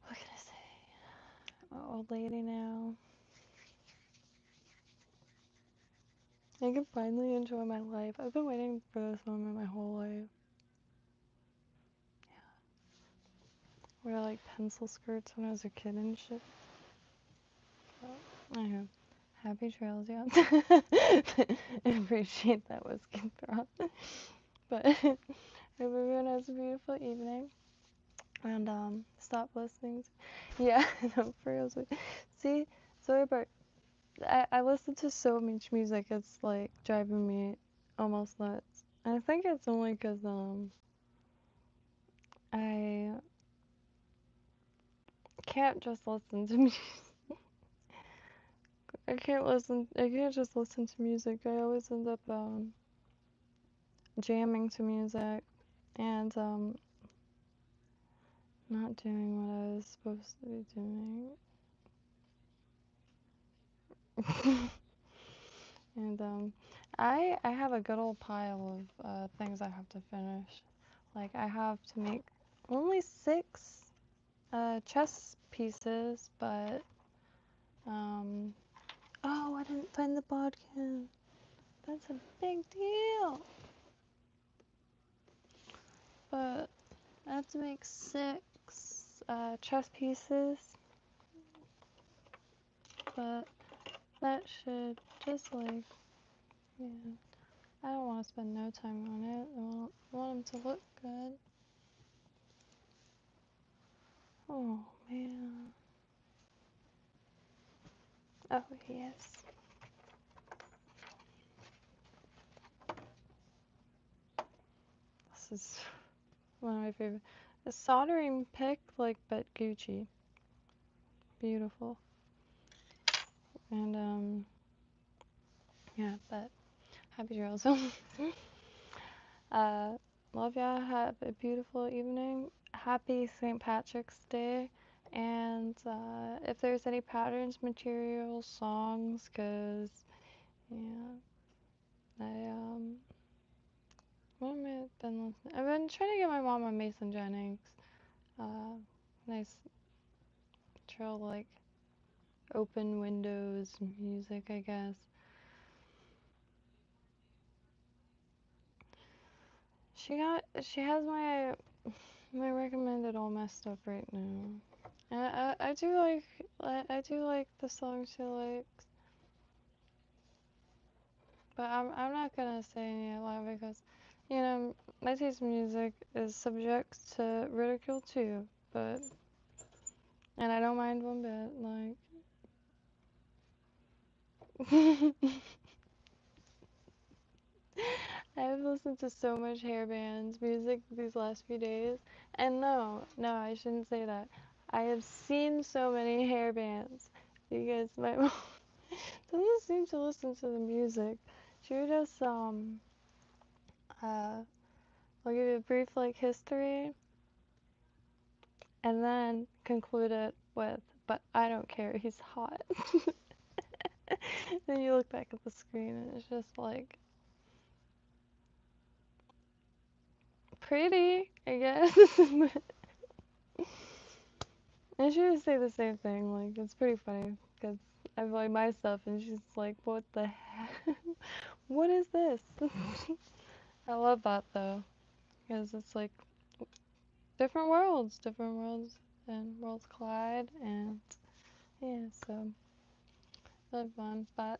What can I say? I'm an old lady now. I can finally enjoy my life. I've been waiting for this moment my whole life. Yeah. Wear like pencil skirts when I was a kid and shit. I have happy trails, yeah. I appreciate that whiskey throw. But I hope everyone has a beautiful evening. And stop listening. Yeah, no, for real. See, sorry about. I listen to so much music. It's like driving me almost nuts. And I think it's only because I can't just listen to music. I can't just listen to music. I always end up jamming to music and not doing what I was supposed to be doing. And I have a good old pile of things I have to finish. Like I have to make only 6 chess pieces, but oh, I didn't find the bodkin. That's a big deal. But I have to make 6 chess pieces, but that should just like, yeah. I don't want to spend no time on it. I want them to look good. Oh man. Oh yes. This is one of my favorite. A soldering pick, like, but Gucci. Beautiful. And yeah, but happy trails. Love y'all. Have a beautiful evening. Happy St. Patrick's Day. And if there's any patterns, materials, songs, cause yeah, what have I been listening? I've been trying to get my mom on Mason Jennings. Nice, chill, like open windows music, I guess. She has my recommended all messed up right now. And I do like the songs she likes, but I'm not gonna say any out loud because, you know, my taste in music is subject to ridicule too. But and I don't mind one bit. Like I've listened to so much hair bands music these last few days, and no, I shouldn't say that. I have seen so many hair bands because my mom doesn't seem to listen to the music. She would just uh I'll give you a brief like history and then conclude it with, but I don't care, he's hot. Then you look back at the screen and it's just like pretty, I guess. And she would say the same thing, like, it's pretty funny, because I buy my stuff, and she's like, what the heck? What is this? I love that, though, because it's like, different worlds, and worlds collide, and, yeah, so, really fun, but